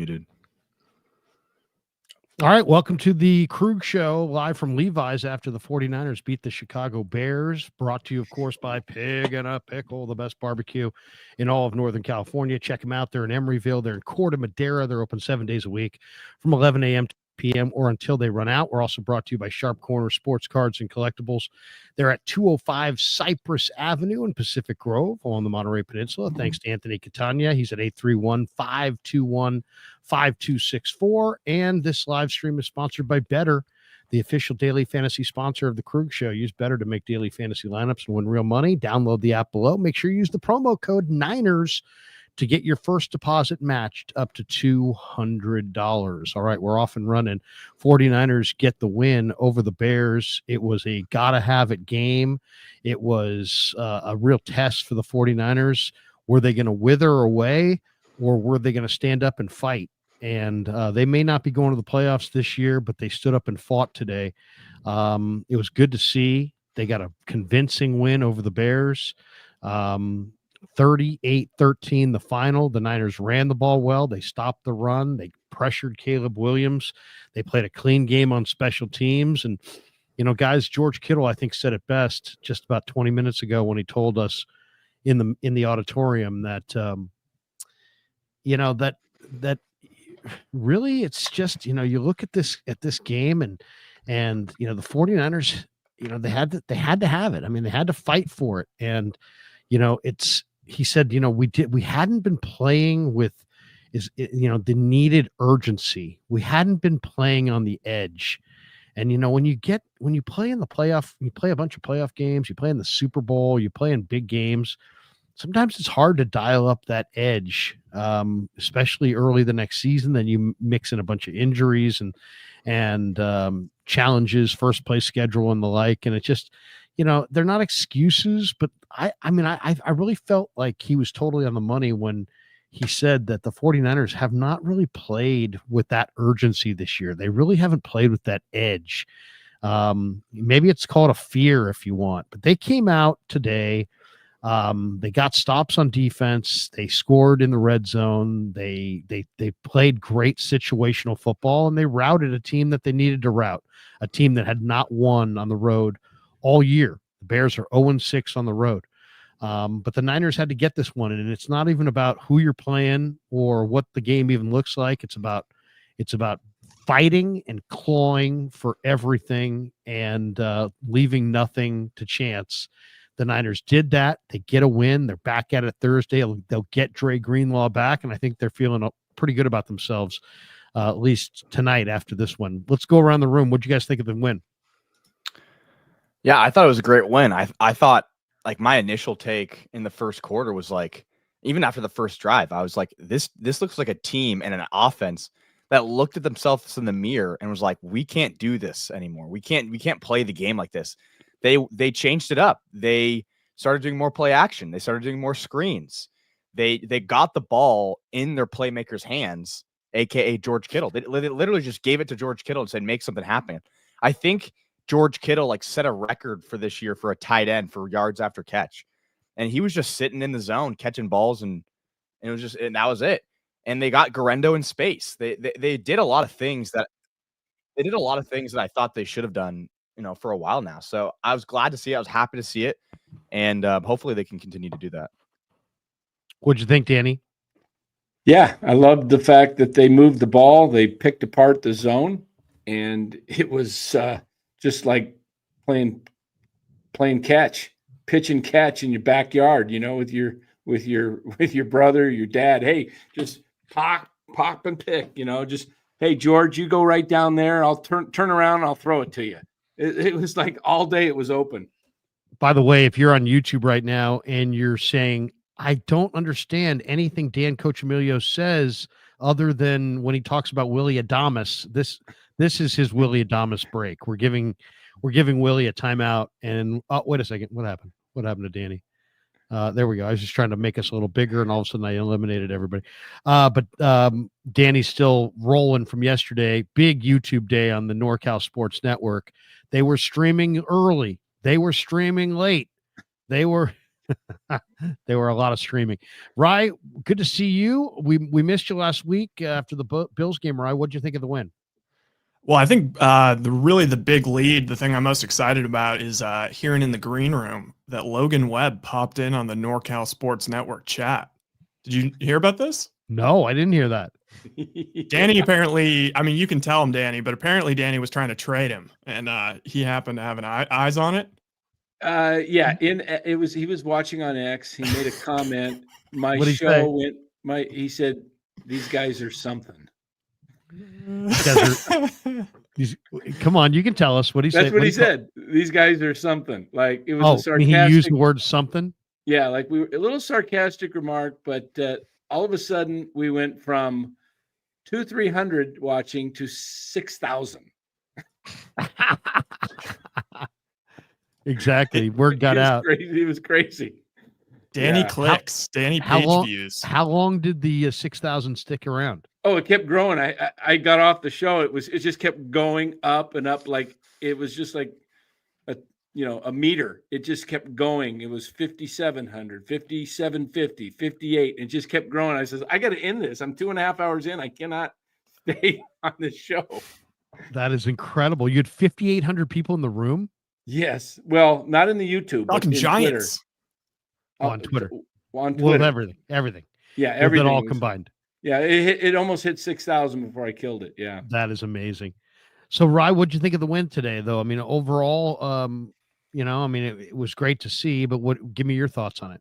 muted. All right, welcome to the Krug Show, live from Levi's after the 49ers beat the Chicago Bears. Brought to you, of course, by Pig and a Pickle, the best barbecue in all of Northern California. Check them out. They're in Emeryville. They're in Corte Madera. They're open 7 days a week from 11 a.m. to p.m. or until they run out. We're also brought to you by Sharp Corner Sports Cards and Collectibles. They're at 205 Cypress Avenue in Pacific Grove along the Monterey Peninsula. Thanks to Anthony Catania. He's at 831-521-5264. And this live stream is sponsored by Better, the official daily fantasy sponsor of the Krug Show. Use Better to make daily fantasy lineups and win real money. Download the app below. Make sure you use the promo code Niners to get your first deposit matched up to $200. All right, we're off and running. 49ers get the win over the Bears. It was a gotta-have-it game. It was a real test for the 49ers. Were they going to wither away, or were they going to stand up and fight? And they may not be going to the playoffs this year, but they stood up and fought today. It was good to see. They got a convincing win over the Bears. 38-13 the final. The Niners ran the ball well. They stopped the run. They pressured Caleb Williams. They played a clean game on special teams. And, you know, guys, George Kittle, I think, said it best just about 20 minutes ago when he told us in the auditorium that, you know, that really it's just, you know, you look at this game and, you know, the 49ers, you know, they had to have it. I mean, they had to fight for it. And, you know, he said, you know, we hadn't been playing with you know, the needed urgency. We hadn't been playing on the edge. And, you know, when you play in the playoff, you play a bunch of playoff games, you play in the Super Bowl, you play in big games. Sometimes it's hard to dial up that edge, especially early the next season. Then you mix in a bunch of injuries and challenges, first place schedule and the like. And it just, you know, they're not excuses, but I mean, I really felt like he was totally on the money when he said that the 49ers have not really played with that urgency this year. They really haven't played with that edge. Maybe it's called a fear if you want, but they came out today. They got stops on defense. They scored in the red zone. They played great situational football, and they routed a team that they needed to rout, a team that had not won on the road all year. The Bears are 0-6 on the road. But the Niners had to get this one, and it's not even about who you're playing or what the game even looks like. It's about fighting and clawing for everything and leaving nothing to chance. The Niners did that. They get a win. They're back at it Thursday. They'll get Dre Greenlaw back, and I think they're feeling pretty good about themselves, at least tonight after this one. Let's go around the room. What do you guys think of the win? Yeah, I thought it was a great win. I thought, like, my initial take in the first quarter was like, even after the first drive, I was like, this looks like a team and an offense that looked at themselves in the mirror and was like, we can't do this anymore. We can't play the game like this. They changed it up. They started doing more play action. They started doing more screens. They got the ball in their playmakers' hands, aka George Kittle. They literally just gave it to George Kittle and said, make something happen. I think George Kittle like set a record for this year for a tight end for yards after catch. And he was just sitting in the zone catching balls and it was just, and that was it. And they got Guerendo in space. They did a lot of things that I thought they should have done, you know, for a while now. So I was glad to see it. I was happy to see it. And hopefully they can continue to do that. What'd you think, Danny? Yeah, I loved the fact that they moved the ball. They picked apart the zone, and it was just like playing catch, pitch and catch in your backyard, you know, with your brother, your dad. Hey, just pop and pick, you know, just, hey, George, you go right down there. I'll turn around and I'll throw it to you. It was like all day it was open. By the way, if you're on YouTube right now and you're saying, I don't understand anything Dan Cochimilio says other than when he talks about Willie Adames, this is his Willie Adames break. We're giving Willie a timeout. And wait a second, what happened? What happened to Danny? There we go. I was just trying to make us a little bigger, and all of a sudden I eliminated everybody. But Danny's still rolling from yesterday. Big YouTube day on the NorCal Sports Network. They were streaming early. They were streaming late. They were There were a lot of streaming. Rye, good to see you. We missed you last week after the Bills game. Rye, what'd you think of the win? Well, I think the big lead, the thing I'm most excited about is hearing in the green room that Logan Webb popped in on the NorCal Sports Network chat. Did you hear about this? No, I didn't hear that. Danny apparently, I mean, you can tell him Danny, but apparently Danny was trying to trade him, and he happened to have eyes on it. Yeah, he was watching on X. He made a comment. My What'd he show say? he said, "These guys are something." Come on, you can tell us what he said. That's what he said. These guys are something. Like it was a Oh, I sarcastic. mean, he used the word something. Yeah, like we were a little sarcastic remark, but all of a sudden we went from 200-300 watching to 6,000. Exactly. Word got out. Crazy. It was crazy. Danny Yeah. clicks, Danny How page long- views. How long did the 6,000 stick around? Oh, it kept growing. I got off the show. It just kept going up and up. Like it was just like a meter. It just kept going. It was 5,700, 5,750, 58. It just kept growing. I says, I got to end this. I'm 2.5 hours in. I cannot stay on this show. That is incredible. You had 5,800 people in the room. Yes. Well, not in the YouTube. but Talking in Giants. On Twitter. On Well, Twitter. everything. Yeah, With it everything all was- combined. Yeah, it almost hit 6,000 before I killed it. Yeah. That is amazing. So, Rye, what'd you think of the win today, though? I mean, overall, it was great to see, but give me your thoughts on it.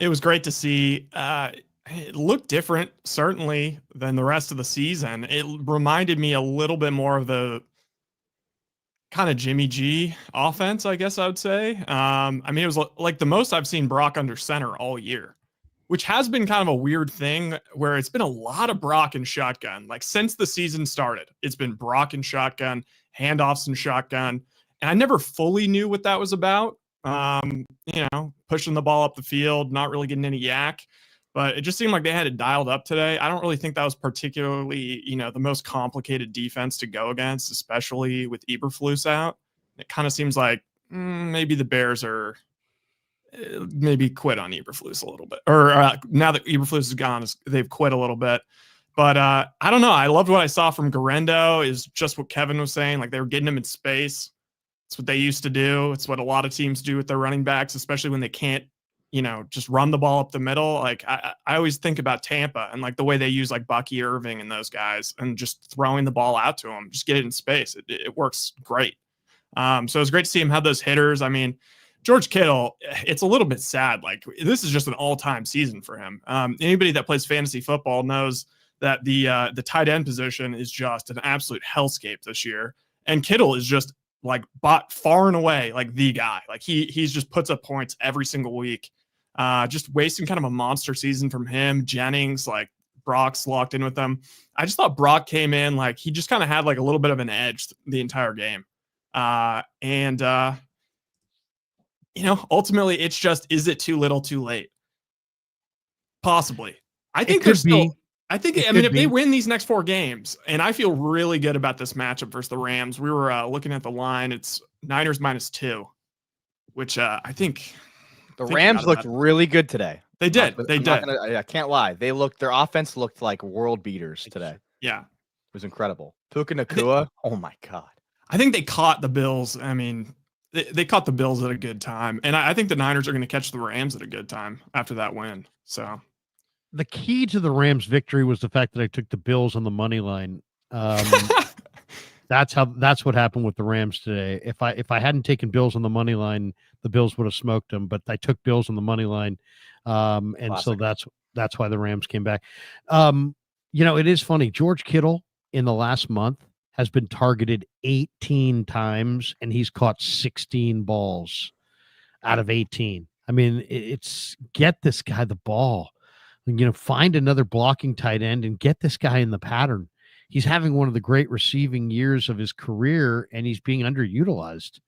It was great to see. It looked different, certainly, than the rest of the season. It reminded me a little bit more of the kind of Jimmy G offense, I guess I would say. It was like the most I've seen Brock under center all year, which has been kind of a weird thing where it's been a lot of Brock and shotgun. Like since the season started, it's been Brock and shotgun, handoffs and shotgun. And I never fully knew what that was about. Pushing the ball up the field, not really getting any yak. But it just seemed like they had it dialed up today. I don't really think that was particularly, the most complicated defense to go against, especially with Eberflus out. It kind of seems like maybe the Bears are maybe quit on Eberflus a little bit. Or now that Eberflus is gone, they've quit a little bit. But I don't know. I loved what I saw from Garendo is just what Kevin was saying. Like they were getting him in space. It's what they used to do. It's what a lot of teams do with their running backs, especially when they can't, just run the ball up the middle. Like I always think about Tampa and like the way they use like Bucky Irving and those guys and just throwing the ball out to them, just get it in space. It works great. So it was great to see him have those hitters. I mean, George Kittle, it's a little bit sad. Like this is just an all-time season for him. Anybody that plays fantasy football knows that the tight end position is just an absolute hellscape this year. And Kittle is just like far and away like the guy. Like he's just puts up points every single week. Just wasting kind of a monster season from him. Jennings, like Brock's locked in with them. I just thought Brock came in like he just kind of had like a little bit of an edge the entire game. Ultimately it's just, is it too little too late? Possibly. I think there's still, if they win these next 4 games, and I feel really good about this matchup versus the Rams. We were looking at the line. It's Niners -2, which I think the Rams looked really good today. They did. I can't lie. Their offense looked like world beaters today. Yeah. It was incredible. Puka Nacua. Oh my God. I think they caught the Bills. I mean, they caught the Bills at a good time. And I think the Niners are going to catch the Rams at a good time after that win. So the key to the Rams victory was the fact that I took the Bills on the money line. That's what happened with the Rams today. If I hadn't taken Bills on the money line, the Bills would have smoked them, but I took Bills on the money line. And Classic. so that's why the Rams came back. It is funny. George Kittle in the last month has been targeted 18 times and he's caught 16 balls out of 18. I mean, it's get this guy the ball. Find another blocking tight end and get this guy in the pattern. He's having one of the great receiving years of his career, and he's being underutilized.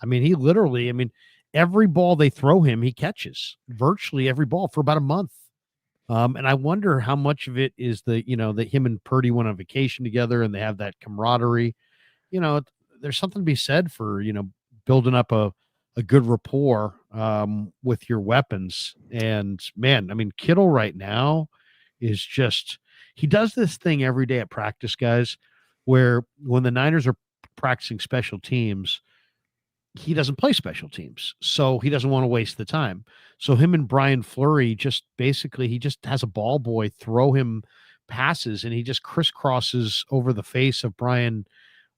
I mean, every ball they throw him, he catches virtually every ball for about a month. And I wonder how much of it is that him and Purdy went on vacation together and they have that camaraderie. There's something to be said for, building up a a good rapport with your weapons. And man, I mean, Kittle right now is just, he does this thing every day at practice, guys, where when the Niners are practicing special teams, he doesn't play special teams. So he doesn't want to waste the time. So him and Brian Fleury just basically, he just has a ball boy throw him passes and he just crisscrosses over the face of Brian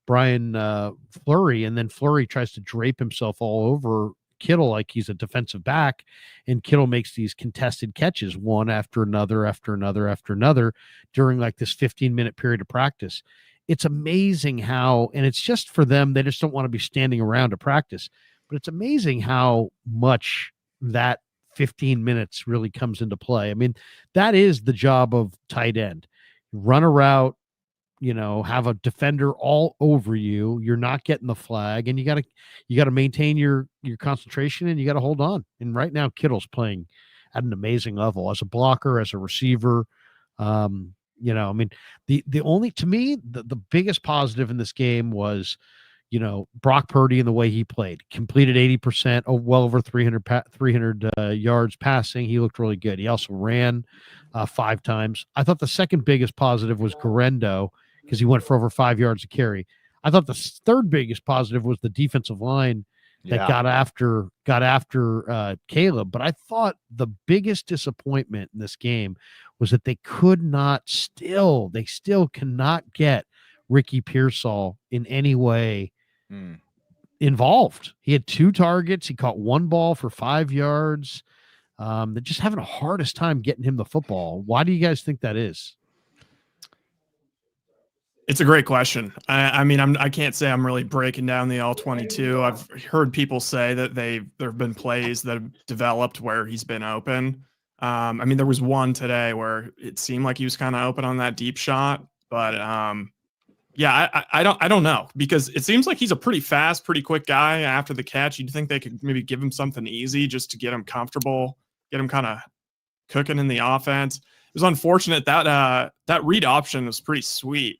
Fleury, and then Fleury tries to drape himself all over Kittle like he's a defensive back, and Kittle makes these contested catches one after another during like this 15-minute period of practice. It's amazing how, and it's just for them, they just don't want to be standing around to practice, but it's amazing how much that 15 minutes really comes into play. I mean, that is the job of tight end. Run a route, have a defender all over you. You're not getting the flag, and you got to maintain your concentration, and you got to hold on. And right now, Kittle's playing at an amazing level as a blocker, as a receiver. I mean, the only, to me, the biggest positive in this game was, Brock Purdy and the way he played. Completed 80%, well over 300 yards passing. He looked really good. He also ran 5 times. I thought the second biggest positive was Guerendo, because he went for over 5 yards a carry. I thought the third biggest positive was the defensive line that got after Caleb. But I thought the biggest disappointment in this game was that they still cannot get Ricky Pearsall in any way involved. He had 2 targets. He caught 1 ball for 5 yards. They're just having a hardest time getting him the football. Why do you guys think that is? It's a great question. I mean, I can't say I'm really breaking down the all 22. I've heard people say that there have been plays that have developed where he's been open. I mean, there was one today where it seemed like he was kind of open on that deep shot, but yeah, I don't know, because it seems like he's a pretty fast, pretty quick guy after the catch. You'd think they could maybe give him something easy just to get him comfortable, get him kind of cooking in the offense. It was unfortunate that that read option was pretty sweet.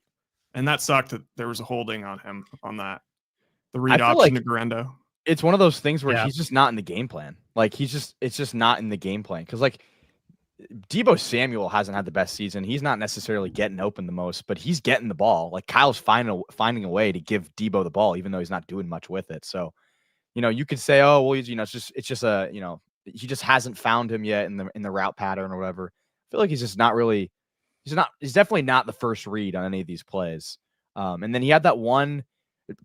And that sucked that there was a holding on him on that. The read option to Guerendo. It's one of those things where he's just not in the game plan. Like it's just not in the game plan. Because like Deebo Samuel hasn't had the best season. He's not necessarily getting open the most, but he's getting the ball. Like Kyle's finding a way to give Deebo the ball, even though he's not doing much with it. So, you could say, oh, well, it's just a, he just hasn't found him yet in the route pattern or whatever. I feel like he's just not really. He's definitely not the first read on any of these plays. And then he had that one.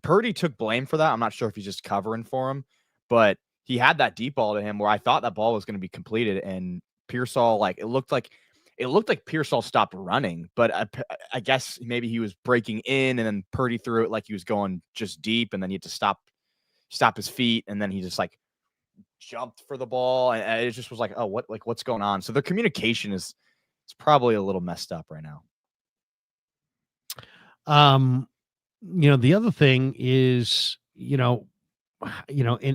Purdy took blame for that. I'm not sure if he's just covering for him, but he had that deep ball to him where I thought that ball was going to be completed, and Pearsall, it looked like Pearsall stopped running, but I guess maybe he was breaking in, and then Purdy threw it like he was going just deep, and then he had to stop his feet, and then he just jumped for the ball, and it just was like, oh, what's going on? So their communication is. It's probably a little messed up right now. The other thing is, and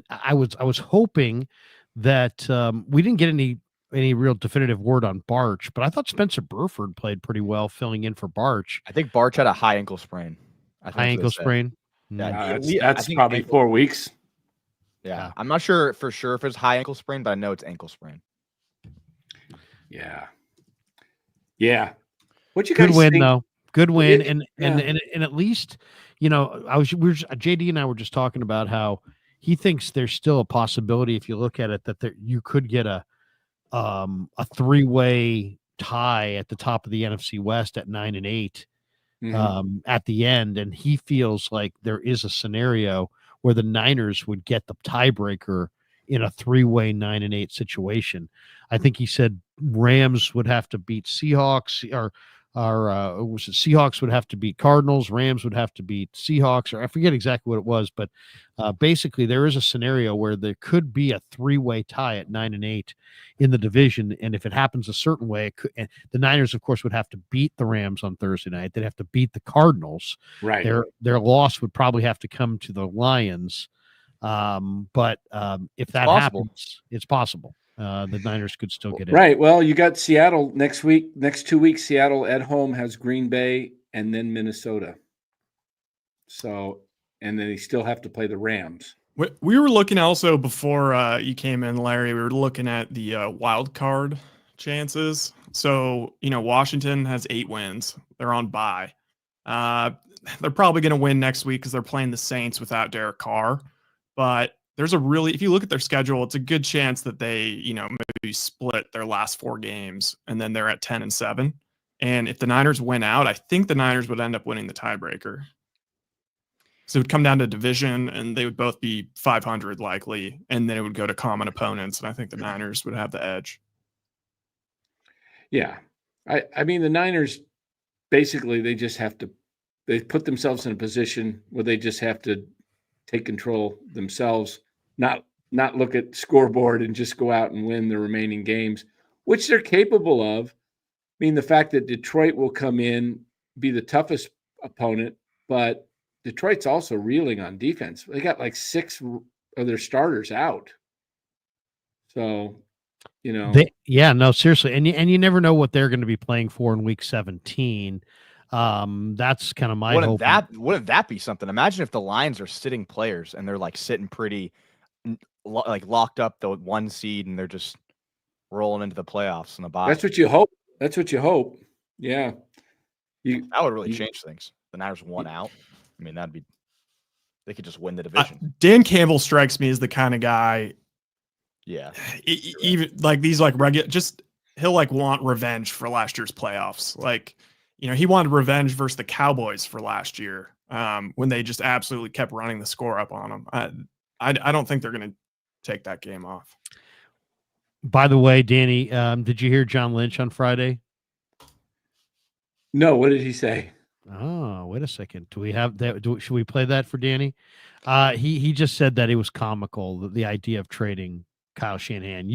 I was hoping that we didn't get any real definitive word on Barch, but I thought Spencer Burford played pretty well filling in for Barch. I think Barch had a high ankle sprain. High ankle sprain. Yeah, that's probably 4 weeks. Yeah, I'm not sure for sure if it's high ankle sprain, but I know it's ankle sprain. Yeah. Yeah. What you guys Good win think? Though. Good win. And at least, JD and I were just talking about how he thinks there's still a possibility, if you look at it, that you could get a 3-way tie at the top of the NFC West at 9-8 at the end. And he feels like there is a scenario where the Niners would get the tiebreaker in a 3-way 9-8 situation. I think he said Rams would have to beat Seahawks, or Seahawks would have to beat Cardinals, Rams would have to beat Seahawks, or I forget exactly what it was, but basically there is a scenario where there could be a 3-way tie at 9-8 in the division, and if it happens a certain way, the Niners, of course, would have to beat the Rams on Thursday night. They'd have to beat the Cardinals. Right. Their loss would probably have to come to the Lions. But if that happens, it's possible. The Niners could still get in. Right. Well, you got Seattle next week. Next 2 weeks, Seattle at home has Green Bay and then Minnesota. So, and then they still have to play the Rams. We were looking also before you came in, Larry. We were looking at the wild card chances. So, Washington has 8 wins. They're on bye. They're probably going to win next week because they're playing the Saints without Derek Carr. But if you look at their schedule, it's a good chance that they, maybe split their last 4 games and then they're at 10-7. And if the Niners win out, I think the Niners would end up winning the tiebreaker. So it would come down to division, and they would both be 500 likely, and then it would go to common opponents, and I think the Niners would have the edge. Yeah. I mean, the Niners, basically, they put themselves in a position where they just have to take control themselves, not look at scoreboard and just go out and win the remaining games, which they're capable of. I mean, the fact that Detroit will come in, be the toughest opponent, but Detroit's also reeling on defense. They got like 6 of their starters out. So, seriously. And you never know what they're going to be playing for in week 17. That's kind of my hope. Wouldn't that be something? Imagine if the Lions are sitting players and they're like sitting pretty like locked up the 1 seed and they're just rolling into the playoffs in the bye. That's what you hope. Yeah. That would really change things. The Niners won out. I mean, they could just win the division. Dan Campbell strikes me as the kind of guy. Yeah. Even like these like regular, he'll like want revenge for last year's playoffs. Like, he wanted revenge versus the Cowboys for last year when they just absolutely kept running the score up on them. I don't think they're going to take that game off. By the way, Danny, did you hear John Lynch on Friday? No, what did he say? Oh, wait a second. Do we have that? Should we play that for Danny? He just said that it was comical, the idea of trading Kyle Shanahan.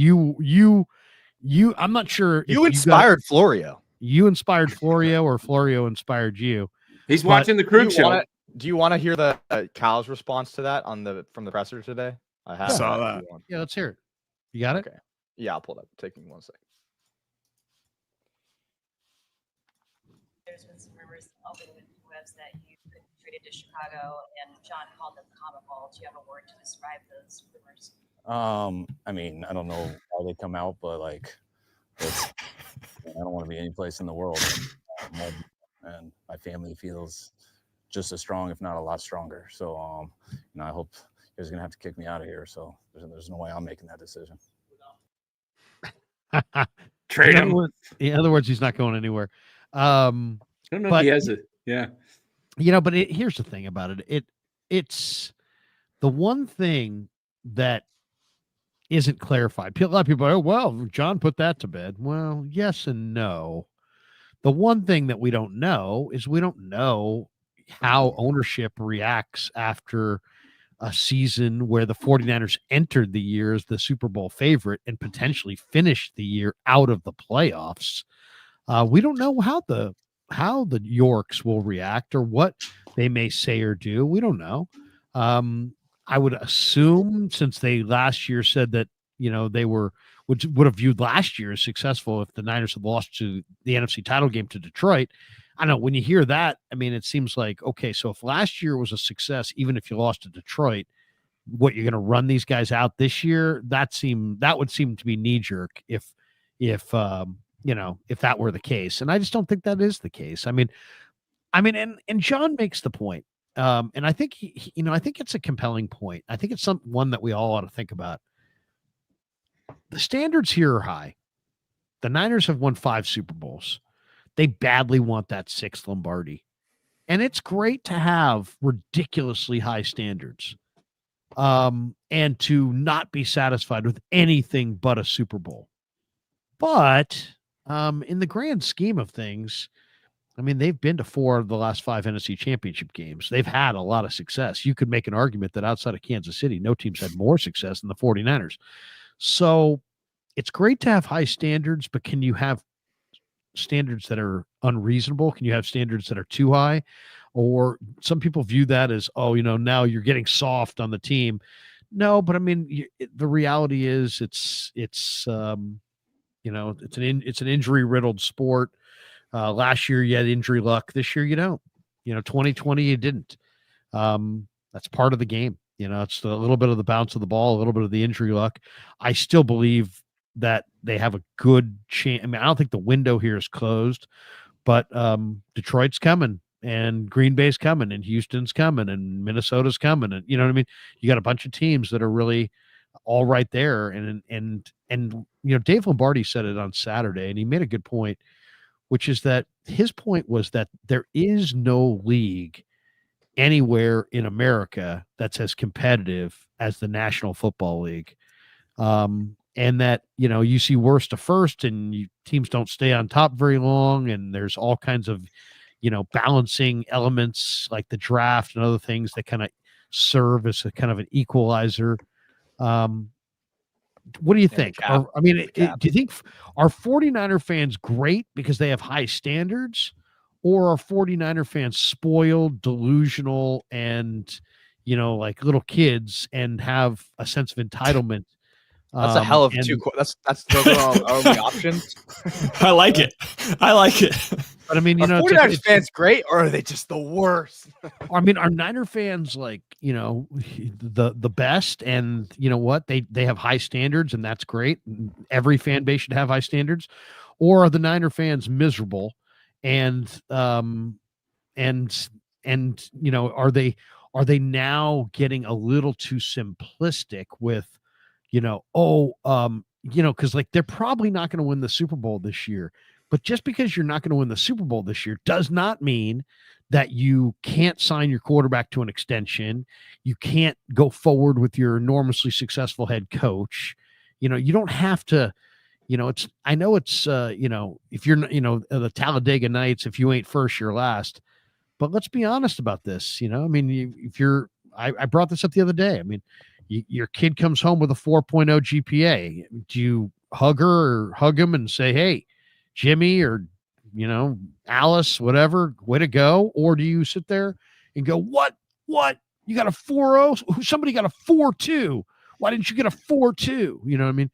I'm not sure. You inspired Florio. You inspired Florio, or Florio inspired you. He's watching the Krug show. Do you want to hear the Kyle's response to that from the presser today? I saw that. Yeah, let's hear it. You got it? Okay. Yeah, I'll pull it up. Take me 1 second. There's been some rumors over the webs that you could be traded to Chicago, and John called them comical. Do you have a word to describe those rumors? I mean, I don't know how they come out, but I don't want to be any place in the world, and my family feels just as strong, if not a lot stronger. So, I hope you guys are gonna have to kick me out of here. So there's no way I'm making that decision. Trade him. In other words, he's not going anywhere. I don't know if he has it. Yeah. But here's the thing about it. It's the one thing that isn't clarified. A lot of people are, well, John put that to bed. Well, yes and no. The one thing that we don't know is we don't know how ownership reacts after a season where the 49ers entered the year as the Super Bowl favorite and potentially finished the year out of the playoffs. We don't know how the Yorks will react or what they may say or do. We don't know. I would assume, since they last year said that, they would have viewed last year as successful if the Niners had lost to the NFC title game to Detroit. I know when you hear that, I mean, it seems like, okay, so if last year was a success, even if you lost to Detroit, what, you're going to run these guys out this year? That would seem to be knee jerk if that were the case. And I just don't think that is the case. I mean, and John makes the point. And I think I think it's a compelling point. I think it's one that we all ought to think about. The standards here are high. The Niners have won 5 Super Bowls. They badly want that 6th Lombardi. And it's great to have ridiculously high standards. And to not be satisfied with anything but a Super Bowl. But in the grand scheme of things, I mean, they've been to 4 of the last 5 NFC Championship games. They've had a lot of success. You could make an argument that outside of Kansas City, no team's had more success than the 49ers. So it's great to have high standards, but can you have standards that are unreasonable? Can you have standards that are too high? Or some people view that as, now you're getting soft on the team. No, but I mean, the reality is it's an injury riddled sport. Last year you had injury luck. This year you don't. 2020 you didn't. That's part of the game. You know, it's a little bit of the bounce of the ball, a little bit of the injury luck. I still believe that they have a good chance. I mean, I don't think the window here is closed, but Detroit's coming and Green Bay's coming and Houston's coming and Minnesota's coming. And you know what I mean? You got a bunch of teams that are really all right there. And you know, Dave Lombardi said it on Saturday, and he made a good point, which is that his point was that there is no league anywhere in America that's as competitive as the National Football League. And that, you know, you see worst to first and teams don't stay on top very long. And there's all kinds of, you know, balancing elements like the draft and other things that kind of serve as a kind of an equalizer. What do you think? Do you think are 49er fans great because they have high standards, or are 49er fans spoiled, delusional, and, you know, like little kids and have a sense of entitlement? That's a hell of two. That's those are the options. I like it. But I mean, you are know, 49ers fans great, or are they just the worst? I mean, are Niner fans like, you know, the best? And you know what? They have high standards, and that's great. Every fan base should have high standards. Or are the Niner fans miserable? And you know, are they now getting a little too simplistic with, you know, you know, because like they're probably not going to win the Super Bowl this year. But just because you're not going to win the Super Bowl this year does not mean that you can't sign your quarterback to an extension. You can't go forward with your enormously successful head coach. You know, you don't have to, you know, I know it's, you know, if you're, you know, the Talladega Nights, if you ain't first, you're last. But let's be honest about this. You know, I mean, if you're, I brought this up the other day. I mean, your kid comes home with a 4.0 GPA. Do you hug her or hug him and say, hey, Jimmy, or, you know, Alice, whatever, way to go? Or do you sit there and go, what? You got a 4.0? Somebody got a 4.2. Why didn't you get a 4.2? You know what I mean?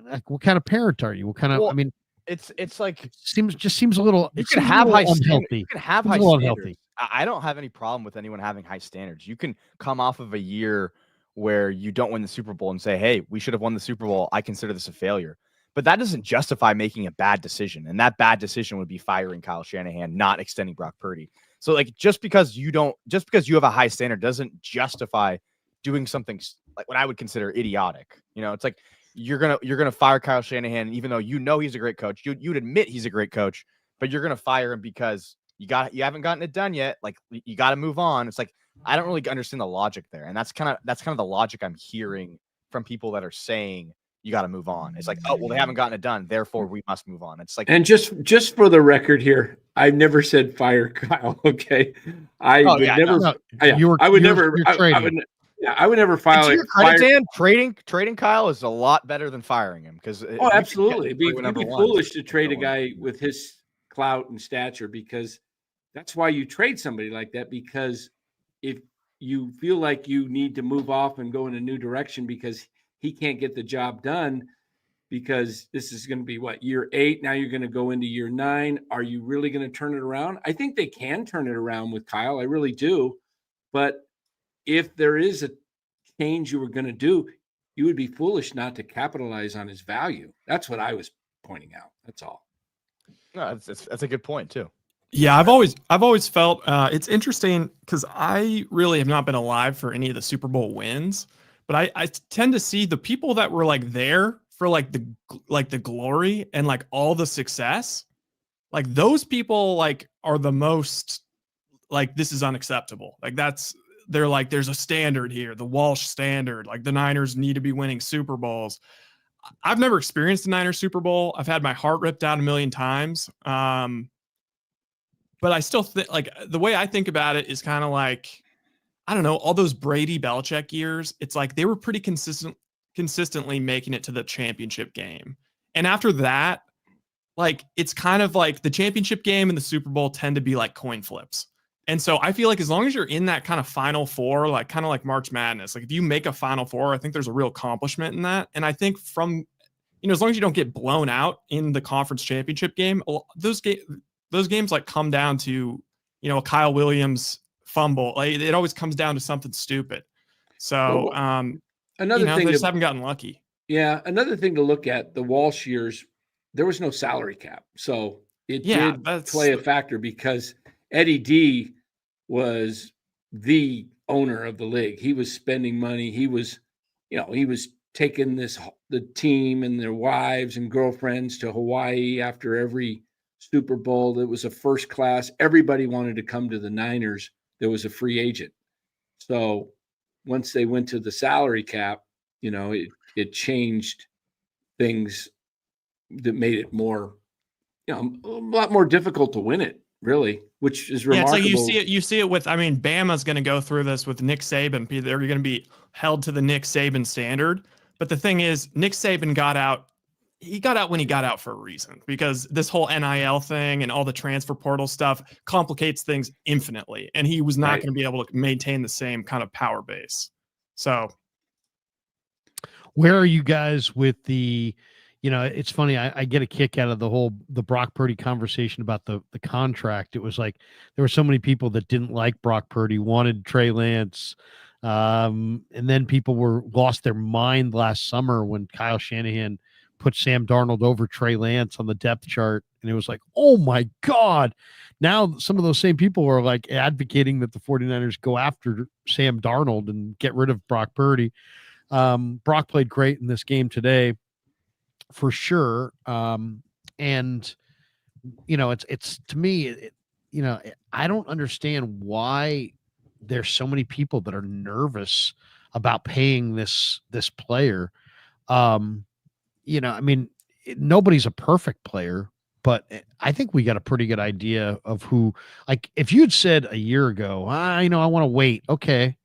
Like, what kind of parent are you? What kind of, I mean, it's like seems a little, you can have high standards. You can have high standards. Unhealthy. I don't have any problem with anyone having high standards. You can come off of a year where you don't win the Super Bowl and say, hey, we should have won the Super Bowl. I consider this a failure. But that doesn't justify making a bad decision. And that bad decision would be firing Kyle Shanahan, not extending Brock Purdy. So like, just because you have a high standard doesn't justify doing something like what I would consider idiotic. You know, it's like you're gonna fire Kyle Shanahan, even though you know he's a great coach. You'd admit he's a great coach, but you're gonna fire him because you haven't gotten it done yet. Like, you got to move on. It's like, I don't really understand the logic there. And that's kind of the logic I'm hearing from people that are saying you got to move on. It's like, oh, well, they haven't gotten it done, therefore we must move on. It's like, and just for the record here, I've never said fire Kyle. Okay, I would never file it. Dan, trading Kyle is a lot better than firing him, because absolutely, it'd be foolish to trade a guy with his clout and stature, because that's why you trade somebody like that. Because if you feel like you need to move off and go in a new direction because he can't get the job done, because this is going to be year 8. Now you're going to go into year 9. Are you really going to turn it around? I think they can turn it around with Kyle. I really do. But if there is a change you were going to do, you would be foolish not to capitalize on his value. That's what I was pointing out. That's all. No, that's a good point too. Yeah, I've always felt it's interesting, because I really have not been alive for any of the Super Bowl wins, but I tend to see the people that were like there for like the glory and like all the success, like those people like are the most like, this is unacceptable. Like they're like, there's a standard here, the Walsh standard. Like, the Niners need to be winning Super Bowls. I've never experienced the Niners Super Bowl. I've had my heart ripped out a million times. But I still think, like, the way I think about it is kind of like, I don't know, all those Brady Belichick years, it's like they were pretty consistently making it to the championship game. And after that, like, it's kind of like the championship game and the Super Bowl tend to be like coin flips. And so I feel like as long as you're in that kind of Final Four, like kind of like March Madness, like if you make a Final Four, I think there's a real accomplishment in that. And I think from, you know, as long as you don't get blown out in the conference championship game, those games like come down to, you know, a Kyle Williams fumble. Like, it always comes down to something stupid. So, Well, another they thing just to, haven't gotten lucky. yeah, another thing to look at, the Walsh years, there was no salary cap. So it Yeah, did that's play a factor because Eddie D was the owner of the league. He was spending money. He was taking the team and their wives and girlfriends to Hawaii after every Super Bowl. It was a first class. Everybody wanted to come to the Niners. There was a free agent. So once they went to the salary cap, it changed things that made it more, a lot more difficult to win it, really, which is Yeah, it's like remarkable. you see it with, I mean, Bama's going to go through this with Nick Saban. They're going to be held to the Nick Saban standard. But the thing is, Nick Saban got out. He got out when he got out for a reason, because this whole NIL thing and all the transfer portal stuff complicates things infinitely. And he was not Right. going to be able to maintain the same kind of power base. So Where are you guys with the, it's funny. I get a kick out of the Brock Purdy conversation about the contract. It was like, there were so many people that didn't like Brock Purdy, wanted Trey Lance. And then people lost their mind last summer when Kyle Shanahan put Sam Darnold over Trey Lance on the depth chart. And it was like, oh my God. Now some of those same people are like advocating that the 49ers go after Sam Darnold and get rid of Brock Purdy. Brock played great in this game today, for sure. And it's to me, I don't understand why there's so many people that are nervous about paying this player. I mean, nobody's a perfect player, but I think we got a pretty good idea of who. Like, if you'd said a year ago, I want to wait, okay,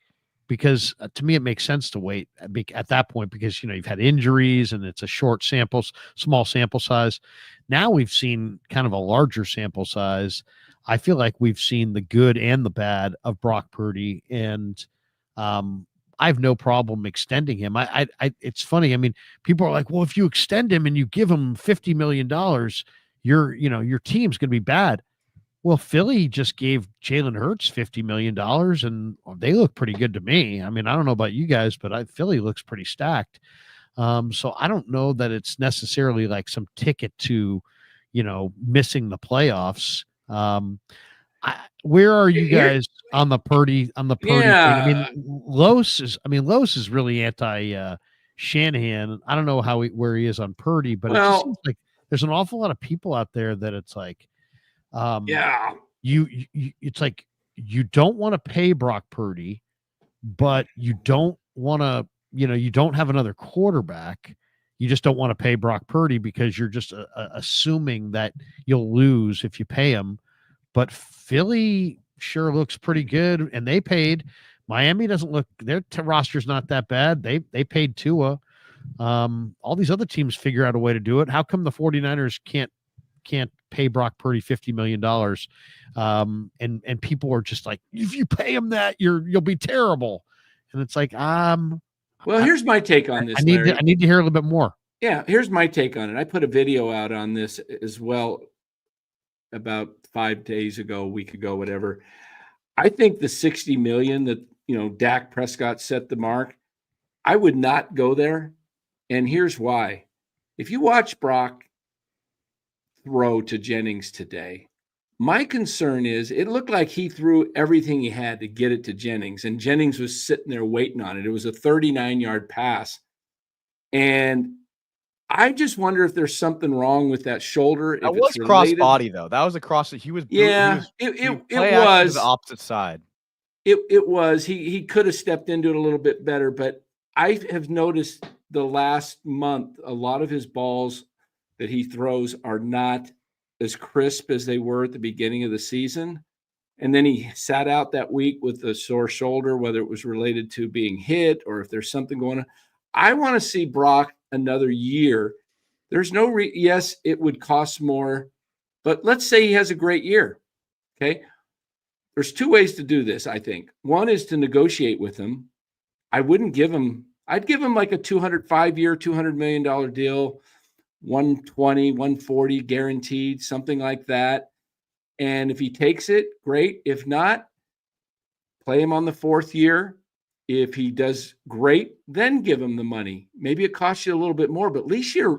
because to me it makes sense to wait at that point, because you've had injuries and it's a small sample size. Now we've seen kind of a larger sample size. I feel like we've seen the good and the bad of Brock Purdy, and I have no problem extending him. It's funny. I mean, people are like, well, if you extend him and you give him $50 million, your team's going to be bad. Well, Philly just gave Jalen Hurts $50 million, and they look pretty good to me. I mean, I don't know about you guys, but Philly looks pretty stacked. So I don't know that it's necessarily like some ticket to, missing the playoffs. Where are you guys on the Purdy thing? I mean, Los is really anti Shanahan. I don't know where he is on Purdy, but it just seems like there's an awful lot of people out there that it's like, it's like you don't want to pay Brock Purdy, but you don't want to, you don't have another quarterback. You just don't want to pay Brock Purdy because you're just assuming that you'll lose if you pay him. But Philly sure looks pretty good, and they paid. Miami doesn't look, their roster's not that bad. They paid Tua. All these other teams figure out a way to do it. How come the 49ers can't pay Brock Purdy $50 million? And people are just like, if you pay him that, you'll be terrible. And it's like, well, here's my take on this. I need to hear a little bit more. Yeah, here's my take on it. I put a video out on this as well about 5 days ago, a week ago, whatever. I think the 60 million that, Dak Prescott set the mark, I would not go there. And here's why. If you watch Brock throw to Jennings today, my concern is it looked like he threw everything he had to get it to Jennings, and Jennings was sitting there waiting on it. It was a 39-yard pass. And I just wonder if there's something wrong with that shoulder. That was cross body, though. That was across. He was. Yeah, it was the opposite side. It was. He could have stepped into it a little bit better, but I have noticed the last month a lot of his balls that he throws are not as crisp as they were at the beginning of the season. And then he sat out that week with a sore shoulder, whether it was related to being hit or if there's something going on. I want to see Brock another year. There's no yes, it would cost more, but let's say he has a great year. Okay. There's 2 ways to do this, I think. One is to negotiate with him. I'd give him like a 205-year, $200 million deal, 120, 140 guaranteed, something like that. And if he takes it, great. If not, play him on the 4th year If he does great, then give him the money. Maybe it costs you a little bit more, but at least you're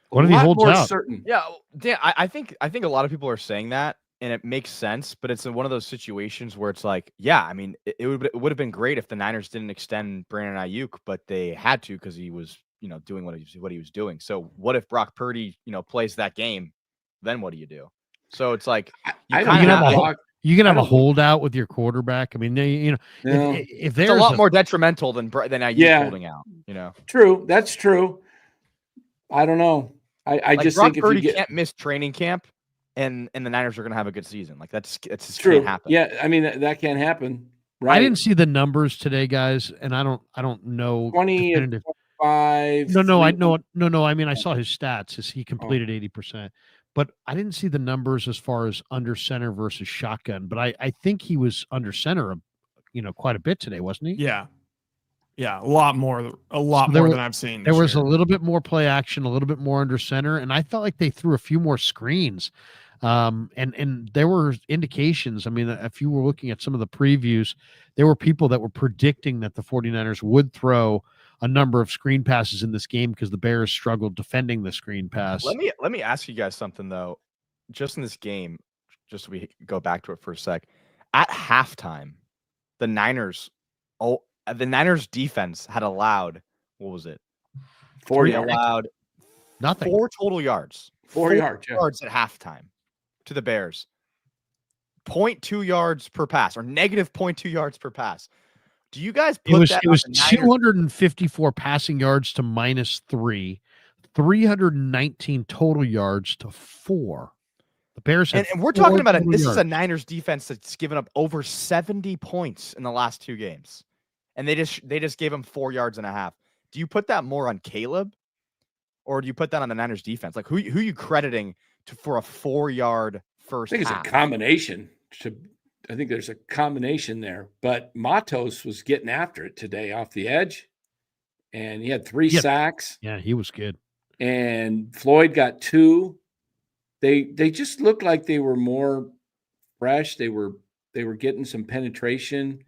What a if he lot holds more out? certain. Yeah, Dan, I think a lot of people are saying that, and it makes sense. But it's in one of those situations where it's like, yeah, I mean, it would have been great if the Niners didn't extend Brandon Ayuk, but they had to because he was, doing what he was doing. So what if Brock Purdy, plays that game? Then what do you do? So it's like you I kind don't of know. have Brock. You can I have a don't- holdout with your quarterback. I mean, No. if it's there's a lot more detrimental than Ayuk Yeah. holding out. True. That's true. I don't know. I Like just Brock think if Purdy you get can't miss training camp, and the Niners are going to have a good season. Like that's just true, can't happen. yeah. I mean that can't happen. Right? I didn't see the numbers today, guys, and I don't know 20 and definitive. 5. No, I 3. no. I mean, I saw his stats as he completed 80%, but I didn't see the numbers as far as under center versus shotgun. But I think he was under center, quite a bit today, wasn't he? Yeah. Yeah. A lot more there more were- than I've seen. There this was a year. little bit more play action, a little bit more under center, and I felt like they threw a few more screens. And there were indications. I mean, if you were looking at some of the previews, there were people that were predicting that the 49ers would throw a number of screen passes in this game because the Bears struggled defending the screen pass. Let me ask you guys something though. Just in this game, just so we go back to it for a sec. At halftime, the Niners defense had allowed, what was it? 4 They yards. allowed Nothing. 4 total yards. 4 yards. Yeah. Yards at halftime to the Bears. 0.2 yards per pass, or negative 0.2 yards per pass. Do you guys put that It was on the Niners? 254 passing yards to -3, 319 total yards to 4. The Bears had And we're talking 4 about total this is a yards. Niners defense that's given up over 70 points in the last 2 games. And they just gave him 4 yards and a half. Do you put that more on Caleb, or do you put that on the Niners defense? Like who you crediting for a 4-yard first I think half? it's a combination. I think there's a combination there. But Matos was getting after it today off the edge, and he had 3 Yep. sacks. Yeah, he was good. And Floyd got 2. They just looked like they were more fresh. They were getting some penetration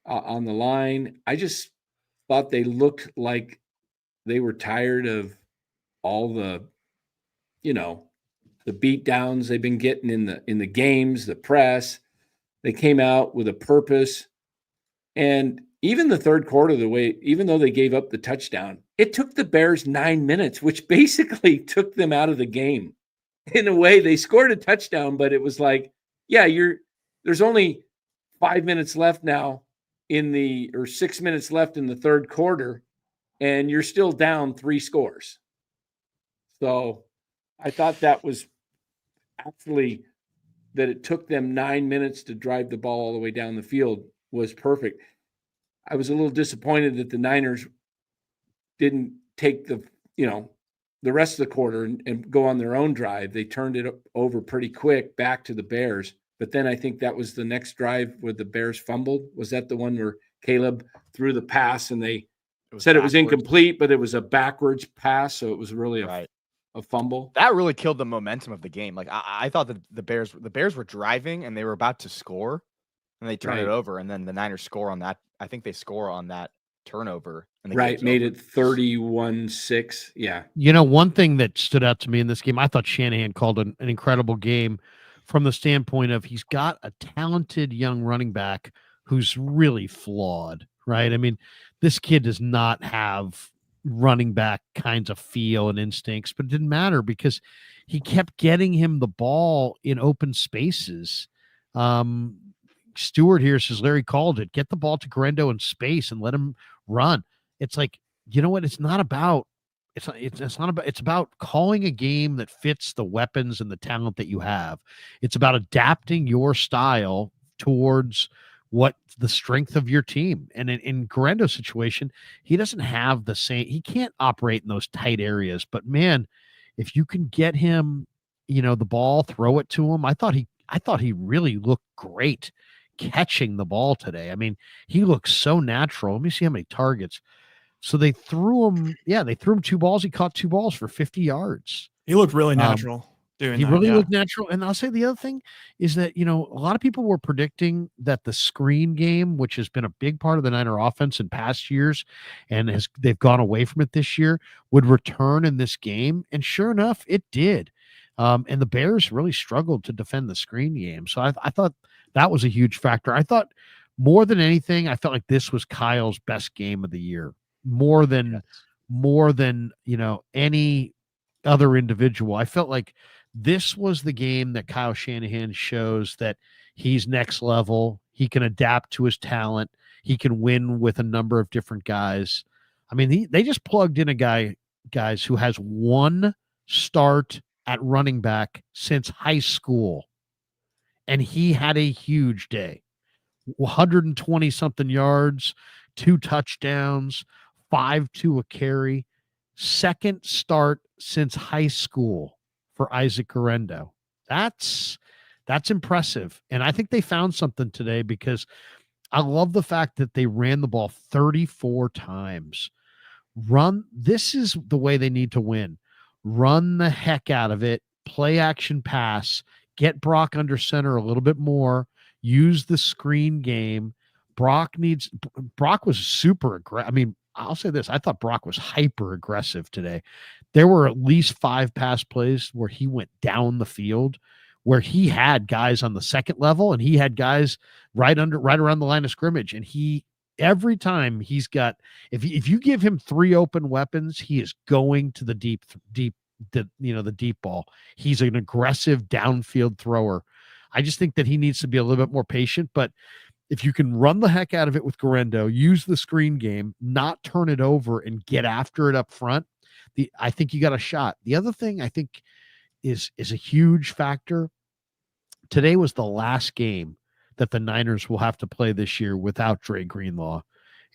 on the line. I just thought they looked like they were tired of all the beat downs they've been getting in the games, the press. They came out with a purpose. And even the third quarter, even though they gave up the touchdown, it took the Bears 9 minutes, which basically took them out of the game. In a way, they scored a touchdown, but it was like, yeah, there's only 5 minutes left now or 6 minutes left in the third quarter, and you're still down 3 scores. So I thought that was actually that it took them 9 minutes to drive the ball all the way down the field was perfect. I was a little disappointed that the Niners didn't take the rest of the quarter and go on their own drive. They turned it over pretty quick back to the Bears. But then I think that was the next drive where the Bears fumbled. Was that the one where Caleb threw the pass and they said it was incomplete, but it was a backwards pass, so it was really a fumble? That really killed the momentum of the game. Like I thought that the Bears were driving and they were about to score, and they turned it over, and then the Niners score on that. I think they score on that turnover. And made it 31-6. Yeah. One thing that stood out to me in this game, I thought Shanahan called an incredible game from the standpoint of he's got a talented young running back who's really flawed, right? I mean, this kid does not have running back kinds of feel and instincts, but it didn't matter because he kept getting him the ball in open spaces. Stewart here says Larry called it. Get the ball to Grendo in space and let him run. It's like, you know what? It's about calling a game that fits the weapons and the talent that you have. It's about adapting your style towards what the strength of your team. And in Grendo's situation, he doesn't have the same, he can't operate in those tight areas, but man, if you can get him, the ball, throw it to him. I thought he really looked great catching the ball today. I mean, he looks so natural. Let me see how many targets. So they threw him 2 balls. He caught 2 balls for 50 yards. He looked really natural. doing He that. really Yeah. looked natural. And I'll say the other thing is that, a lot of people were predicting that the screen game, which has been a big part of the Niner offense in past years, and they've gone away from it this year, would return in this game. And sure enough, it did. And the Bears really struggled to defend the screen game. So I thought that was a huge factor. I thought more than anything, I felt like this was Kyle's best game of the year. More than any other individual. I felt like this was the game that Kyle Shanahan shows that he's next level. He can adapt to his talent. He can win with a number of different guys. I mean, they just plugged in guys who has one start at running back since high school, and he had a huge day. 120 something yards, 2 touchdowns, 5 to a carry. Second start since high school for Isaac Guerendo. That's impressive. And I think they found something today, because I love the fact that they ran the ball 34 times. This is the way they need to win. Run the heck out of it, play action pass, get Brock under center a little bit more, use the screen game. Brock was super aggressive. I mean, I'll say this. I thought Brock was hyper aggressive today. There were at least 5 pass plays where he went down the field, where he had guys on the second level and he had guys right around the line of scrimmage. And every time he's got, if you give him 3 open weapons, he is going to the deep, the deep ball. He's an aggressive downfield thrower. I just think that he needs to be a little bit more patient, but if you can run the heck out of it with Guerendo, use the screen game, not turn it over, and get after it up front, I think you got a shot. The other thing I think is a huge factor. Today was the last game that the Niners will have to play this year without Dre Greenlaw,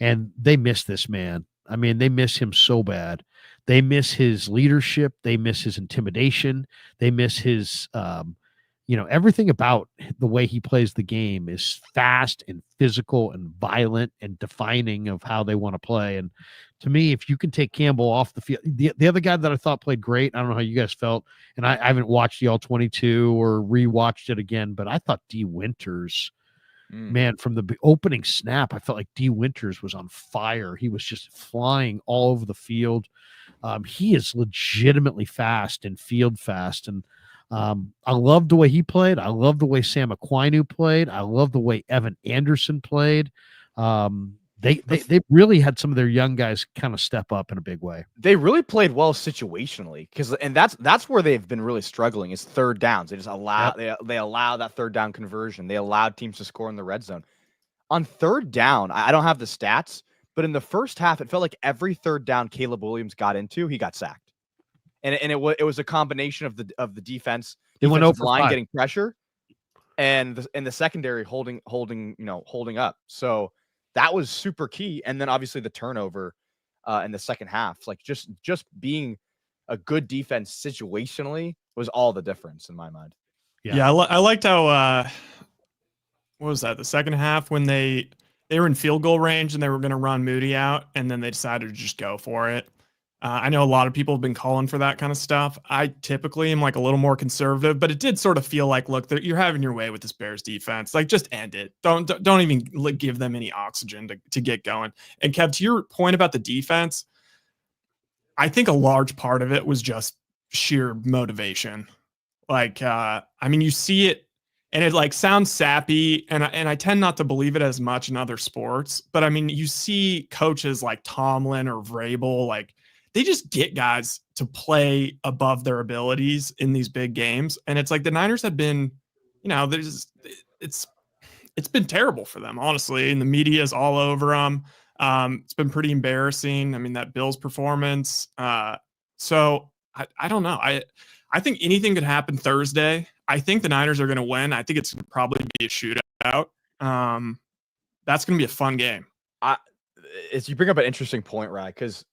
and they miss this man. I mean, they miss him so bad. They miss his leadership. They miss his intimidation. They miss his everything about the way he plays the game is fast and physical and violent and defining of how they want to play. And to me, if you can take Campbell off the field, the other guy that I thought played great, I don't know how you guys felt, and I haven't watched the All 22 or rewatched it again, but I thought D. Winters, man, from the opening snap, I felt like D. Winters was on fire. He was just flying all over the field. He is legitimately fast and field fast. And I love the way he played. I love the way Sam Aquinu played. I love the way Evan Anderson played. They really had some of their young guys kind of step up in a big way. They really played well situationally, and that's where they've been really struggling is third downs. They just allow they allow that third down conversion. They allowed teams to score in the red zone. On third down, I don't have the stats, but in the first half, it felt like every third down Caleb Williams got into, he got sacked. And it was a combination of the defense, They went over line 5. getting pressure, and the secondary holding up. So that was super key. And then obviously the turnover in the second half, like just being a good defense situationally was all the difference in my mind. Yeah, I liked how what was that? The second half when they were in field goal range and they were going to run Moody out, and then they decided to just go for it. I know a lot of people have been calling for that kind of stuff. I typically am like a little more conservative, but it did sort of feel like, look, you're having your way with this Bears defense. Like, just end it. Don't even give them any oxygen to get going. And Kev, to your point about the defense, I think a large part of it was just sheer motivation. Like, I mean, you see it, and it like sounds sappy, and I tend not to believe it as much in other sports. But I mean, you see coaches like Tomlin or Vrabel, like, they just get guys to play above their abilities in these big games. And it's like the Niners have been, it's been terrible for them, honestly. And the media is all over them. It's been pretty embarrassing. I mean, that Bills performance. So I don't know. I think anything could happen Thursday. I think the Niners are going to win. I think it's going to probably be a shootout. That's going to be a fun game. You bring up an interesting point, right? Because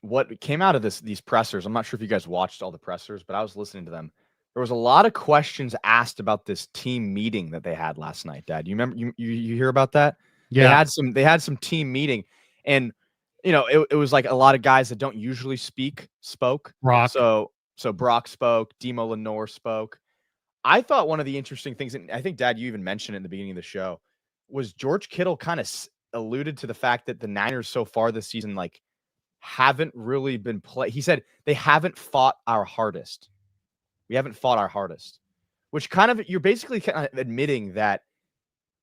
what came out of these pressers, I'm not sure if you guys watched all the pressers, but I was listening to them. There was a lot of questions asked about this team meeting that they had last night, Dad. You remember you hear about that? Yeah. They had some team meeting, and it was like a lot of guys that don't usually spoke. Rock. So So Brock spoke, Demo Lenore spoke. I thought one of the interesting things, and I think, Dad, you even mentioned it in the beginning of the show, was George Kittle kind of alluded to the fact that the Niners so far this season, like, haven't really been He said they haven't fought our hardest. We haven't fought our hardest, which kind of, you're basically kind of admitting that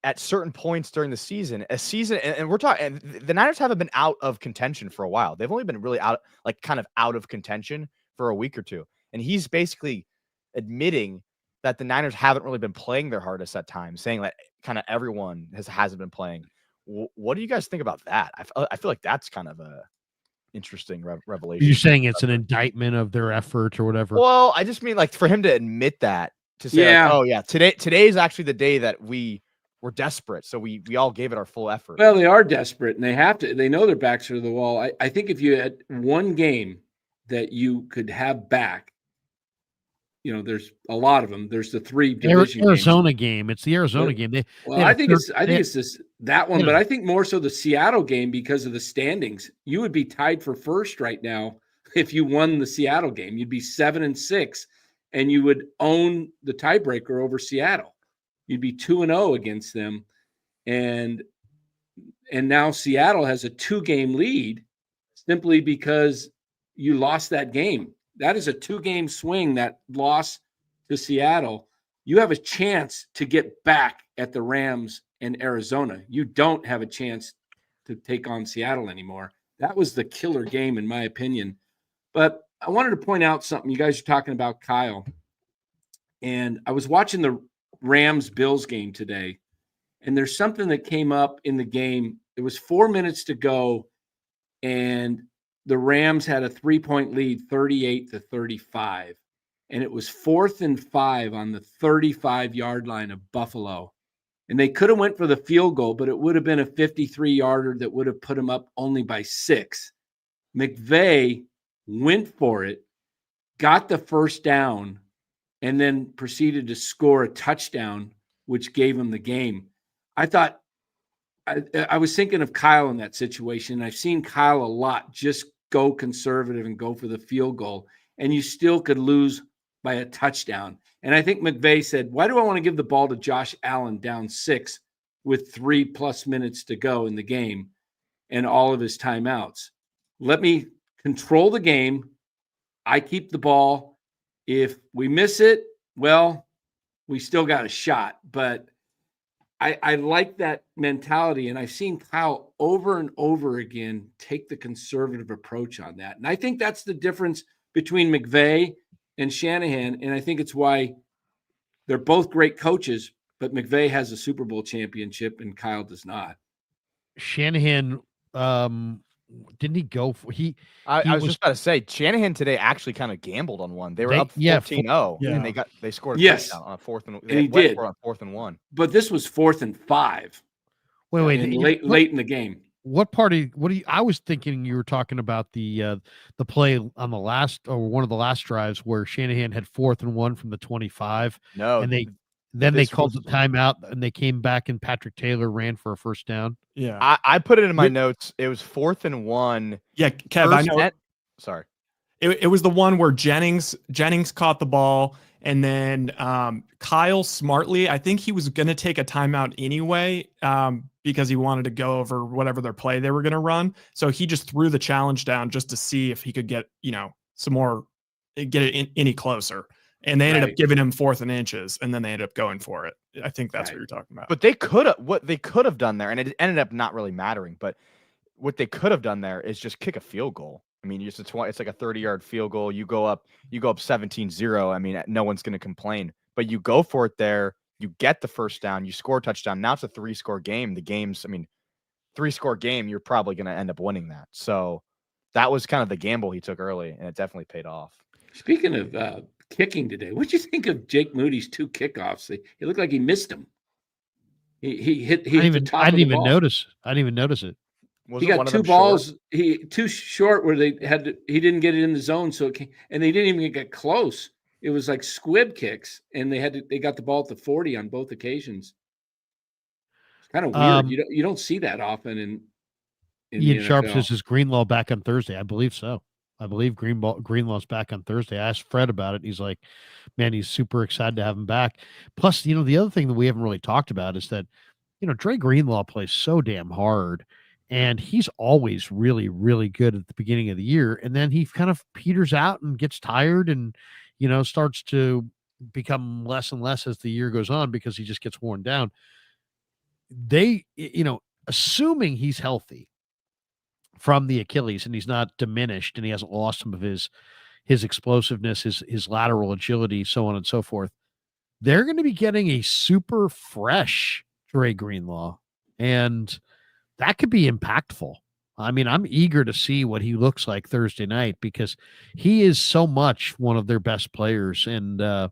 at certain points during the season, and we're talking, and the Niners haven't been out of contention for a while. They've only been really kind of out of contention for a week or two. And he's basically admitting that the Niners haven't really been playing their hardest at times, saying that kind of everyone hasn't been playing. What do you guys think about that? I feel like that's kind of a interesting revelation. You're saying it's an indictment of their effort or whatever? Well, I just mean, like, for him to admit that, to say, Yeah. like, oh yeah, today is actually the day that we were desperate, so we all gave it our full effort. Well, they are desperate, and they have to. They know their backs are to the wall. I think if you had one game that you could have back, there's a lot of them. There's the 3 division Arizona games. game. It's the Arizona game. I think it's that one, but I think more so the Seattle game because of the standings. You would be tied for first right now if you won the Seattle game. You'd be 7-6, and you would own the tiebreaker over Seattle. You'd be 2-0 against them, and now Seattle has a 2-game lead simply because you lost that game. That is a 2-game swing, that loss to Seattle. You have a chance to get back at the Rams and Arizona. You don't have a chance to take on Seattle anymore. That was the killer game, in my opinion. But I wanted to point out something. You guys are talking about Kyle. And I was watching the Rams-Bills game today, and there's something that came up in the game. It was 4 minutes to go, and the Rams had a 3-point lead, 38-35. And it was 4th and 5 on the 35-yard line of Buffalo. And they could have went for the field goal, but it would have been a 53-yarder that would have put them up only by 6. McVay went for it, got the first down, and then proceeded to score a touchdown, which gave him the game. I thought, I was thinking of Kyle in that situation. I've seen Kyle a lot just go conservative and go for the field goal, and you still could lose by a touchdown. And I think McVay said, why do I want to give the ball to Josh Allen down 6 with 3+ minutes to go in the game and all of his timeouts? Let me control the game. I keep the ball. If we miss it, well, we still got a shot. But I like that mentality, and I've seen Kyle over and over again take the conservative approach on that. And I think that's the difference between McVay and Shanahan, and I think it's why they're both great coaches, but McVay has a Super Bowl championship and Kyle does not. Shanahan, didn't he go for I was just about to say, Shanahan today actually kind of gambled on one. They were up 14-0, and they scored a touchdown on 4th and he did on 4th and 1. But this was 4th and 5. Wait, late in the game. I was thinking you were talking about the play on the last, or one of the last drives where Shanahan had 4th and 1 from the 25. No, and they called the timeout, and they came back, and Patrick Taylor ran for a first down. Yeah, I put it in my notes. It was 4th and 1. Yeah, Kev, I know. Sorry. It was the one where Jennings caught the ball, and then Kyle smartly, I think he was going to take a timeout anyway, because he wanted to go over whatever their play they were going to run. So he just threw the challenge down just to see if he could get, some more, get it any closer. And they ended up giving him 4th and inches, and then they ended up going for it. I think that's what you're talking about. But what they could have done there, and it ended up not really mattering, but what they could have done there is just kick a field goal. I mean, it's like a 30-yard field goal. You go up 17-0. I mean, no one's going to complain. But you go for it there. You get the first down. You score a touchdown. Now it's a 3-score game. 3-score game, you're probably going to end up winning that. So that was kind of the gamble he took early, and it definitely paid off. Speaking of kicking today, what'd you think of Jake Moody's 2 kickoffs? He looked like he missed them. He hit the top I didn't of the ball. notice. I didn't even notice it. He got 2 balls. Too short where he didn't get it in the zone, and they didn't even get close. It was like squib kicks, and they got the ball at the 40 on both occasions. It's kind of weird. You don't see that often in Ian the Sharp NFL. says, is Greenlaw back on Thursday? I believe so. I believe Greenlaw's back on Thursday. I asked Fred about it. He's like, man, he's super excited to have him back. Plus, the other thing that we haven't really talked about is that, Dre Greenlaw plays so damn hard, and he's always really, really good at the beginning of the year. And then he kind of peters out and gets tired and, starts to become less and less as the year goes on because he just gets worn down. Assuming he's healthy from the Achilles and he's not diminished and he hasn't lost some of his explosiveness, his lateral agility, so on and so forth, they're going to be getting a super fresh Dre Greenlaw, and that could be impactful. I mean, I'm eager to see what he looks like Thursday night because he is so much one of their best players. And, to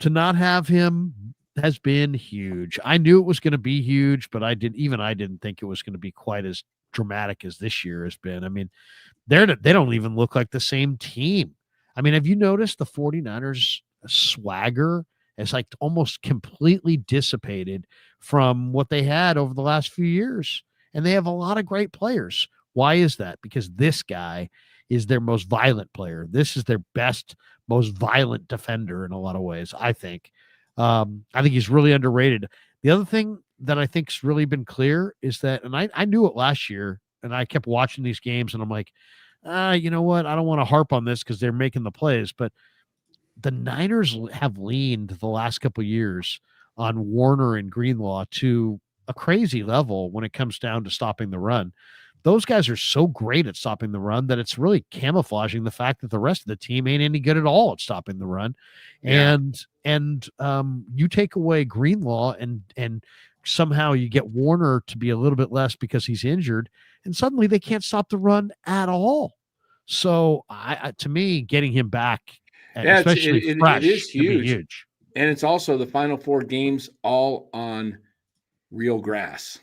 not have him has been huge. I knew it was going to be huge, but I didn't think it was going to be quite as dramatic as this year has been. I mean, they don't even look like the same team. I mean, have you noticed the 49ers swagger has like almost completely dissipated from what they had over the last few years? And they have a lot of great players. Why is that? Because this guy is their most violent player. This is their best, most violent defender in a lot of ways, I think. I think he's really underrated. The other thing that I think's really been clear is that, and I knew it last year, and I kept watching these games, and I'm like, you know what? I don't want to harp on this because they're making the plays, but the Niners have leaned the last couple of years on Warner and Greenlaw to a crazy level when it comes down to stopping the run. Those guys are so great at stopping the run that it's really camouflaging the fact that the rest of the team ain't any good at all at stopping the run. Yeah. And you take away Greenlaw and somehow you get Warner to be a little bit less because he's injured, and suddenly they can't stop the run at all. So to me, getting him back, especially fresh, it is huge. And it's also the final 4 games all on real grass.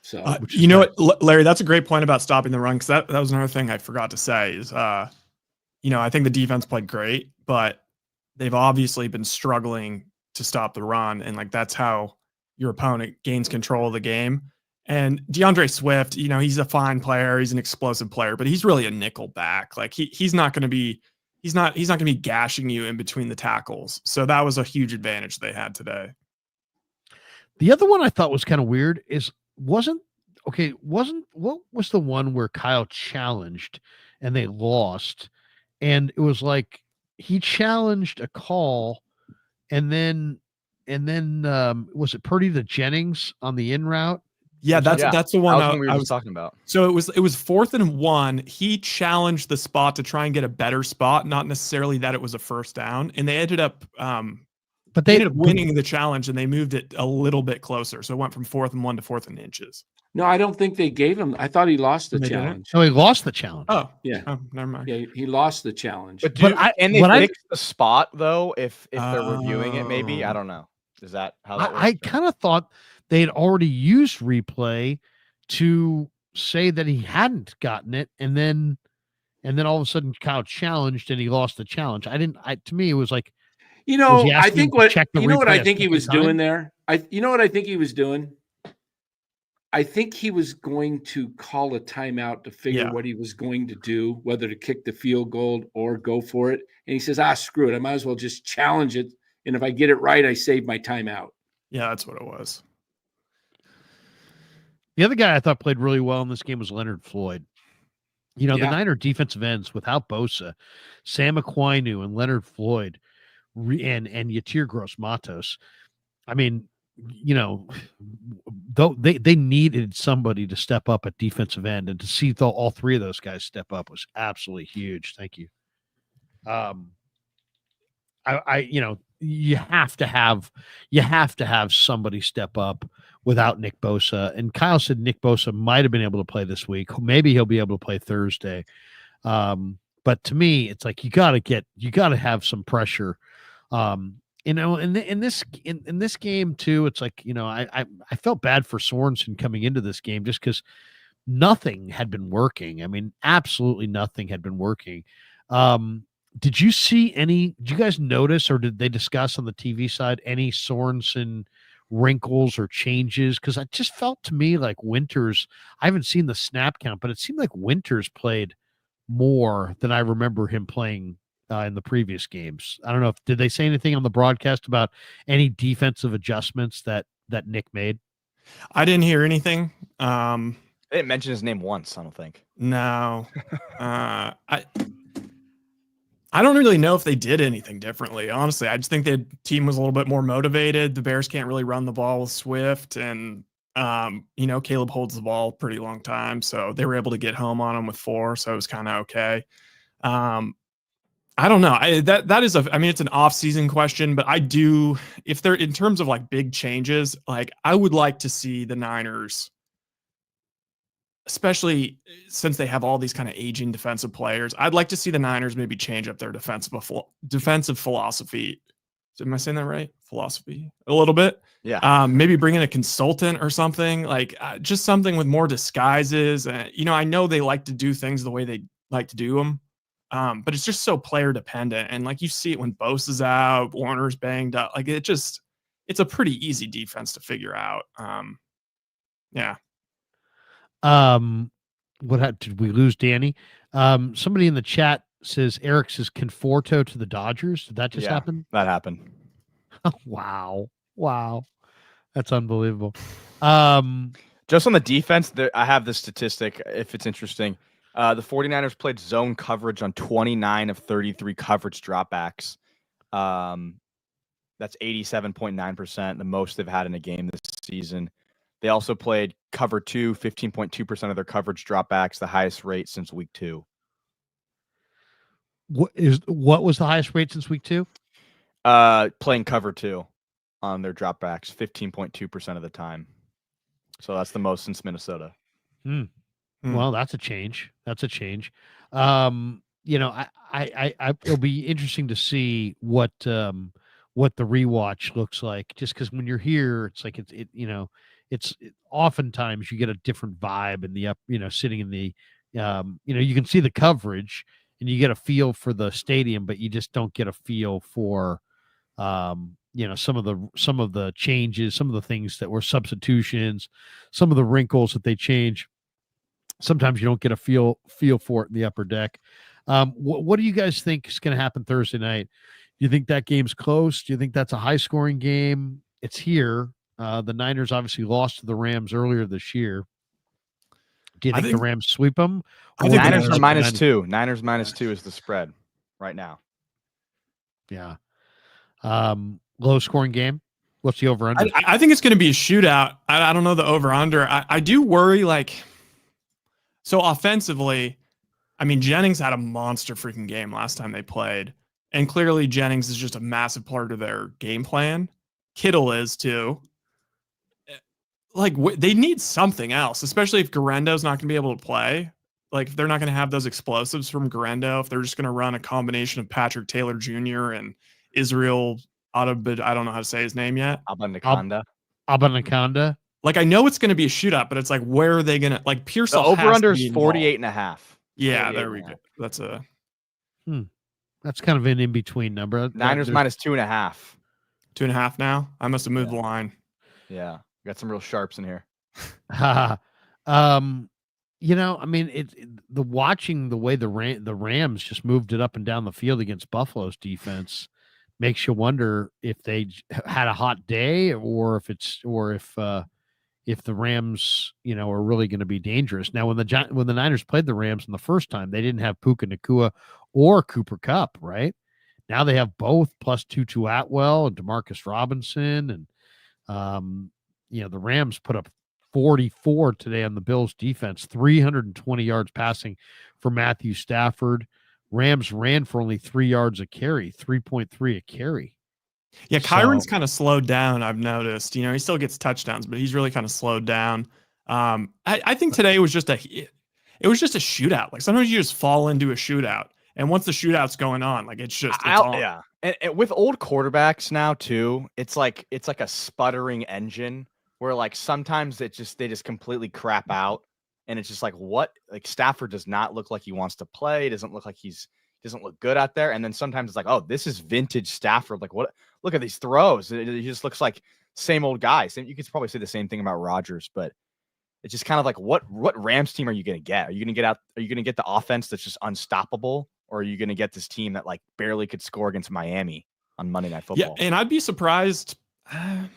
So, what, Larry, that's a great point about stopping the run, because that was another thing I forgot to say is, I think the defense played great, but they've obviously been struggling to stop the run, and like that's how your opponent gains control of the game. And DeAndre Swift, he's a fine player, he's an explosive player, but he's really a nickel back. Like he's not going to be gashing you in between the tackles. So that was a huge advantage they had today. The other one I thought was kind of weird is what was the one where Kyle challenged and they lost, and it was like he challenged a call and then was it Purdy to Jennings on the in route? Yeah, that's the one I was talking about. So it was 4th and 1. He challenged the spot to try and get a better spot, not necessarily that it was a first down, and they ended up but they ended up winning the challenge, and they moved it a little bit closer. So it went from 4th and 1 to 4th and inches. No, I don't think they gave him. I thought he lost the challenge. No, he lost the challenge. Oh, yeah. Oh, never mind. Yeah, he lost the challenge. But they fix the spot though? If they're reviewing it, maybe I don't know. Is that how that works? I kind of thought they had already used replay to say that he hadn't gotten it, and then all of a sudden Kyle challenged and he lost the challenge. To me, it was like, I think what I think he was doing there. I think he was doing. I think he was going to call a timeout to figure what he was going to do, whether to kick the field goal or go for it. And he says, screw it. I might as well just challenge it. And if I get it right, I save my timeout. Yeah, that's what it was. The other guy I thought played really well in this game was Leonard Floyd. The Niner defensive ends without Bosa, Sam Aquinu and Leonard Floyd and Yatir Gross-Matos. I mean, though they needed somebody to step up at defensive end, and to see all 3 of those guys step up was absolutely huge. Thank you. You have to have somebody step up without Nick Bosa. And Kyle said Nick Bosa might have been able to play this week. Maybe he'll be able to play Thursday. But to me, it's like you got to have some pressure. In this game too, it's like, I felt bad for Sorensen coming into this game just because nothing had been working. I mean, absolutely nothing had been working. Did you guys notice, or did they discuss on the TV side any Sorensen wrinkles or changes? Because it just felt to me like Winters, I haven't seen the snap count, but it seemed like Winters played more than I remember him playing in the previous games. I don't know did they say anything on the broadcast about any defensive adjustments that Nick made? I didn't hear anything. They didn't mention his name once, I don't think. No. I don't really know if they did anything differently. Honestly, I just think the team was a little bit more motivated. The Bears can't really run the ball with Swift, and Caleb holds the ball a pretty long time, so they were able to get home on him with 4, so it was kind of okay. I don't know. It's an off-season question, but I do, if they're in terms of like big changes, like I would like to see the Niners, especially since they have all these kind of aging defensive players. I'd like to see the Niners maybe change up their defensive philosophy. Am I saying that right? Philosophy a little bit. Yeah. Maybe bring in a consultant or something, like just something with more disguises. I know they like to do things the way they like to do them. But it's just so player dependent. And like you see it when Bosa's out, Warner's banged up. Like it's a pretty easy defense to figure out. Yeah. Did we lose Danny? Somebody in the chat says Eric says Conforto to the Dodgers. Did that just happen? That happened. Wow. That's unbelievable. Just on the defense, I have this statistic if it's interesting. The 49ers played zone coverage on 29 of 33 coverage dropbacks. That's 87.9%, the most they've had in a game this season. They also played cover 2, 15.2% of their coverage dropbacks, the highest rate since week 2. What was the highest rate since week 2? Playing cover 2 on their dropbacks, 15.2% of the time. So that's the most since Minnesota. Well, that's a change. I it'll be interesting to see what the rewatch looks like. Just because when you're here, it's like it's oftentimes you get a different vibe in the sitting in the you can see the coverage and you get a feel for the stadium, but you just don't get a feel for some of the changes, some of the things that were substitutions, some of the wrinkles that they change. Sometimes you don't get a feel for it in the upper deck. What do you guys think is going to happen Thursday night? Do you think that game's close? Do you think that's a high scoring game? It's here. The Niners obviously lost to the Rams earlier this year. Do you think the Rams sweep them? I think Niners are -2. Niners -2 is the spread right now. Yeah. Low scoring game. What's the over under? I think it's going to be a shootout. I don't know the over under. I do worry so offensively, I mean, Jennings had a monster freaking game last time they played. And clearly Jennings is just a massive part of their game plan. Kittle is too. Like they need something else, especially if Garendo's not going to be able to play. Like if they're not going to have those explosives from Garendo, if they're just going to run a combination of Patrick Taylor Jr. and Israel Adabid, I don't know how to say his name yet. Abanikanda. Like I know it's going to be a shootout, but it's like where are they going to like Pierce? The over under is 48.5. Yeah, there we go. That's kind of an in between number. Niners -2.5. 2.5 now. I must have moved the line. Yeah, got some real sharps in here. Watching the way the Rams just moved it up and down the field against Buffalo's defense makes you wonder if they had a hot day or if the Rams, are really going to be dangerous. Now, when the Niners played the Rams in the first time, they didn't have Puka Nacua or Cooper Kupp, right? Now they have both +2 to Atwell and Demarcus Robinson, and the Rams put up 44 today on the Bills defense, 320 yards passing for Matthew Stafford. Rams ran for only 3 yards a carry, 3.3 a carry. Yeah, Kyron's kind of slowed down, I've noticed. He still gets touchdowns, but he's really kind of slowed down. I think today was just a shootout. Like sometimes you just fall into a shootout. And once the shootout's going on, like it's on. Yeah. And with old quarterbacks now too, it's like a sputtering engine where like sometimes they just completely crap out. And it's just like Stafford does not look like he wants to play. Doesn't look like doesn't look good out there. And then sometimes it's like, oh, this is vintage Stafford. Like what? Look at these throws. He just looks like same old guy. You could probably say the same thing about Rodgers, but It's just kind of like what Rams team are you going to get? Are you going to get out? Are you going to get the offense that's just unstoppable, or are you going to get this team that like barely could score against Miami on Monday Night Football? Yeah, and I'd be surprised. I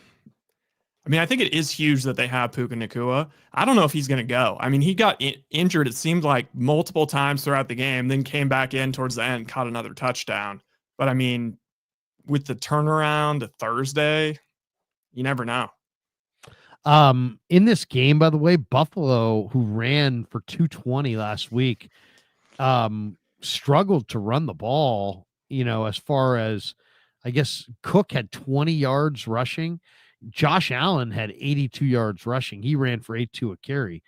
mean, I think it is huge that they have Puka Nacua. I don't know if he's going to go. I mean, he got injured, it seemed like, multiple times throughout the game, then came back in towards the end, caught another touchdown. But I mean, with the turnaround to Thursday, you never know. In this game, by the way, Buffalo, who ran for 220 last week, struggled to run the ball, as far as, I guess, Cook had 20 yards rushing. Josh Allen had 82 yards rushing. He ran for 82 a carry.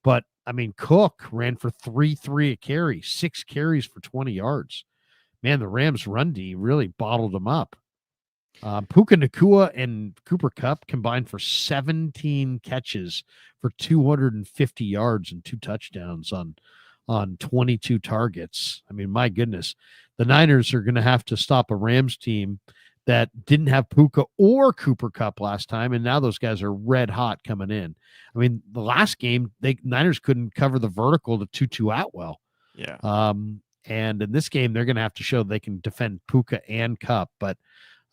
But, I mean, Cook ran for 3 a carry, 6 carries for 20 yards. Man, the Rams' run D really bottled them up. Puka Nacua and Cooper Kupp combined for 17 catches for 250 yards and 2 touchdowns on 22 targets. I mean, my goodness, the Niners are going to have to stop a Rams team that didn't have Puka or Cooper Kupp last time, and now those guys are red hot coming in. I mean, the last game, Niners couldn't cover the vertical to Tutu Atwell. Yeah. And in this game, they're going to have to show they can defend Puka and Kupp, but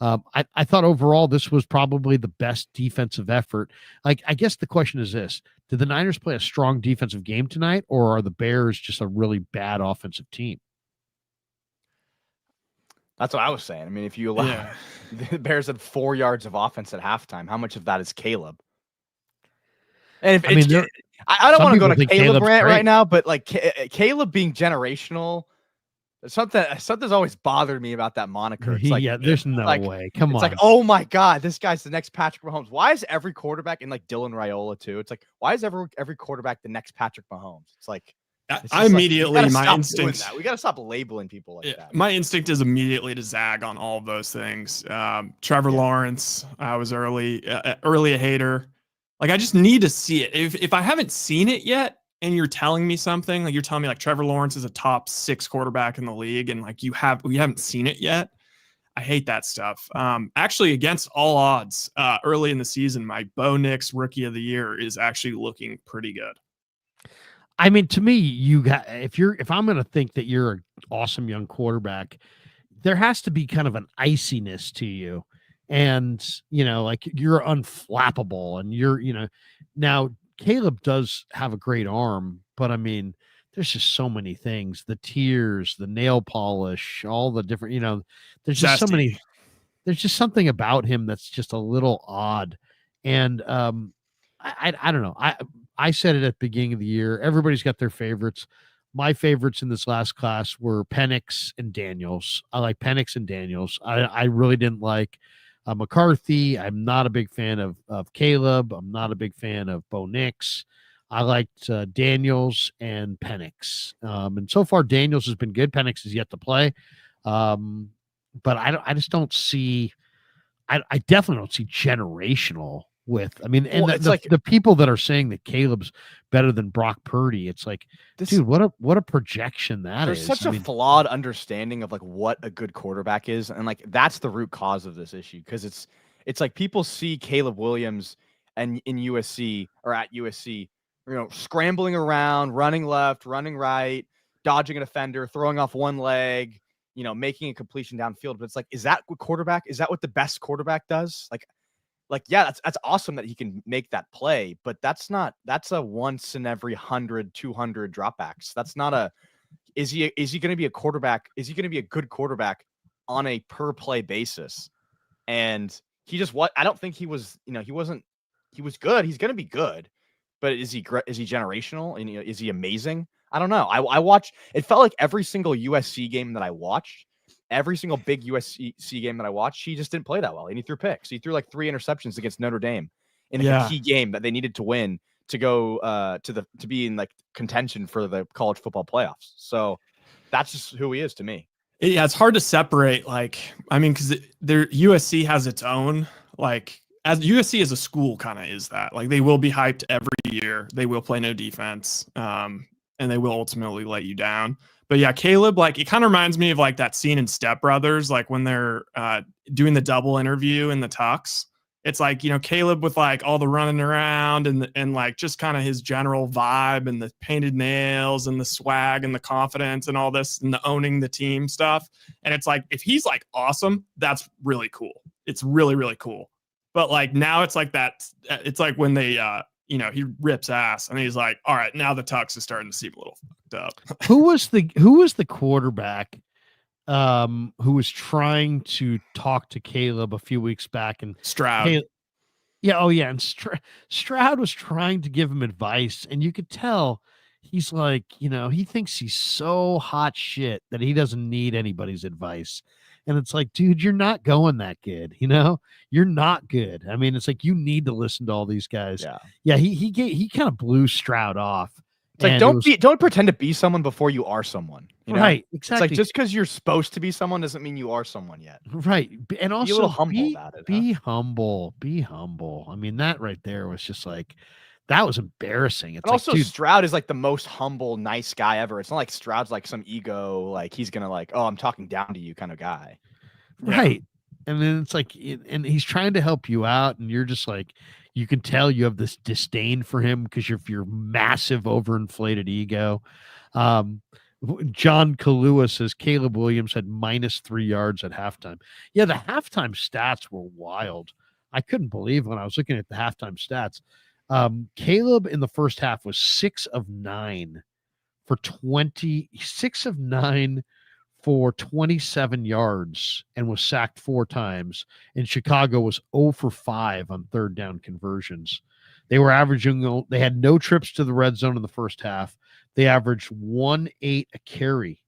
I thought overall this was probably the best defensive effort. Like, I guess the question is this: did the Niners play a strong defensive game tonight, or are the Bears just a really bad offensive team? That's what I was saying. I mean, if you allow the Bears had 4 yards of offense at halftime, how much of that is Caleb? And if I don't want to go to Caleb rant right now, but like Caleb being generational. Something's always bothered me about that moniker. It's like, there's no way. Come on. It's like, oh my God, this guy's the next Patrick Mahomes. Why is every quarterback, and like Dylan Raiola too? It's like, why is every quarterback the next Patrick Mahomes? It's like, I immediately, my instinct. We got to stop labeling people like that. My instinct is immediately to zag on all of those things. Trevor Lawrence, I was early a hater. Like, I just need to see it. If I haven't seen it yet, and you're telling me something, like you're telling me like Trevor Lawrence is a top 6 quarterback in the league, and like we haven't seen it yet. I hate that stuff. Actually, against all odds, early in the season, my Bo Nix Rookie of the Year is actually looking pretty good. I mean, to me, if I'm going to think that you're an awesome young quarterback, there has to be kind of an iciness to you, and like you're unflappable, and now. Caleb does have a great arm, but I mean, there's just so many things, the tears, the nail polish, all the different, there's just so many, there's just something about him that's just a little odd. And I don't know. I said it at the beginning of the year, everybody's got their favorites. My favorites in this last class were Penix and Daniels. I like Penix and Daniels. I really didn't like McCarthy. I'm not a big fan of Caleb. I'm not a big fan of Bo Nix. I liked Daniels and Penix. And so far, Daniels has been good. Penix is yet to play. But I just don't see, I definitely don't see generational with, I mean, and the people that are saying that Caleb's better than Brock Purdy, it's like, dude, what a projection that is. There's such a flawed understanding of like what a good quarterback is. And like, that's the root cause of this issue. Cause it's like people see Caleb Williams and in USC or at USC, scrambling around, running left, running right, dodging a defender, throwing off one leg, making a completion downfield. But it's like, is that what the best quarterback does? Like, yeah, that's awesome that he can make that play, but that's a once in every 100, 200 dropbacks. That's not is he going to be a quarterback? Is he going to be a good quarterback on a per play basis? And I don't think he was, he was good. He's going to be good, but is he generational? And is he amazing? I don't know. I watched, it felt like every single USC game that I watched, every single big USC game that I watched, he just didn't play that well. And he threw picks. He threw like 3 interceptions against Notre Dame in a key game that they needed to win to go to be in like contention for the college football playoffs. So that's just who he is to me. Yeah, it's hard to separate. Like, I mean, because USC has its own, like, as USC as a school kind of is that. Like, they will be hyped every year. They will play no defense, and they will ultimately let you down. But yeah, Caleb, like, it kind of reminds me of like that scene in Step Brothers, like when they're doing the double interview in the tux, It's like, Caleb with like all the running around and like just kind of his general vibe and the painted nails and the swag and the confidence and all this and the owning the team stuff. And it's like, if he's like awesome, that's really cool. It's really, really cool. But like now it's like that. It's like when they, he rips ass and he's like, all right, now the tux is starting to seem a little fucked up. Who was the quarterback who was trying to talk to Caleb a few weeks back, and Stroud. And Stroud was trying to give him advice, and you could tell he's like, he thinks he's so hot shit that he doesn't need anybody's advice. And it's like, dude, you're not going that good. You're not good. I mean, it's like, you need to listen to all these guys. Yeah. He kind of blew Stroud off. It's like, don't pretend to be someone before you are someone. Right. Exactly. It's like, just because you're supposed to be someone doesn't mean you are someone yet. Right. And also be a little humble about it. Be humble. Be humble. I mean, that right there was just like, that was embarrassing. It's and also, dude, Stroud is like the most humble, nice guy ever. It's not like Stroud's like some ego, like he's gonna like, oh, I'm talking down to you kind of guy. Right. And then it's like, and he's trying to help you out, and you're just like, you can tell you have this disdain for him because of your massive overinflated ego. John Kalua says Caleb Williams had -3 yards at halftime. Yeah, the halftime stats were wild. I couldn't believe when I was looking at the halftime stats. Caleb in the first half was 6 of 9 for 27 yards and was sacked 4 times. And Chicago was 0 for 5 on third down conversions. They were averaging, they had no trips to the red zone in the first half. They averaged 1.8 a carry.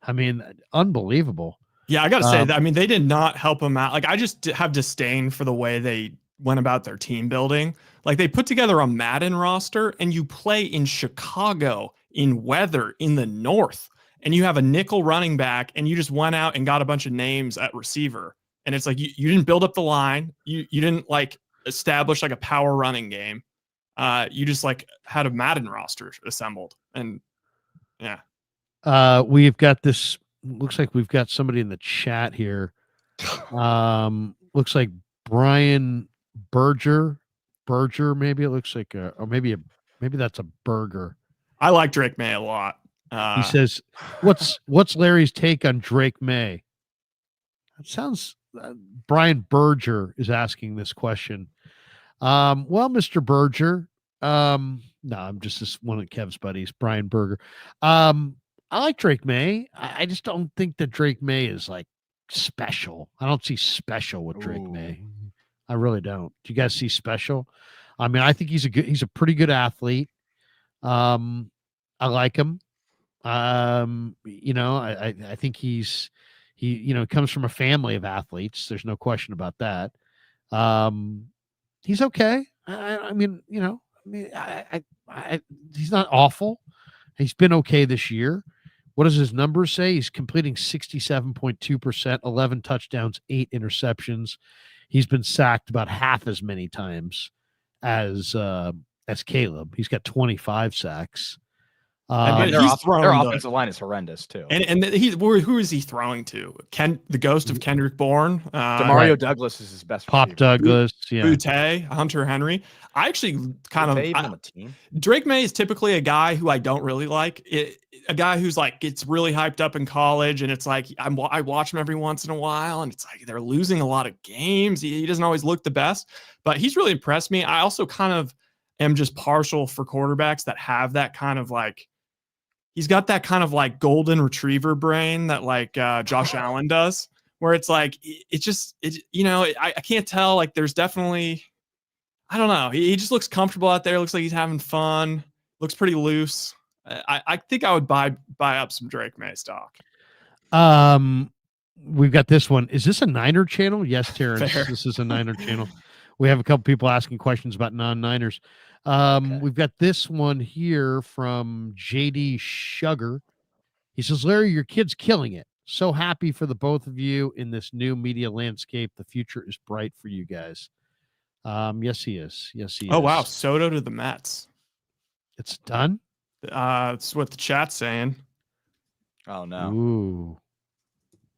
I mean, unbelievable. Yeah, I got to say that. I mean, they did not help him out. Like, I just have disdain for the way they went about their team building. Like, they put together a Madden roster, and you play in Chicago in weather in the north, and you have a nickel running back, and you just went out and got a bunch of names at receiver. And it's like, you didn't build up the line. You didn't like establish like a power running game. You just like had a Madden roster assembled. And yeah. We've got this, looks like we've got somebody in the chat here. Looks like Brian Berger, maybe it looks like or maybe that's a burger. I like Drake May a lot. He says, what's Larry's take on Drake May? It sounds Brian Berger is asking this question. Well, Mr. Berger, no, I'm just one of Kev's buddies, Brian Berger. I like Drake May. I just don't think that Drake May is like special. I don't see special with Drake May. I really don't. Do you guys see special? I mean, I think he's a pretty good athlete. I like him. I think he comes from a family of athletes. There's no question about that. He's okay. He's not awful. He's been okay this year. What does his numbers say? He's completing 67.2%, 11 touchdowns, 8 interceptions. He's been sacked about half as many times as Caleb. He's got 25 sacks. And their offensive line is horrendous too. And who is he throwing to? The ghost of Kendrick Bourne. Demario Douglas is his best Pop receiver. Douglas, yeah. Butte, Hunter Henry. I actually kind Butte of on the team. Drake May is typically a guy who I don't really like. A guy who's like gets really hyped up in college, and it's like I watch him every once in a while, and it's like they're losing a lot of games. He doesn't always look the best, but he's really impressed me. I also kind of am just partial for quarterbacks that have that kind of like. He's got that kind of like golden retriever brain that like Josh Allen does, where it's like, I can't tell. Like there's definitely, I don't know. He just looks comfortable out there. Looks like he's having fun. Looks pretty loose. I think I would buy up some Drake May stock. We've got this one. Is this a Niner channel? Yes, Terrence. Fair. This is a Niner channel. We have a couple people asking questions about non-Niners. We've got this one here from JD Sugar. He says, Larry, your kid's killing it. So happy for the both of you in this new media landscape. The future is bright for you guys. Yes, he is. Yes, he is. Oh, wow. Soto to the Mets. It's done? It's what the chat's saying. Oh, no.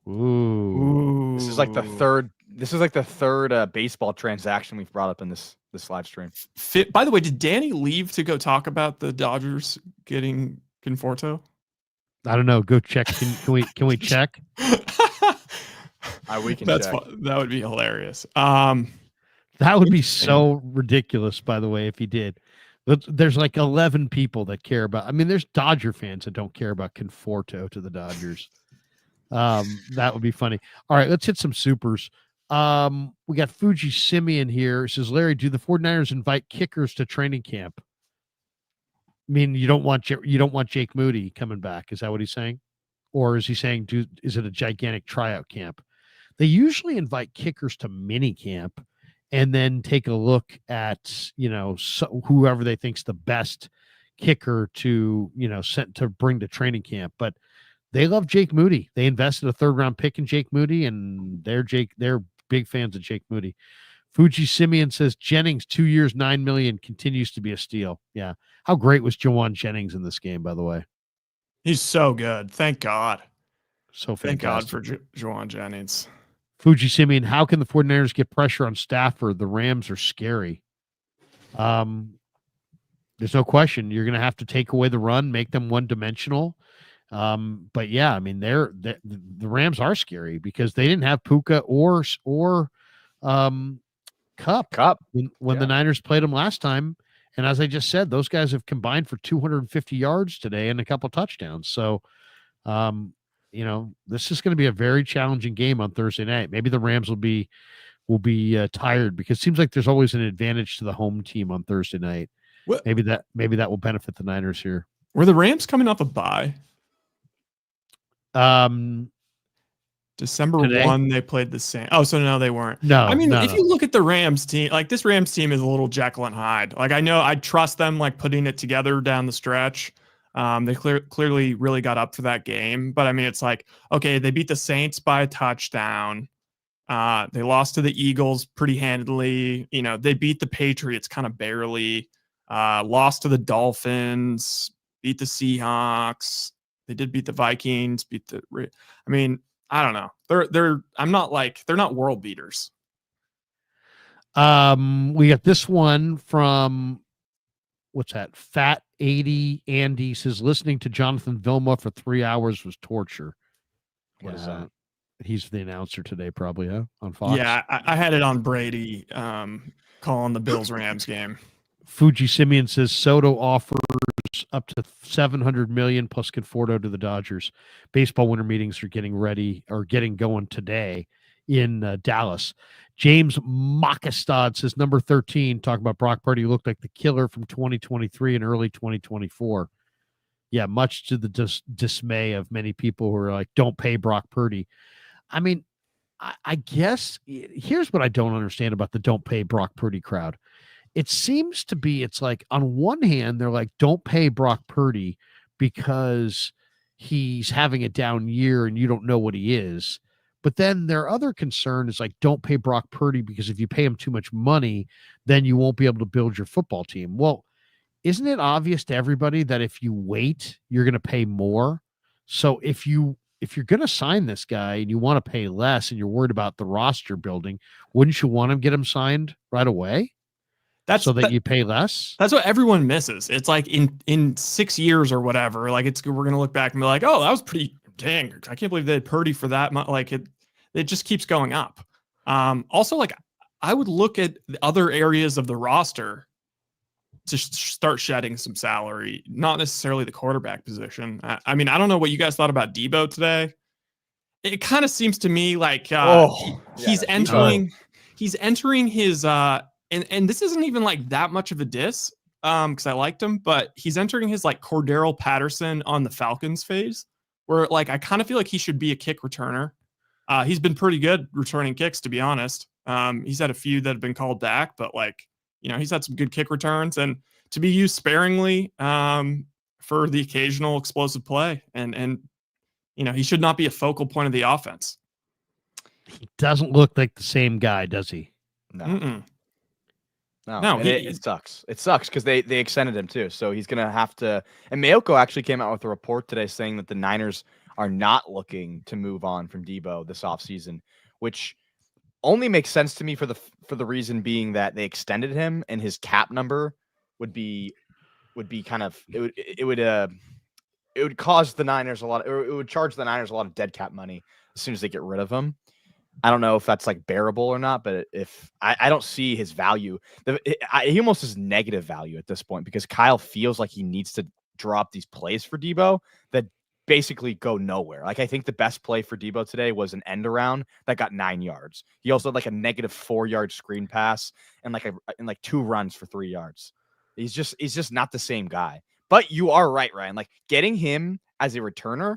Ooh. This is like the third This is like the third baseball transaction we've brought up in this live stream. By the way, did Danny leave to go talk about the Dodgers getting Conforto? I don't know. Go check. Can we check? We can That's check. fun. That would be hilarious. That would be so ridiculous, by the way, if he did. There's like 11 people that care about. I mean, there's Dodger fans that don't care about Conforto to the Dodgers. That would be funny. All right, let's hit some supers. We got Fuji Simeon here. It says, Larry, do the 49ers invite kickers to training camp? I mean, you don't want Jake Moody coming back. Is that what he's saying? Or is he saying, is it a gigantic tryout camp? They usually invite kickers to mini camp and then take a look at, whoever they think's the best kicker to, sent to bring to training camp. But they love Jake Moody. They invested a 3rd round pick in Jake Moody, and they're big fans of Jake Moody. Fuji Simeon says Jennings, 2 years, $9 million, continues to be a steal. Yeah. How great was Jawan Jennings in this game, by the way? He's so good. Thank God. So Thank God fantastic. for Jawan Jennings. Fuji Simeon, how can the 49ers get pressure on Stafford? The Rams are scary. There's no question. You're going to have to take away the run, make them one-dimensional. But yeah, I mean, the Rams are scary because they didn't have Puka or Cup when the Niners played them last time. And as I just said, those guys have combined for 250 yards today and a couple touchdowns. So, this is going to be a very challenging game on Thursday night. Maybe the Rams will be tired because it seems like there's always an advantage to the home team on Thursday night. What? Maybe that will benefit the Niners here. Were the Rams coming off a bye? December Today? 1, they played the same. Oh, so no, they weren't. No, I mean, no, if no. you look at the Rams team, like this Rams team is a little Jekyll and Hyde. Like I know I trust them, like putting it together down the stretch. They clearly really got up for that game, but I mean, it's like, okay, they beat the Saints by a touchdown. They lost to the Eagles pretty handily. They beat the Patriots kind of barely. Lost to the Dolphins, beat the Seahawks. They did beat the Vikings, I mean, I don't know. They're not world beaters. We got this one from what's that? Fat 80 Andy says listening to Jonathan Vilma for 3 hours was torture. What is that? He's the announcer today, probably, huh? On Fox. Yeah, I had it on Brady calling the Bills-Rams game. Fuji Simeon says Soto offers up to $700 million plus Conforto to the Dodgers. Baseball winter meetings are getting going today in Dallas. James Makastad says number 13, talking about Brock Purdy, looked like the killer from 2023 and early 2024. Yeah, much to the dismay of many people who are like, don't pay Brock Purdy. I mean, I guess here's what I don't understand about the don't pay Brock Purdy crowd. It seems to be, it's like on one hand, they're like, don't pay Brock Purdy because he's having a down year and you don't know what he is. But then their other concern is like, don't pay Brock Purdy because if you pay him too much money, then you won't be able to build your football team. Well, isn't it obvious to everybody that if you wait, you're going to pay more? So if you're going to sign this guy and you want to pay less and you're worried about the roster building, wouldn't you want to get him signed right away? You pay less? That's what everyone misses. It's like in 6 years or whatever, like we're going to look back and be like, oh, that was pretty dang. I can't believe they had Purdy for that much. Like it just keeps going up. Also, like I would look at the other areas of the roster to start shedding some salary, not necessarily the quarterback position. I mean, I don't know what you guys thought about Debo today. It kind of seems to me like he's entering his and this isn't even like that much of a diss because I liked him, but he's entering his like Cordero Patterson on the Falcons phase where like I kind of feel like he should be a kick returner. He's been pretty good returning kicks, to be honest. He's had a few that have been called back, but like, he's had some good kick returns and to be used sparingly for the occasional explosive play. And he should not be a focal point of the offense. He doesn't look like the same guy, does he? No. Mm-mm. No, it sucks. It sucks because they extended him too. So he's going to have to. And Mayoko actually came out with a report today saying that the Niners are not looking to move on from Debo this offseason, which only makes sense to me for the reason being that they extended him and his cap number would be kind of it would cause the Niners a lot, or it would charge the Niners a lot of dead cap money as soon as they get rid of him. I don't know if that's like bearable or not, but if I don't see his value, he almost is negative value at this point because Kyle feels like he needs to drop these plays for Debo that basically go nowhere. Like I think the best play for Debo today was an end around that got 9 yards. He also had like a negative 4-yard screen pass and like 2 runs for 3 yards. He's just not the same guy. But you are right, Ryan. Like getting him as a returner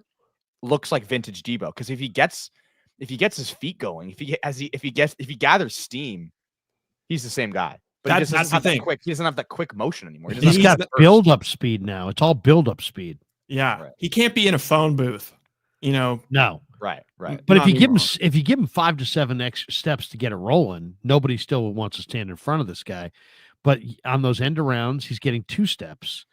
looks like vintage Debo because if he gets his feet going, if he gathers steam, he's the same guy. But he That's doesn't the have that thing. quick. He doesn't have that quick motion anymore. He doesn't He's have got that burst. build-up speed now. It's all build-up speed. Yeah, Right. he can't be in a phone booth. You know, No. Right. But Not if you give him 5 to 7 extra steps to get it rolling, nobody still wants to stand in front of this guy. But on those end arounds, he's getting 2 steps.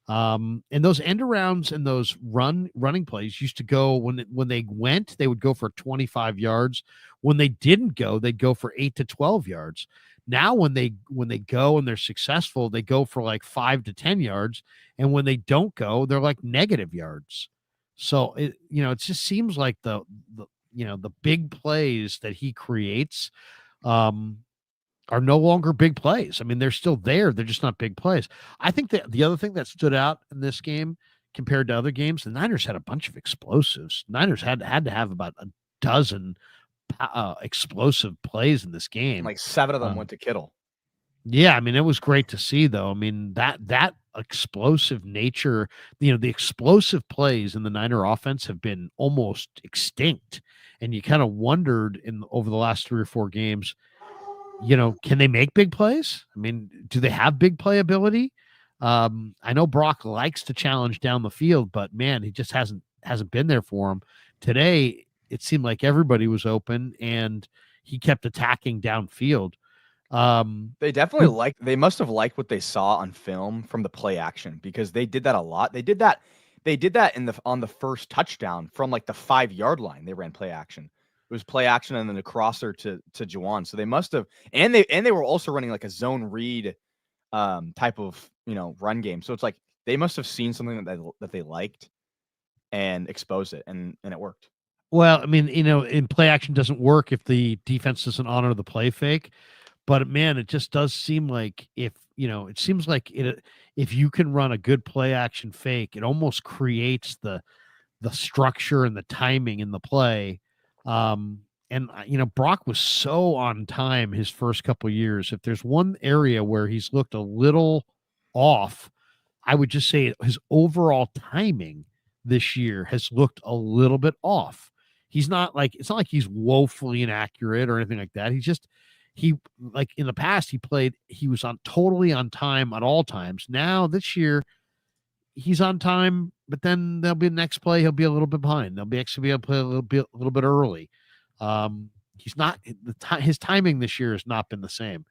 And those end arounds and those running plays used to go when they went, they would go for 25 yards. When they didn't go, they'd go for 8 to 12 yards. Now when they go and they're successful, they go for like 5 to 10 yards. And when they don't go, they're like negative yards. So it just seems like the big plays that he creates are no longer big plays. I mean, they're still there. They're just not big plays. I think that the other thing that stood out in this game compared to other games, the Niners had a bunch of explosives. Niners had to have about a dozen explosive plays in this game. Like 7 of them went to Kittle. Yeah, I mean, it was great to see, though. I mean, that explosive nature, the explosive plays in the Niner offense have been almost extinct. And you kind of wondered over the last 3 or 4 games, can they make big plays? I mean, do they have big playability? I know Brock likes to challenge down the field, but man, he just hasn't been there for him. Today, it seemed like everybody was open and he kept attacking downfield. They must have liked what they saw on film from the play action because they did that a lot. They did that on the first touchdown from like the 5-yard line. They ran play action. It was play action and then the crosser to Juwan. So they must have, and they were also running like a zone read type of run game. So it's like they must have seen something that they liked and exposed it, and it worked. Well, I mean, in play action doesn't work if the defense doesn't honor the play fake. But man, it just does seem like if you can run a good play action fake, it almost creates the structure and the timing in the play. Brock was so on time his first couple of years. If there's one area where he's looked a little off, I would just say his overall timing this year has looked a little bit off. It's not like he's woefully inaccurate or anything like that. He like in the past, he was totally on time at all times. Now this year he's on time, but then there'll be the next play. He'll be a little bit behind. They'll be able to play a little bit early. He's not his timing this year has not been the same.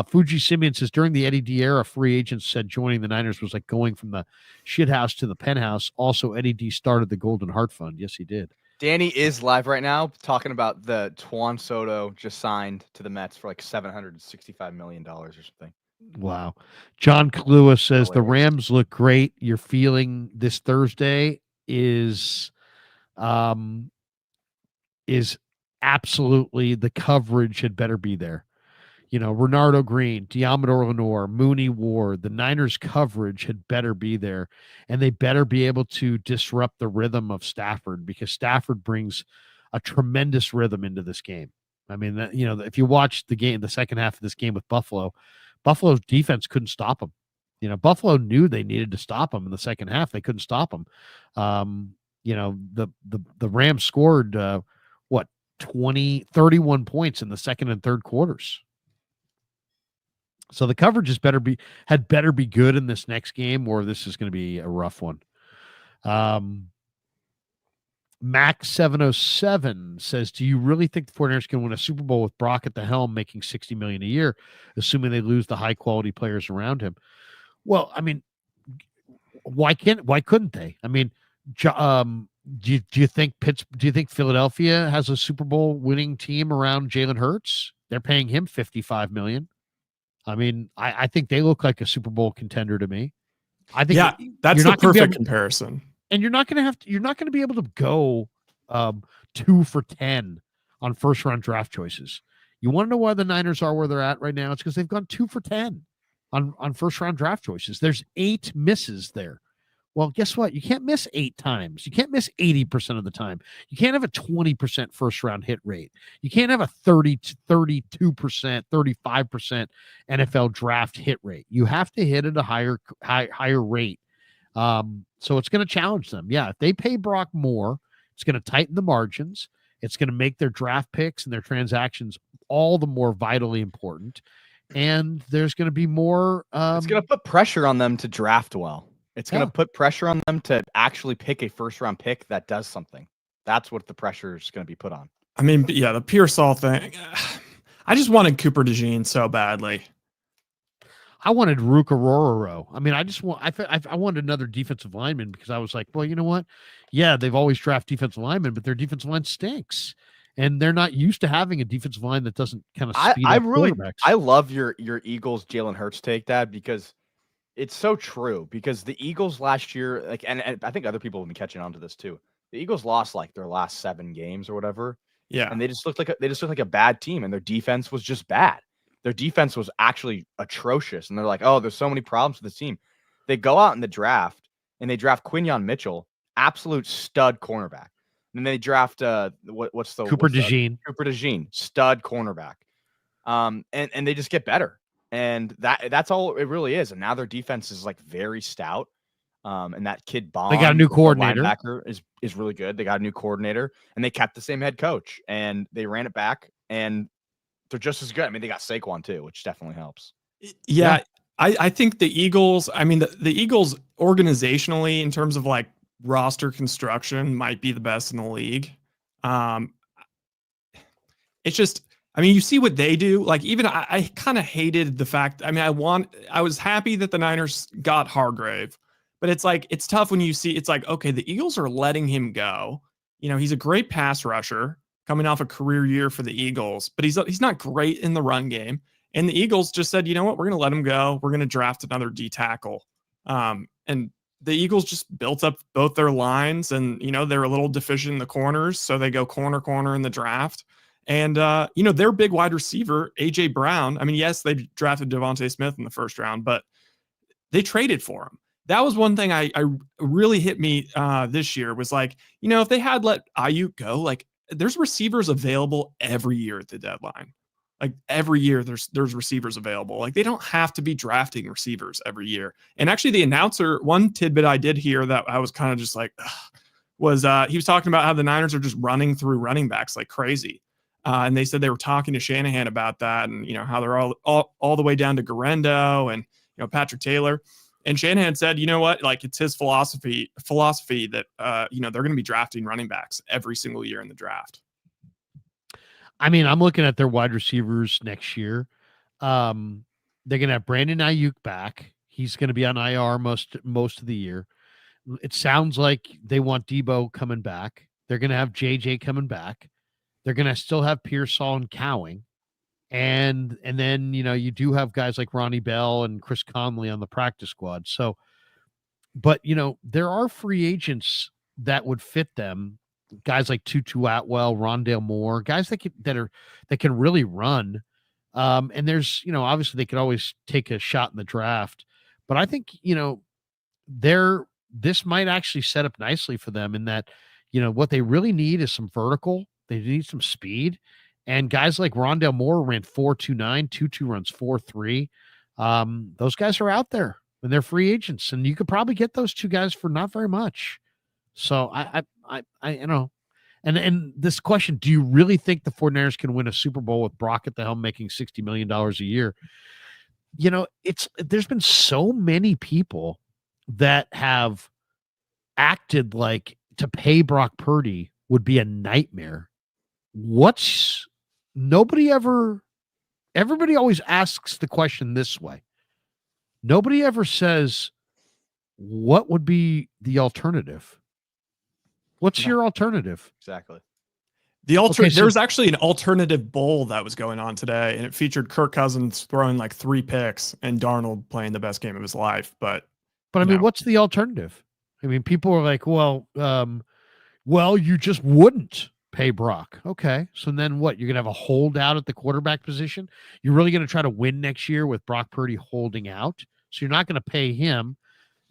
Fuji Simeon says during the Eddie D era, free agents said joining the Niners was like going from the shit house to the penthouse. Also, Eddie D started the Golden Heart Fund. Yes, he did. Danny is live right now talking about the Juan Soto just signed to the Mets for like $765 million or something. Wow. John Kalua says the Hilarious. Rams look great. Your feeling this Thursday is absolutely the coverage had better be there. Renardo Green, Diamador Lenore, Mooney Ward, the Niners coverage had better be there, and they better be able to disrupt the rhythm of Stafford because Stafford brings a tremendous rhythm into this game. I mean, if you watch the game, the second half of this game with Buffalo's defense couldn't stop them. Buffalo knew they needed to stop them in the second half. They couldn't stop them. The Rams scored 31 points in the second and third quarters. So the coverage had better be good in this next game, or this is going to be a rough one. Max 707 says, do you really think the 49ers can win a Super Bowl with Brock at the helm making $60 million a year, assuming they lose the high quality players around him? Well, I mean, why couldn't they? I mean, Do you think Philadelphia has a Super Bowl winning team around Jalen Hurts? They're paying him $55 million. I mean, I think they look like a Super Bowl contender to me. I think Yeah, that's you're the not gonna be perfect able- comparison. and you're not going to be able to go 2 for 10 on first round draft choices. You want to know why the Niners are where they're at right now? It's because they've gone 2 for 10 on first round draft choices. There's 8 misses there. Well, guess what? You can't miss 8 times. You can't miss 80% of the time. You can't have a 20% first round hit rate. You can't have a 32%, 35% NFL draft hit rate. You have to hit at a higher rate. So it's going to challenge them. Yeah, if they pay Brock more, it's going to tighten the margins. It's going to make their draft picks and their transactions all the more vitally important. And there's going to be more. It's going to put pressure on them to draft well. It's going to put pressure on them to actually pick a first round pick that does something. That's what the pressure is going to be put on. I mean, yeah, the Pearsall thing. I just wanted Cooper DeJean so badly. I wanted Ruka Rororo. I mean, I wanted another defensive lineman because I was like, well, you know what? Yeah, they've always drafted defensive linemen, but their defensive line stinks. And they're not used to having a defensive line that doesn't kind of speed up quarterbacks. I love your Eagles Jalen Hurts take, Dad, because it's so true. Because the Eagles last year, like, and I think other people have been catching on to this too. The Eagles lost like their last 7 games or whatever. Yeah, and they just looked like a bad team, and their defense was just bad. Their defense was actually atrocious, and they're like, oh, there's so many problems with this team. They go out in the draft and they draft Quinyon Mitchell, absolute stud cornerback. And then they draft Cooper DeJean, stud cornerback. And they just get better. And that's all it really is. And now their defense is like very stout. And that kid Bond, they got a new coordinator, linebacker, is really good. They got a new coordinator, and they kept the same head coach, and they ran it back, and they're just as good. I mean, they got Saquon too, which definitely helps. Yeah. I think the Eagles, I mean, the Eagles organizationally, in terms of like roster construction, might be the best in the league. It's just, I mean, you see what they do. Like, even I kind of hated the fact, I mean, I was happy that the Niners got Hargrave, but it's like, it's tough when you see, it's like, okay, the Eagles are letting him go. You know, he's a great pass rusher coming off a career year for the Eagles, but he's not great in the run game. And the Eagles just said, you know what, we're going to let him go. We're going to draft another D tackle. And the Eagles just built up both their lines, and, you know, they're a little deficient in the corners. So they go corner in the draft. And, you know, their big wide receiver, AJ Brown. I mean, yes, they drafted Devontae Smith in the first round, but they traded for him. That was one thing I really hit me this year was like, you know, if they had let Ayuk go, like, there's receivers available every year at the deadline. Like, every year there's receivers available. Like, they don't have to be drafting receivers every year. And actually the announcer, one tidbit I did hear that I was kind of just like, was he was talking about how the Niners are just running through running backs like crazy. And they said they were talking to Shanahan about that, and, you know, how they're all the way down to Garendo and, you know, Patrick Taylor. And Shanahan said, you know what, like, it's his philosophy that, you know, they're going to be drafting running backs every single year in the draft. I mean, I'm looking at their wide receivers next year. They're going to have Brandon Ayuk back. He's going to be on IR most of the year. It sounds like they want Debo coming back. They're going to have JJ coming back. They're going to still have Pearsall and Cowing. And then, you know, you do have guys like Ronnie Bell and Chris Conley on the practice squad. So, but, you know, there are free agents that would fit them. Guys like Tutu Atwell, Rondale Moore, guys that can really run. And there's, you know, obviously they could always take a shot in the draft, but I think, you know, this might actually set up nicely for them in that, you know, what they really need is some vertical. They need some speed. And guys like Rondale Moore ran 4.29, Tutu runs 4.3. Those guys are out there and they're free agents, and you could probably get those two guys for not very much. So I you know, and this question, do you really think the 49ers can win a Super Bowl with Brock at the helm making $60 million a year? You know, there's been so many people that have acted like to pay Brock Purdy would be a nightmare. Everybody always asks the question this way. Nobody ever says, what would be the alternative? What's No. your alternative? Exactly. Okay, so- There was actually an alternative bowl that was going on today, and it featured Kirk Cousins throwing like 3 picks and Darnold playing the best game of his life. But But I mean, No. what's the alternative? I mean, people are like, well, you just wouldn't pay Brock. Okay. So then what? You're going to have a holdout at the quarterback position? You're really going to try to win next year with Brock Purdy holding out? So you're not going to pay him.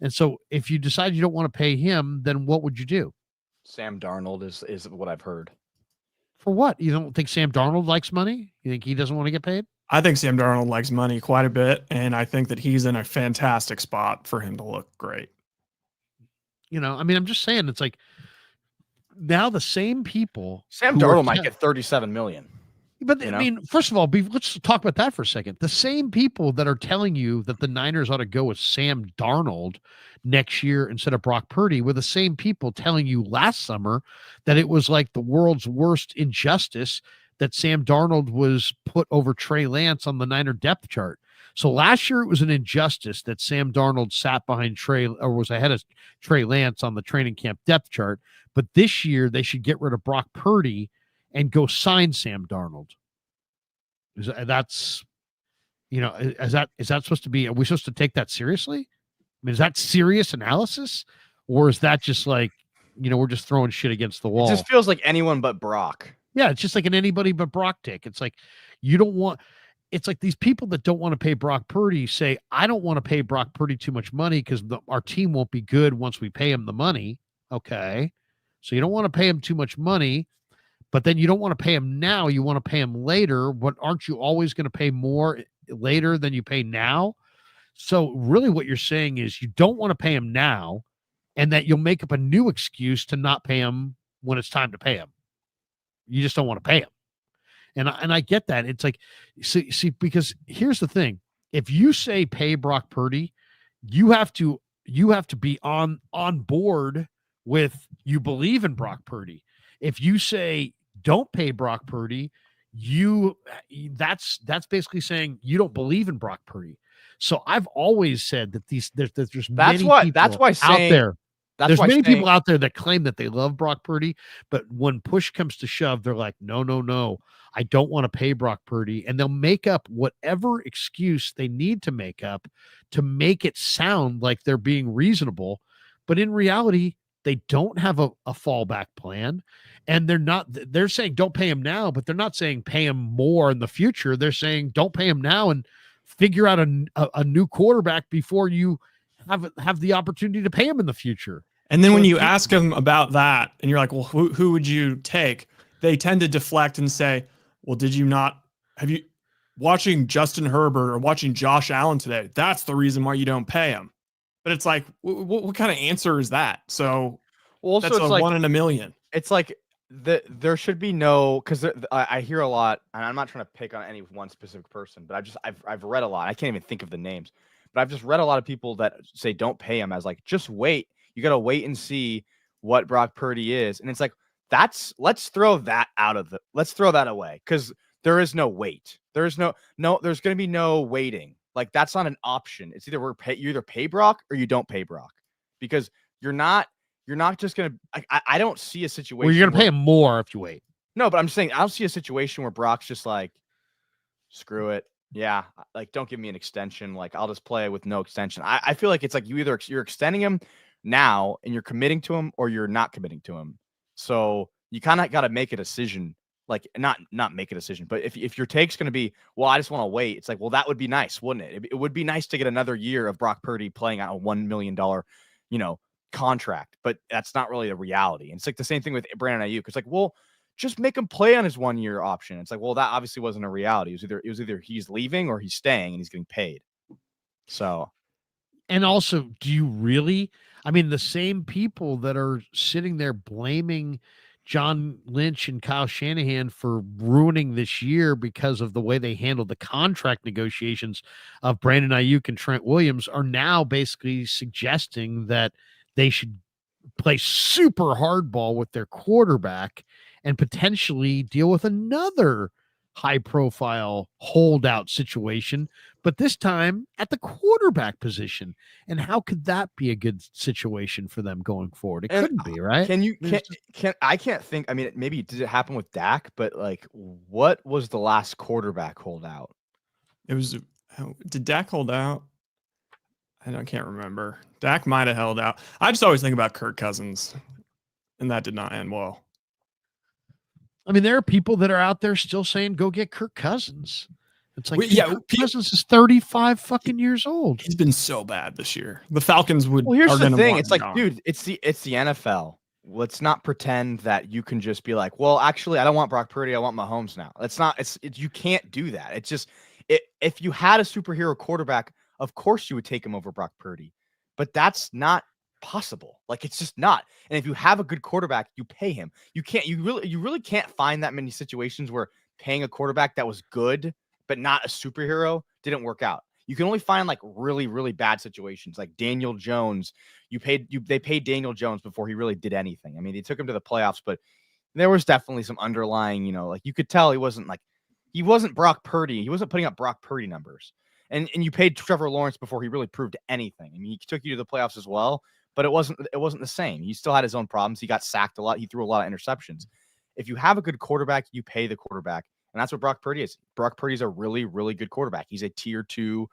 And so if you decide you don't want to pay him, then what would you do? Sam Darnold is what I've heard. For what? You don't think Sam Darnold likes money? You think he doesn't want to get paid? I think Sam Darnold likes money quite a bit, and I think that he's in a fantastic spot for him to look great. You know, I mean, I'm just saying, it's like now the same people. Sam who are Darnold might te- get 37 million. But you I know? mean, first of all, let's talk about that for a second. The same people that are telling you that the Niners ought to go with Sam Darnold next year instead of Brock Purdy were the same people telling you last summer that it was like the world's worst injustice that Sam Darnold was put over Trey Lance on the Niner depth chart. So last year it was an injustice that Sam Darnold sat behind Trey or was ahead of Trey Lance on the training camp depth chart. But this year they should get rid of Brock Purdy and go sign Sam Darnold. That's, you know, is that supposed to be, are we supposed to take that seriously? I mean, is that serious analysis? Or is that just like, you know, we're just throwing shit against the wall? It just feels like anyone but Brock. Yeah, it's just like an anybody but Brock take. It's like you don't want, it's like these people that don't want to pay Brock Purdy say, I don't want to pay Brock Purdy too much money because our team won't be good once we pay him the money. Okay. So you don't want to pay him too much money, but then you don't want to pay him now. You want to pay him later. But aren't you always going to pay more later than you pay now? So really what you're saying is you don't want to pay him now and that you'll make up a new excuse to not pay him when it's time to pay him. You just don't want to pay him. And I get that. It's like, see, because here's the thing. If you say pay Brock Purdy, you have to be on board with you believe in Brock Purdy. If you say don't pay Brock Purdy, that's basically saying you don't believe in Brock Purdy. So I've always said that there's many people out there. There's many people out there that claim that they love Brock Purdy, but when push comes to shove, they're like, no, I don't want to pay Brock Purdy. And they'll make up whatever excuse they need to make up to make it sound like they're being reasonable. But in reality, they don't have a fallback plan. And they're saying don't pay him now, but they're not saying pay him more in the future. They're saying don't pay him now and figure out a new quarterback before you have the opportunity to pay him in the future. And then when you ask them about that and you're like, well, who would you take? They tend to deflect and say, well, have you watching Justin Herbert or watching Josh Allen today? That's the reason why you don't pay him. But it's like, what kind of answer is that? So that's a 1 in a million. It's like there should be no, because I hear a lot, and I'm not trying to pick on any one specific person, but I've read a lot. I can't even think of the names, but I've just read a lot of people that say don't pay him as like, just wait. You got to wait and see what Brock Purdy is. And it's like, let's throw that away. Cause there is no wait. There's there's going to be no waiting. Like that's not an option. It's either you either pay Brock or you don't pay Brock, because you're not just going to, I don't see a situation. Well, you're going to pay him more if you wait. No, but I'm saying, I don't see a situation where Brock's just like, screw it. Yeah. Like, don't give me an extension. Like, I'll just play with no extension. I feel like it's like you're extending him now and you're committing to him or you're not committing to him. So you kind of got to make a decision, like not make a decision, but if your take's going to be, well, I just want to wait. It's like, well, that would be nice, wouldn't it? It would be nice to get another year of Brock Purdy playing on a $1 million, contract, but that's not really the reality. And it's like the same thing with Brandon Ayuk. It's like, well, just make him play on his 1 year option. It's like, well, that obviously wasn't a reality. It was either he's leaving or he's staying and he's getting paid. So, and also, do you really? I mean, the same people that are sitting there blaming John Lynch and Kyle Shanahan for ruining this year because of the way they handled the contract negotiations of Brandon Ayuk and Trent Williams are now basically suggesting that they should play super hardball with their quarterback and potentially deal with another high profile holdout situation, but this time at the quarterback position. And how could that be a good situation for them going forward? It And couldn't be, right? Can you I mean, can it's just- can I can't think. I mean, maybe did it happen with Dak? But like, what was the last quarterback holdout? It was. Did Dak hold out? Can't remember. Dak might have held out. I just always think about Kirk Cousins, and that did not end well. I mean, there are people that are out there still saying, go get Kirk Cousins. It's like, Well, dude, yeah, Kirk Cousins is 35 fucking years old. He's been so bad this year. The Falcons would. Well, here's are the gonna thing. want It's him like, gone. dude, it's the NFL. Let's not pretend that you can just be like, well, actually, I don't want Brock Purdy. I want Mahomes now. It's not. You can't do that. It's just if you had a superhero quarterback, of course you would take him over Brock Purdy, but that's not possible. Like, it's just not. And if you have a good quarterback, you pay him. You can't. You really can't find that many situations where paying a quarterback that was good but not a superhero didn't work out. You can only find like really, really bad situations, like Daniel Jones. They paid Daniel Jones before he really did anything. I mean, they took him to the playoffs, but there was definitely some underlying, like you could tell he wasn't Brock Purdy. He wasn't putting up Brock Purdy numbers. And you paid Trevor Lawrence before he really proved anything. I mean, he took you to the playoffs as well, but it wasn't the same. He still had his own problems. He got sacked a lot. He threw a lot of interceptions. If you have a good quarterback, you pay the quarterback. And that's what Brock Purdy is. Brock Purdy is a really, really good quarterback. He's a tier 2,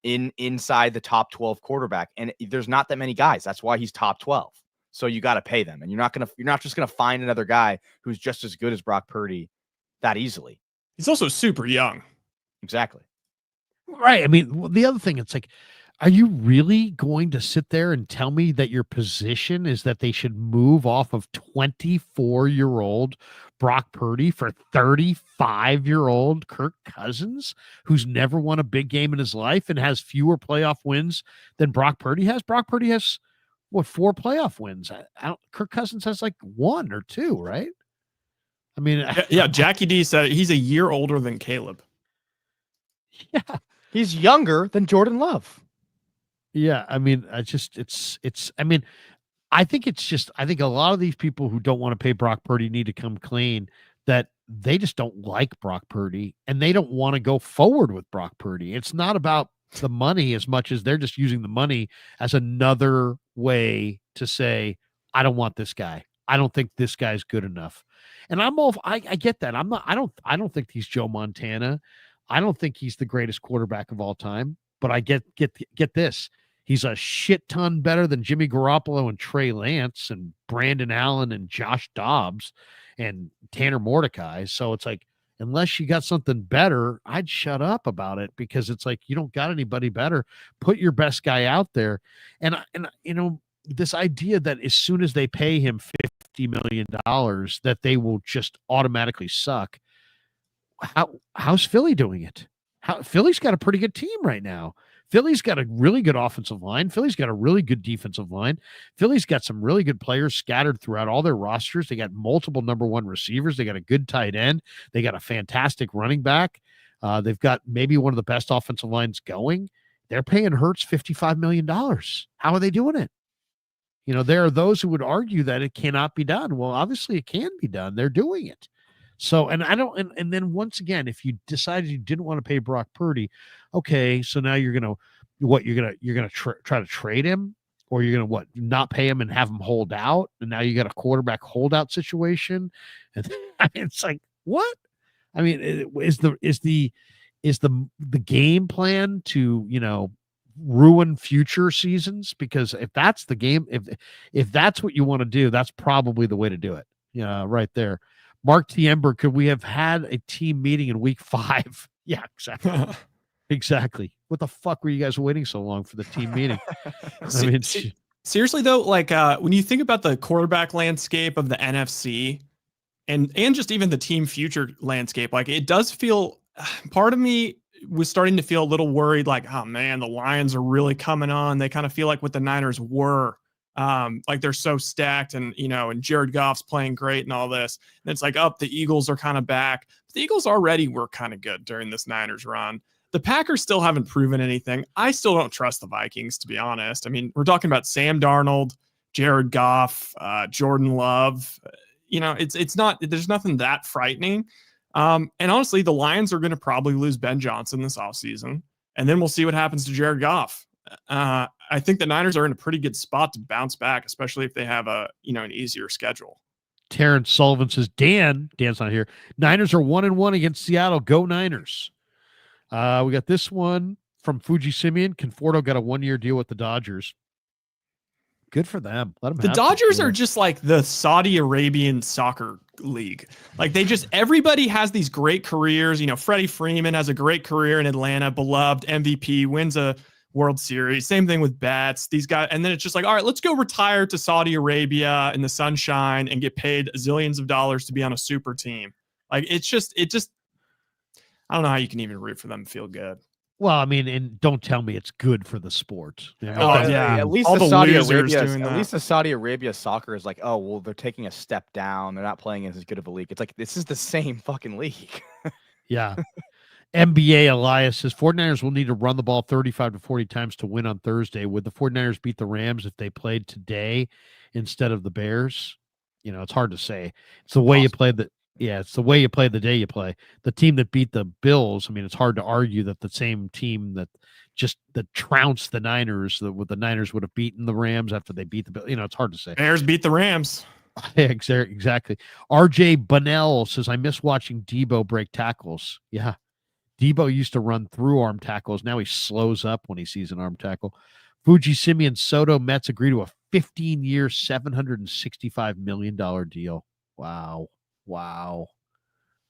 inside the top 12 quarterback. And there's not that many guys. That's why he's top 12. So you got to pay them. And you're not just going to find another guy who's just as good as Brock Purdy that easily. He's also super young. Exactly. Right. I mean, the other thing, it's like, are you really going to sit there and tell me that your position is that they should move off of 24-year-old Brock Purdy for 35-year-old Kirk Cousins, who's never won a big game in his life and has fewer playoff wins than Brock Purdy has? Brock Purdy has, 4 playoff wins? Kirk Cousins has like 1 or 2, right? I mean, Yeah, Jackie D said he's a year older than Caleb. yeah. He's younger than Jordan Love. Yeah, I mean, I think a lot of these people who don't want to pay Brock Purdy need to come clean that they just don't like Brock Purdy and they don't want to go forward with Brock Purdy. It's not about the money as much as they're just using the money as another way to say, I don't want this guy. I don't think this guy's good enough. And I get that. I don't think he's Joe Montana. I don't think he's the greatest quarterback of all time, but I get this. He's a shit ton better than Jimmy Garoppolo and Trey Lance and Brandon Allen and Josh Dobbs and Tanner Mordecai. So it's like, unless you got something better, I'd shut up about it because it's like, you don't got anybody better. Put your best guy out there. And this idea that as soon as they pay him $50 million, that they will just automatically suck. How's Philly doing it? Philly's got a pretty good team right now. Philly's got a really good offensive line. Philly's got a really good defensive line. Philly's got some really good players scattered throughout all their rosters. They got multiple number 1 receivers. They got a good tight end. They got a fantastic running back. They've got maybe one of the best offensive lines going. They're paying Hurts $55 million. How are they doing it? There are those who would argue that it cannot be done. Well, obviously it can be done. They're doing it. So, and then once again, if you decided you didn't want to pay Brock Purdy, okay, so now you're going to try to trade him, or you're going to not pay him and have him hold out. And now you got a quarterback holdout situation. And it's like, what? I mean, is the game plan to, ruin future seasons? Because if that's the game, if that's what you want to do, that's probably the way to do it. Right there. Mark T. Ember, could we have had a team meeting in week 5? Yeah, exactly. Exactly. What the fuck were you guys waiting so long for the team meeting? I mean, seriously though, like when you think about the quarterback landscape of the NFC and just even the team future landscape, like it does feel, part of me was starting to feel a little worried, like, oh man, the Lions are really coming on. They kind of feel like what the Niners were. Like they're so stacked and Jared Goff's playing great and all this. And it's like, the Eagles are kind of back. But the Eagles already were kind of good during this Niners run. The Packers still haven't proven anything. I still don't trust the Vikings, to be honest. I mean, we're talking about Sam Darnold, Jared Goff, Jordan Love. It's not, there's nothing that frightening. And honestly, the Lions are going to probably lose Ben Johnson this offseason, and then we'll see what happens to Jared Goff. I think the Niners are in a pretty good spot to bounce back, especially if they have an easier schedule. Terrence Sullivan says, Dan's not here. Niners are 1-1 against Seattle. Go Niners. We got this one from Fuji Simeon. Conforto got a 1-year deal with the Dodgers. Good for them. Let them. The Dodgers are just like the Saudi Arabian soccer league. Like everybody has these great careers. Freddie Freeman has a great career in Atlanta, beloved MVP, wins a World Series. Same thing with Betts. These guys, and then it's just like, all right, let's go retire to Saudi Arabia in the sunshine and get paid zillions of dollars to be on a super team. Like it just, I don't know how you can even root for them and feel good. Well, I mean, and don't tell me it's good for the sport. At least All the the Saudi losers Arabia, doing at that. least the Saudi Arabia soccer is like, oh well, they're taking a step down. They're not playing as good of a league. It's like this is the same fucking league. Yeah. NBA Elias says 49ers will need to run the ball 35 to 40 times to win on Thursday. Would the 49ers beat the Rams if they played today instead of the Bears? It's hard to say. It's the way you play it's the way you play the day you play. The team that beat the Bills, I mean, it's hard to argue that the same team that trounced the Niners, the Niners would have beaten the Rams after they beat the Bills. It's hard to say. Bears beat the Rams. Exactly. RJ Bunnell says, I miss watching Debo break tackles. Yeah. Debo used to run through arm tackles. Now he slows up when he sees an arm tackle. Fuji Simeon Soto Mets agree to a 15-year, $765 million deal. Wow.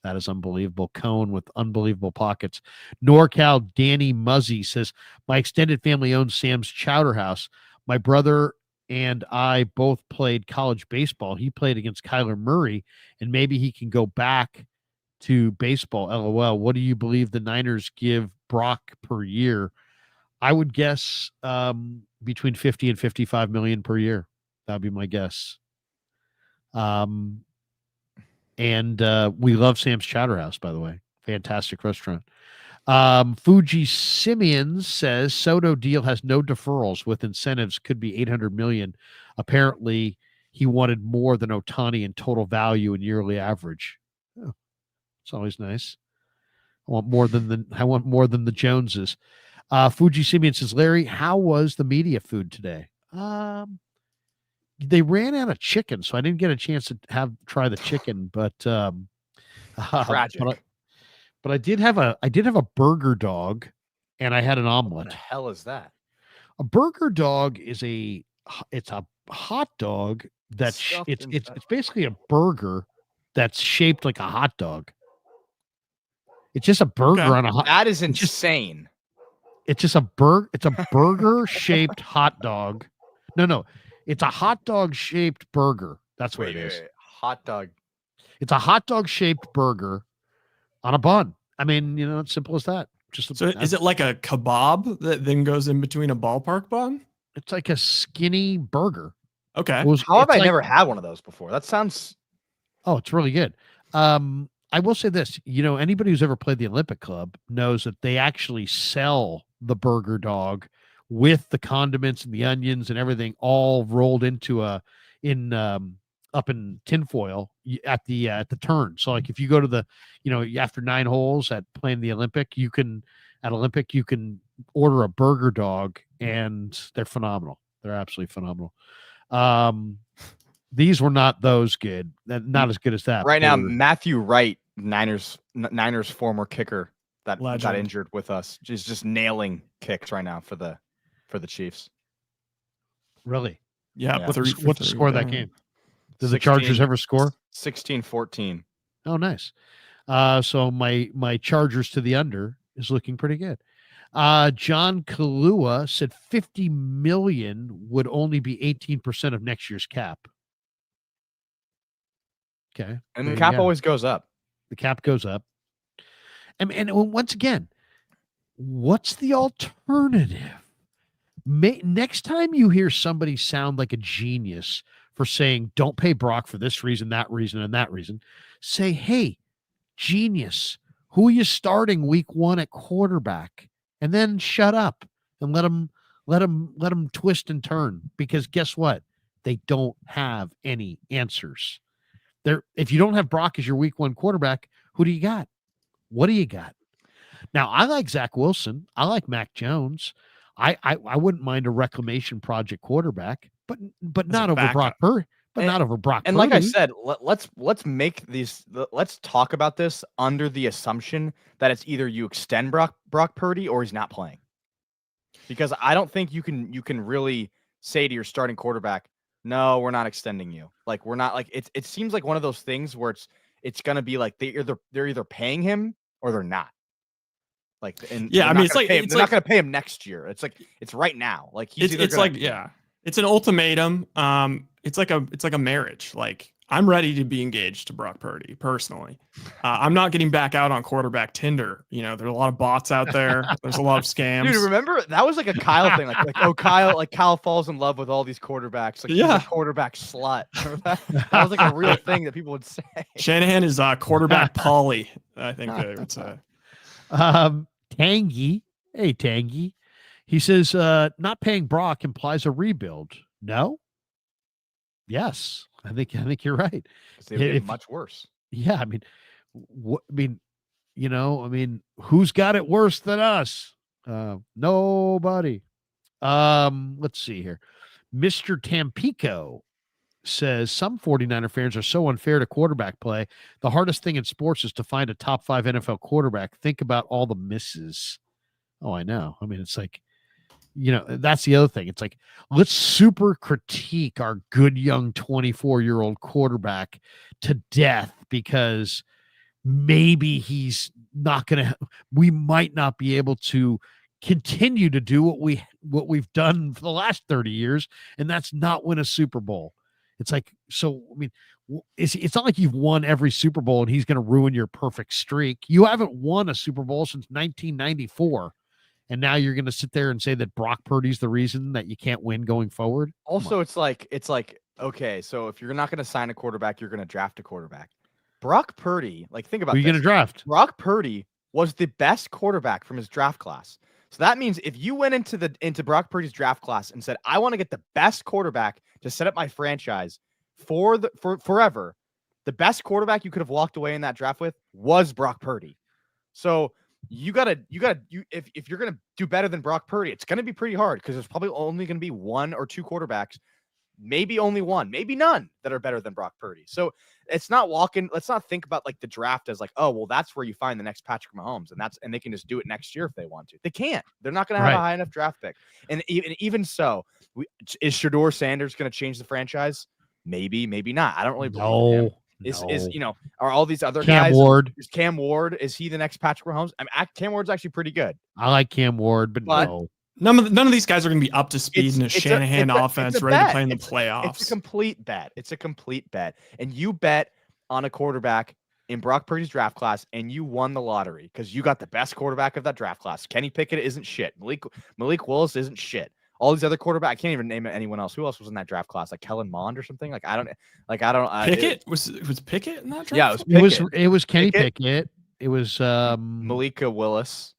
That is unbelievable. Cone with unbelievable pockets. NorCal Danny Muzzy says, my extended family owns Sam's Chowder House. My brother and I both played college baseball. He played against Kyler Murray, and maybe he can go back to baseball. LOL. What do you believe the Niners give Brock per year? I would guess between 50 and 55 million per year. That'd be my guess. And we love Sam's Chowder House, by the way. Fantastic restaurant. Fuji Simeons says Soto deal has no deferrals with incentives, could be 800 million. Apparently, he wanted more than Ohtani in total value and yearly average. Oh, it's always nice. I want more than the Joneses. Fuji Simeon says, Larry, how was the media food today? They ran out of chicken, so I didn't get a chance to try the chicken, but Tragic. But I did have a burger dog, and I had an omelet. What the hell is that? A burger dog is a hot dog that's Stuffed it's inside. basically a burger that's shaped like a hot dog. It's just a burger Okay. on a hot. That is It's just- insane. It's just a burger. It's a burger shaped hot dog. No, it's a hot dog shaped burger. That's what it is. Wait. Hot dog. It's a hot dog shaped burger on a bun. I mean, it's simple as that. So is it like a kebab that then goes in between a ballpark bun? It's like a skinny burger. Okay. How have It's I like- never had one of those before? That sounds. Oh, it's really good. I will say this, anybody who's ever played the Olympic Club knows that they actually sell the burger dog with the condiments and the onions and everything all rolled into up in tinfoil at the turn. So like if you go to the, after 9 holes at playing the Olympic, you can order a burger dog and they're phenomenal. They're absolutely phenomenal. These were not those good, not as good as that. Right but now, they were- Matthew Wright, Niners former kicker that got Legend. injured with us, is just nailing kicks right now for the Chiefs. really. Yeah. Yeah. What's the 3 for score of 3 that there. game? Did the Chargers ever score? 16-14. Oh, nice. So my Chargers to the under is looking pretty good. John Kalua said 50 million would only be 18% of next year's cap. Okay. And there the you cap go. always goes up. The cap goes up. And once again, what's the alternative? Next time you hear somebody sound like a genius for saying, don't pay Brock for this reason, that reason, and that reason, say, hey, genius, who are you starting week 1 at quarterback? And then shut up and let them twist and turn, because guess what? They don't have any answers. If you don't have Brock as your week 1 quarterback, Who do you got? What do you got? Now, I like Zach Wilson. I like Mac Jones. I wouldn't mind a reclamation project quarterback, but As a not over backup. Brock Purdy. But And- not over Brock And Purdy. like I said, let's talk about this under the assumption that it's either you extend Brock Purdy or he's not playing. Because I don't think you can really say to your starting quarterback, no, we're not extending you. Like we're not like it seems like one of those things where it's gonna be like they're either paying him or they're not. Like and Yeah, they're I not mean, it's gonna like- pay him- it's they're like- not gonna pay him next year. It's like it's right now. Like he's either It's gonna, like, yeah, it's an ultimatum. It's like a marriage. Like I'm ready to be engaged to Brock Purdy personally. I'm not getting back out on quarterback Tinder. You know, there's a lot of bots out there. There's a lot of scams. Dude, remember that was like a Kyle thing. Like Kyle falls in love with all these quarterbacks. Like he's Yeah. a quarterback slut. Remember that? That was like a real thing that people would say. Shanahan is quarterback Polly. I think they would say. Tangy. Hey, Tangy. He says, not paying Brock implies a rebuild. No? Yes. I think you're right. 'Cause they would get If- much worse. Yeah, I mean, who's got it worse than us? Nobody. Let's see here. Mr. Tampico says some 49er fans are so unfair to quarterback play. The hardest thing in sports is to find a top 5 NFL quarterback. Think about all the misses. Oh, I know. I mean, it's like, that's the other thing. It's like, let's super critique our good young 24-year-old quarterback to death because maybe he's not going to, we might not be able to continue to do what we've done for the last 30 years. And that's not win a Super Bowl. It's like, so, I mean, it's not like you've won every Super Bowl and he's going to ruin your perfect streak. You haven't won a Super Bowl since 1994. And now you're going to sit there and say that Brock Purdy's the reason that you can't win going forward. Also, it's like, okay, so if you're not going to sign a quarterback, you're going to draft a quarterback. Brock Purdy, like think about Who are you going to this. draft? Brock Purdy was the best quarterback from his draft class. So that means if you went into Brock Purdy's draft class and said, I want to get the best quarterback to set up my franchise for forever, the best quarterback you could have walked away in that draft with was Brock Purdy. So if you're gonna do better than Brock Purdy, it's gonna be pretty hard because there's probably only gonna be 1 or 2 quarterbacks, maybe only one, maybe none that are better than Brock Purdy. So let's not think about like the draft as like, oh well, that's where you find the next Patrick Mahomes, and they can just do it next year if they want to. They can't. They're not gonna have a Right. high enough draft pick. And even so, is Shador Sanders gonna change the franchise? Maybe, maybe not. I don't really believe in him. Is are all these other Cam guys? Ward. Is Cam Ward? Is he the next Patrick Mahomes? I mean, Cam Ward's actually pretty good. I like Cam Ward, but no. None of these guys are going to be up to speed in a It's Shanahan it's offense, a ready to bet. play in the It's playoffs. a complete bet. It's a complete bet. And you bet on a quarterback in Brock Purdy's draft class, and you won the lottery because you got the best quarterback of that draft class. Kenny Pickett isn't shit. Malik Willis isn't shit. All these other quarterbacks, I can't even name anyone else. Who else was in that draft class? Like Kellen Mond or something? I don't. Pickett was Pickett in that draft? Yeah, it was Pickett. It was Kenny Pickett. Pickett. It was Malika Willis.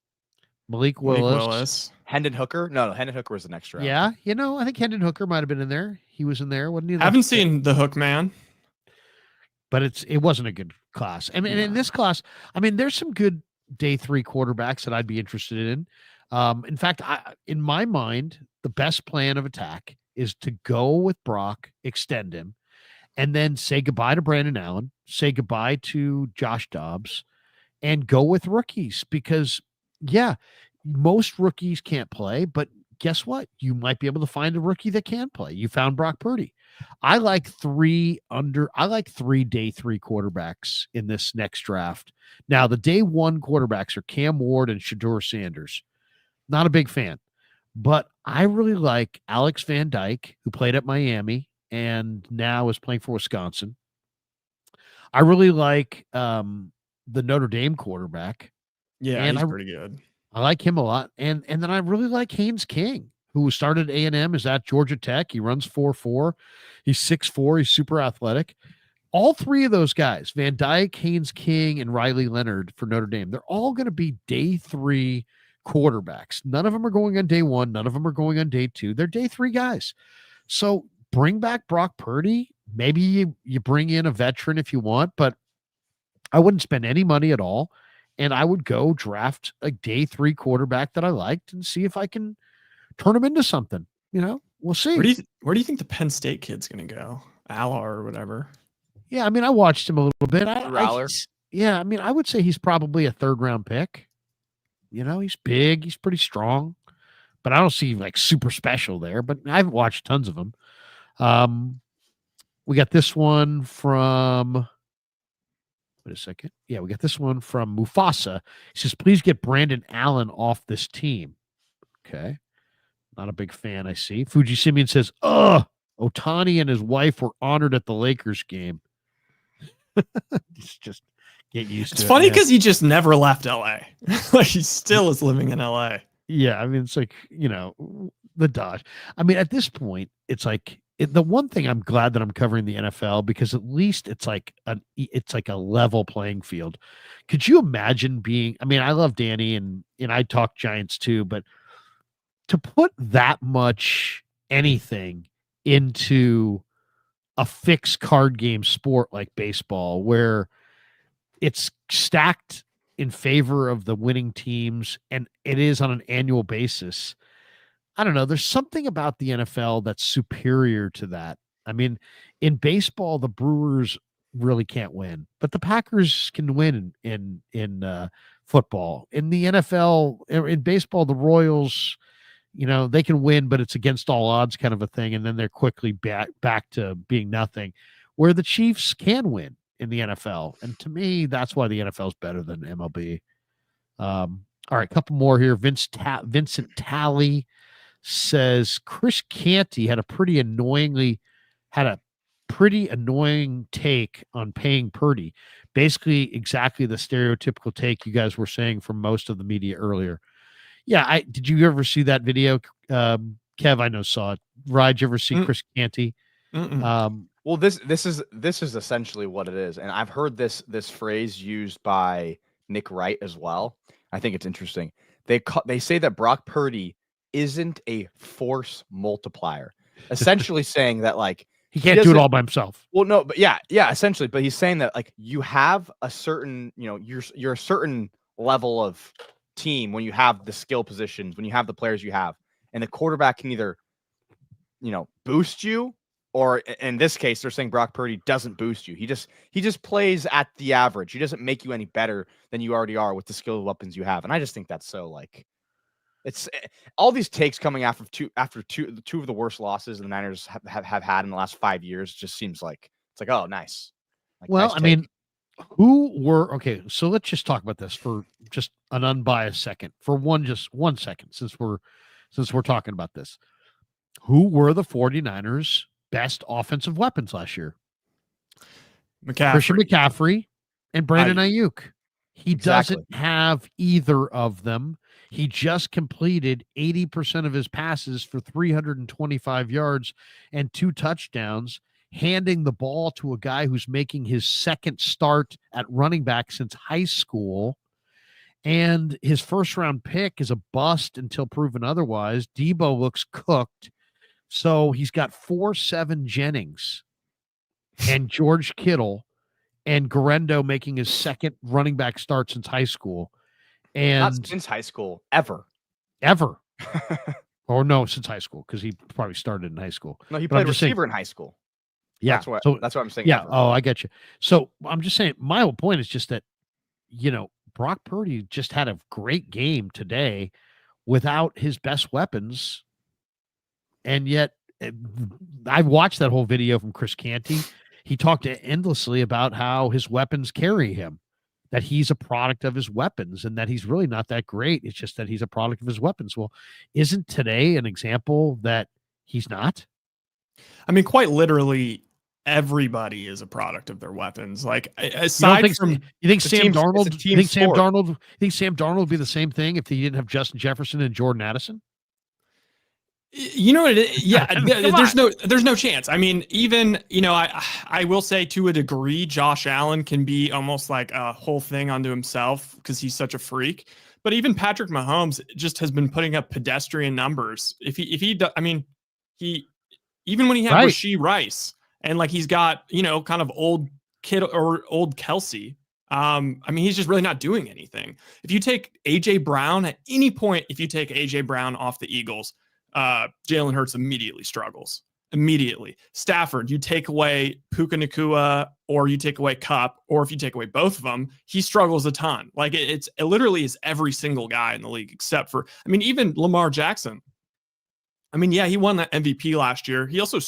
Malik Malik Willis. Hendon Hooker. No, Hendon Hooker was the next round. Yeah, I think Hendon Hooker might have been in there. He was in there, wasn't he? Haven't seen the Hook Man. But it wasn't a good class. I mean, in this class, I mean, there's some good day 3 quarterbacks that I'd be interested in. In fact, in my mind, the best plan of attack is to go with Brock, extend him, and then say goodbye to Brandon Allen, say goodbye to Josh Dobbs, and go with rookies because, yeah, most rookies can't play, but guess what? You might be able to find a rookie that can play. You found Brock Purdy. I like 3 day 3 quarterbacks in this next draft. Now, the day 1 quarterbacks are Cam Ward and Shador Sanders. Not a big fan, but I really like Alex Van Dyke, who played at Miami and now is playing for Wisconsin. I really like the Notre Dame quarterback. Yeah, And he's I- pretty good. I like him a lot. And then I really like Haynes King, who started A&M, is at Georgia Tech. He runs 4.4. He's 6'4". He's super athletic. All 3 of those guys, Van Dyke, Haynes King, and Riley Leonard for Notre Dame, they're all going to be day 3 quarterbacks. None of them are going on day 1. None of them are going on day 2. They're day 3 guys. So bring back Brock Purdy. Maybe you bring in a veteran if you want, but I wouldn't spend any money at all, and I would go draft a day 3 quarterback that I liked and see if I can turn him into something. We'll see. Where do you think the Penn State kid's going to go? Ala or whatever. Yeah, I mean, I watched him a little bit. Rowler. Yeah, I mean, I would say he's probably a 3rd round pick. He's big, he's pretty strong, but I don't see like super special there. But I've watched tons of him. We got this one from. Wait a second. Yeah, we got this one from Mufasa. He says, "Please get Brandon Allen off this team." Okay, not a big fan. I see. Fuji Simeon says, Otani and his wife were honored at the Lakers game." Just get used to it. It's funny man. because he just never left LA. Like he still is living in LA. Yeah, I mean, it's like, the Dodge. I mean, at this point, it's like the one thing I'm glad that I'm covering the NFL because at least it's like a level playing field. Could you imagine being? I mean, I love Danny and I talk Giants too, but to put that much anything into a fixed card game sport like baseball, where it's stacked in favor of the winning teams and it is on an annual basis. I don't know. There's something about the NFL that's superior to that. I mean, in baseball, the Brewers really can't win, but the Packers can win in football. In the NFL, in baseball, the Royals, they can win, but it's against all odds kind of a thing. And then they're quickly back to being nothing, where the Chiefs can win in the NFL. And to me, that's why the NFL is better than MLB. All right, a couple more here. Vincent Talley says Chris Canty had a pretty annoying take on paying Purdy. Basically, exactly the stereotypical take you guys were saying from most of the media earlier. Yeah, did you ever see that video? Kev, I know saw it. Ryan, did you ever see Chris Canty? Well, this is essentially what it is, and I've heard this phrase used by Nick Wright as well. I think it's interesting. They say that Brock Purdy isn't a force multiplier, essentially saying that like he can't do it all by himself. Well, no, but yeah, essentially. But he's saying that like you have a certain, you're a certain level of team when you have the skill positions, when you have the players you have, and the quarterback can either, boost you, or in this case, they're saying Brock Purdy doesn't boost you. He just plays at the average. He doesn't make you any better than you already are with the skill weapons you have. And I just think that's so like, it's all these takes coming after two of the worst losses the Niners have had in the last 5 years. Just seems like it's like, oh, nice. Like, well, nice I take. mean, okay, so let's just talk about this for just an unbiased second, for just 1 second, since we're talking about this. Who were the 49ers' best offensive weapons last year? Christian McCaffrey and Brandon Ayuk. He doesn't have either of them. He just completed 80% of his passes for 325 yards and 2 touchdowns, handing the ball to a guy who's making his second start at running back since high school. And his first-round pick is a bust until proven otherwise. Debo looks cooked. So he's got 4-7 Jennings and George Kittle and Garendo making his second running back start since high school. And not since high school, ever. Or no, since high school, because he probably started in high school. No, he played receiver in high school. Yeah. That's what I'm saying. Yeah. Ever. Oh, I get you. So I'm just saying, my whole point is just that, Brock Purdy just had a great game today without his best weapons. And yet I watched that whole video from Chris Canty. He talked endlessly about how his weapons carry him, that he's a product of his weapons and that he's really not that great. It's just that he's a product of his weapons. Well, isn't today an example that he's not? I mean, quite literally, everybody is a product of their weapons. Like aside from, you think Sam Darnold? You think Sam sport. Darnold? You think Sam Darnold would be the same thing if he didn't have Justin Jefferson and Jordan Addison? You know what it is? Yeah, there's no chance. I mean, even, I will say to a degree, Josh Allen can be almost like a whole thing unto himself because he's such a freak. But even Patrick Mahomes just has been putting up pedestrian numbers. Even when he had Rashee Rice and like he's got, kind of old kid or old Kelsey, I mean, he's just really not doing anything. If you take AJ Brown at any point, if you take AJ Brown off the Eagles, Jalen Hurts immediately struggles. Immediately. Stafford, you take away Puka Nacua, or you take away Cup, or if you take away both of them, he struggles a ton. Like it literally is every single guy in the league except for, I mean, even Lamar Jackson. I mean, yeah, he won that MVP last year. He also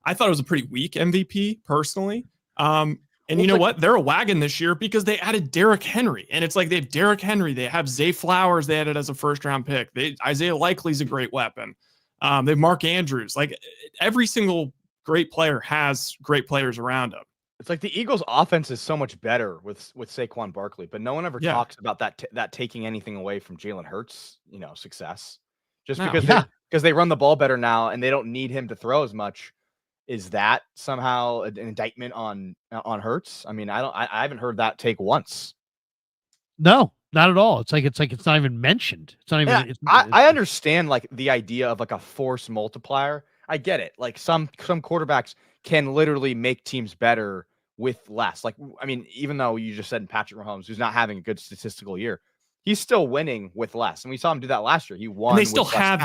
I thought it was a pretty weak MVP personally. And you know what? They're a wagon this year because they added Derrick Henry. And it's like they have Derrick Henry. They have Zay Flowers they added as a first-round pick. Isaiah Likely's a great weapon. They have Mark Andrews. Like every single great player has great players around him. It's like the Eagles' offense is so much better with Saquon Barkley, but no one ever talks about that taking anything away from Jalen Hurts, success. Just because they run the ball better now and they don't need him to throw as much. Is that somehow an indictment on Hurts? I mean, I haven't heard that take once. No, not at all. It's like it's not even mentioned. It's not even. Yeah, I understand like the idea of like a force multiplier. I get it. Like some quarterbacks can literally make teams better with less. Like, I mean, even though you just said Patrick Mahomes, who's not having a good statistical year, he's still winning with less. And we saw him do that last year. He won. And they still have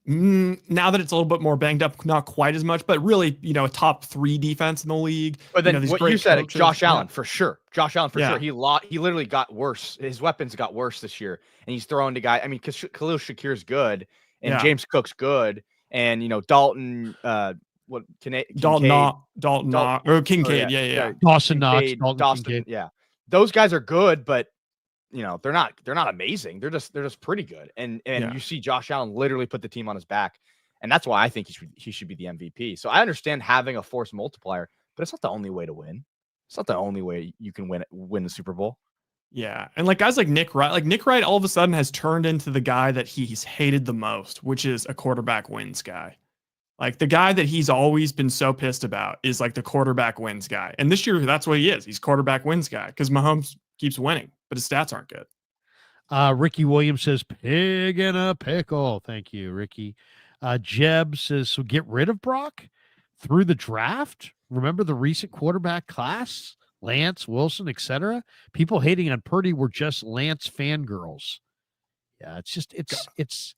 now that it's a little bit more banged up, not quite as much, but really, a top 3 defense in the league. But then what you said, Josh Allen, for sure. Josh Allen, for sure. He literally got worse. His weapons got worse this year. And he's throwing to guys. I mean, because Khalil Shakir's good and James Cook's good. And, Dalton, Kincaid. Dawson Knox. Yeah. Those guys are good, but they're not amazing. They're just pretty good. And you see Josh Allen literally put the team on his back. And that's why I think he should be the MVP. So I understand having a force multiplier, but it's not the only way to win. It's not the only way you can win the Super Bowl. Yeah. And like guys like Nick Wright all of a sudden has turned into the guy that he's hated the most, which is a quarterback wins guy. Like the guy that he's always been so pissed about is like the quarterback wins guy. And this year, that's what he is. He's quarterback wins guy because Mahomes keeps winning, but his stats aren't good. Ricky Williams says, pig in a pickle. Thank you, Ricky. Jeb says, so get rid of Brock through the draft. Remember the recent quarterback class, Lance, Wilson, etc. People hating on Purdy were just Lance fangirls. Yeah, it's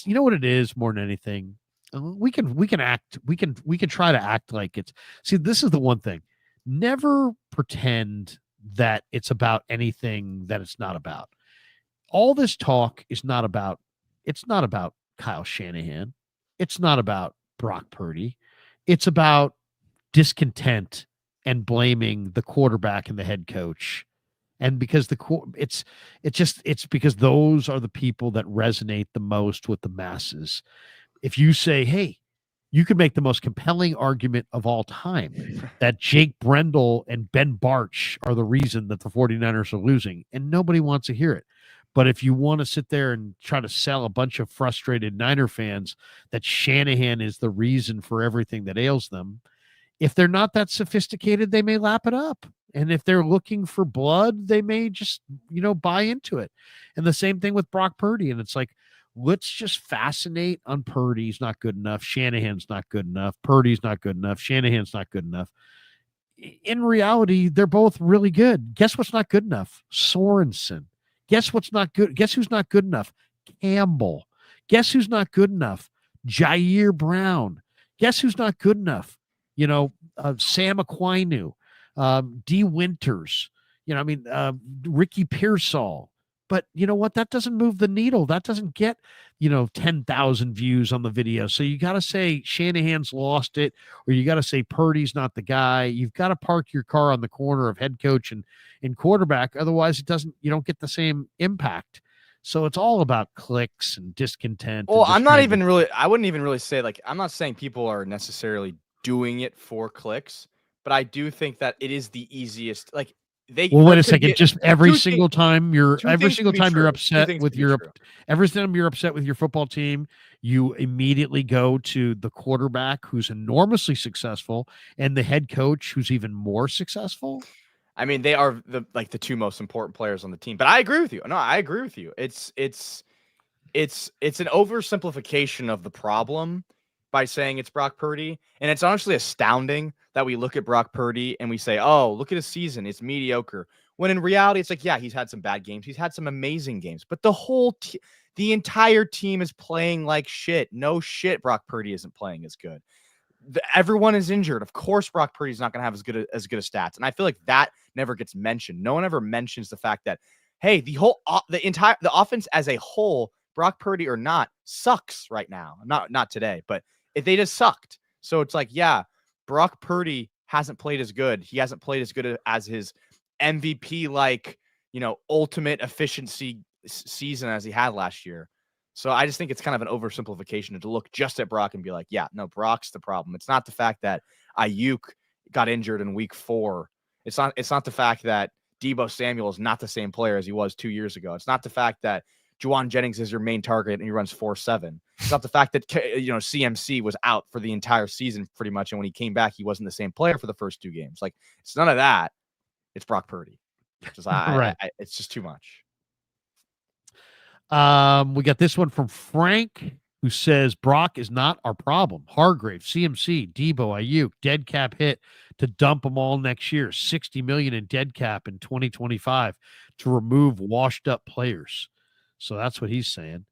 you know what it is more than anything. We can try to act like it's. See, this is the one thing. Never pretend that it's about anything that it's not about. All this talk is not about. It's not about Kyle Shanahan. It's not about Brock Purdy. It's about discontent and blaming the quarterback and the head coach. And because it's because those are the people that resonate the most with the masses. If you say, hey, you could make the most compelling argument of all time that Jake Brendel and Ben Bartch are the reason that the 49ers are losing, and nobody wants to hear it. But if you want to sit there and try to sell a bunch of frustrated Niner fans that Shanahan is the reason for everything that ails them, if they're not that sophisticated, they may lap it up. And if they're looking for blood, they may just, buy into it. And the same thing with Brock Purdy. And it's like, let's just fascinate on Purdy's not good enough. Shanahan's not good enough. Purdy's not good enough. Shanahan's not good enough. In reality, they're both really good. Guess what's not good enough? Sorensen. Guess what's not good? Guess who's not good enough? Campbell. Guess who's not good enough? Jair Brown. Guess who's not good enough? Sam Aquinu, D. Winters, Ricky Pearsall. But you know what? That doesn't move the needle. That doesn't get, 10,000 views on the video. So you got to say Shanahan's lost it, or you got to say Purdy's not the guy. You've got to park your car on the corner of head coach and quarterback. Otherwise, you don't get the same impact. So it's all about clicks and discontent. Well, I wouldn't even really say I'm not saying people are necessarily doing it for clicks, but I do think that it is the easiest. Well, wait a second. Just every single time you're upset with your football team, you immediately go to the quarterback who's enormously successful and the head coach who's even more successful. I mean, they are the two most important players on the team. But I agree with you. No, I agree with you. It's an oversimplification of the problem by saying it's Brock Purdy. And it's honestly astounding that we look at Brock Purdy and we say, oh, look at his season. It's mediocre. When in reality, it's like, yeah, he's had some bad games. He's had some amazing games. But the entire team is playing like shit. No shit, Brock Purdy isn't playing as good. Everyone is injured. Of course, Brock Purdy is not going to have as good a stats. And I feel like that never gets mentioned. No one ever mentions the fact that, hey, the offense as a whole, Brock Purdy or not, sucks right now. Not today, but they just sucked. So it's like, yeah, Brock Purdy hasn't played as good. He hasn't played as good as his MVP, like, ultimate efficiency season as he had last year. So I just think it's kind of an oversimplification to look just at Brock and be like, yeah, no, Brock's the problem. It's not the fact that Ayuk got injured in week 4. It's not the fact that Deebo Samuel is not the same player as he was 2 years ago. It's not the fact that Juwan Jennings is your main target and he runs 4.7. It's not the fact that CMC was out for the entire season pretty much, and when he came back, he wasn't the same player for the first 2 games. Like, it's none of that. It's Brock Purdy. Right. It's just too much. We got this one from Frank, who says Brock is not our problem. Hargrave, CMC, Deebo, Ayuk, dead cap hit to dump them all next year. $60 million in dead cap in 2025 to remove washed up players. So that's what he's saying.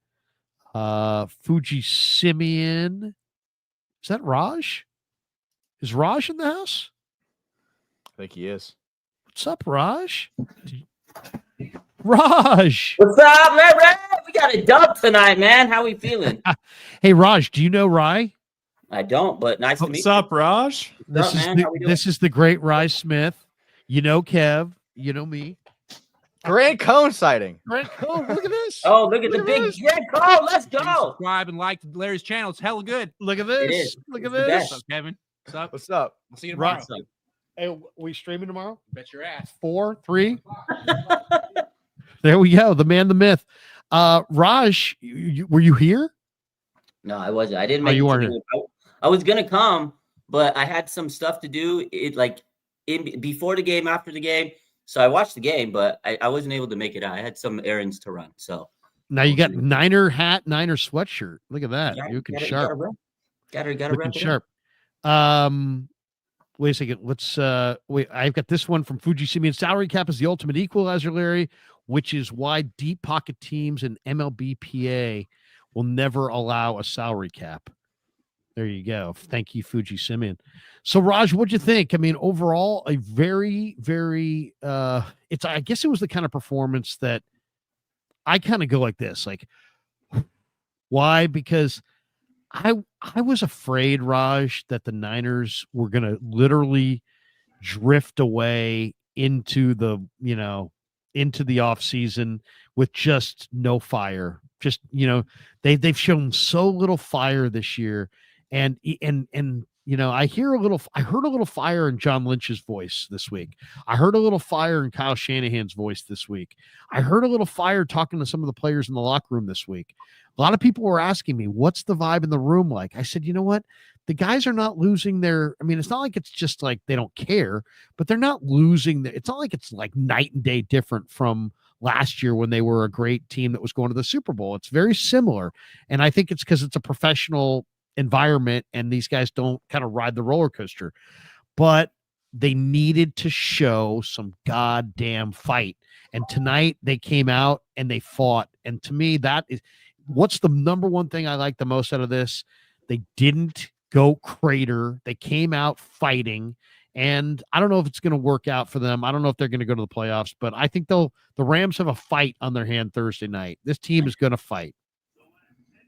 Fuji Simeon. Is that Raj? Is Raj in the house? I think he is. What's up, Raj? Raj. What's up, man? We got a dub tonight, man. How we feeling? Hey, Raj, do you know Rye? I don't, but nice to meet What's up, Raj? What's up, man? How we doing? This is the great Rye Smith. You know Kev. You know me. Grant Cohn sighting. Grant Cohn, look at this. Oh, look at the big Grant Cohn. Let's go. Subscribe and like Larry's channel. It's hella good. Look at It this. is. Look at It's the this. What's up, Kevin? What's up? What's up? We'll see you tomorrow. Right. Hey, we streaming tomorrow? Bet your ass. 4, 3. There we go. The man, the myth. Raj, were you here? No, I wasn't. I didn't make you it weren't to the- I was gonna come, but I had some stuff to do. Before the game, after the game. So I watched the game, but I wasn't able to make it out. I had some errands to run. So Now you got Niner hat, Niner sweatshirt. Look at that. Gotta- You can gotta- sharp. Gotta Looking wrap it up. sharp. Wait a second. Let's wait. I've got this one from Fuji Simeon. Salary cap is the ultimate equalizer, Larry, which is why deep pocket teams and MLBPA will never allow a salary cap. There you go. Thank you, Fuji Simeon. So, Raj, what'd you think? I mean, overall, a very, very I guess it was the kind of performance that I kind of go like this. Like, why? Because I was afraid, Raj, that the Niners were going to literally drift away into the off season with just no fire. Just, they've shown so little fire this year. And I heard a little fire in John Lynch's voice this week. I heard a little fire in Kyle Shanahan's voice this week. I heard a little fire talking to some of the players in the locker room this week. A lot of people were asking me, what's the vibe in the room like? I said, you know what? The guys are not losing it's not like it's just like they don't care, but they're not losing. It's not like it's like night and day different from last year when they were a great team that was going to the Super Bowl. It's very similar. And I think it's because it's a professional environment and these guys don't kind of ride the roller coaster. But they needed to show some goddamn fight. And tonight they came out and they fought. And to me, that is what's the number one thing I like the most out of this. They didn't go crater. They came out fighting. And I don't know if it's going to work out for them. I don't know if they're going to go to the playoffs, but I think the Rams have a fight on their hand Thursday night. This team is going to fight.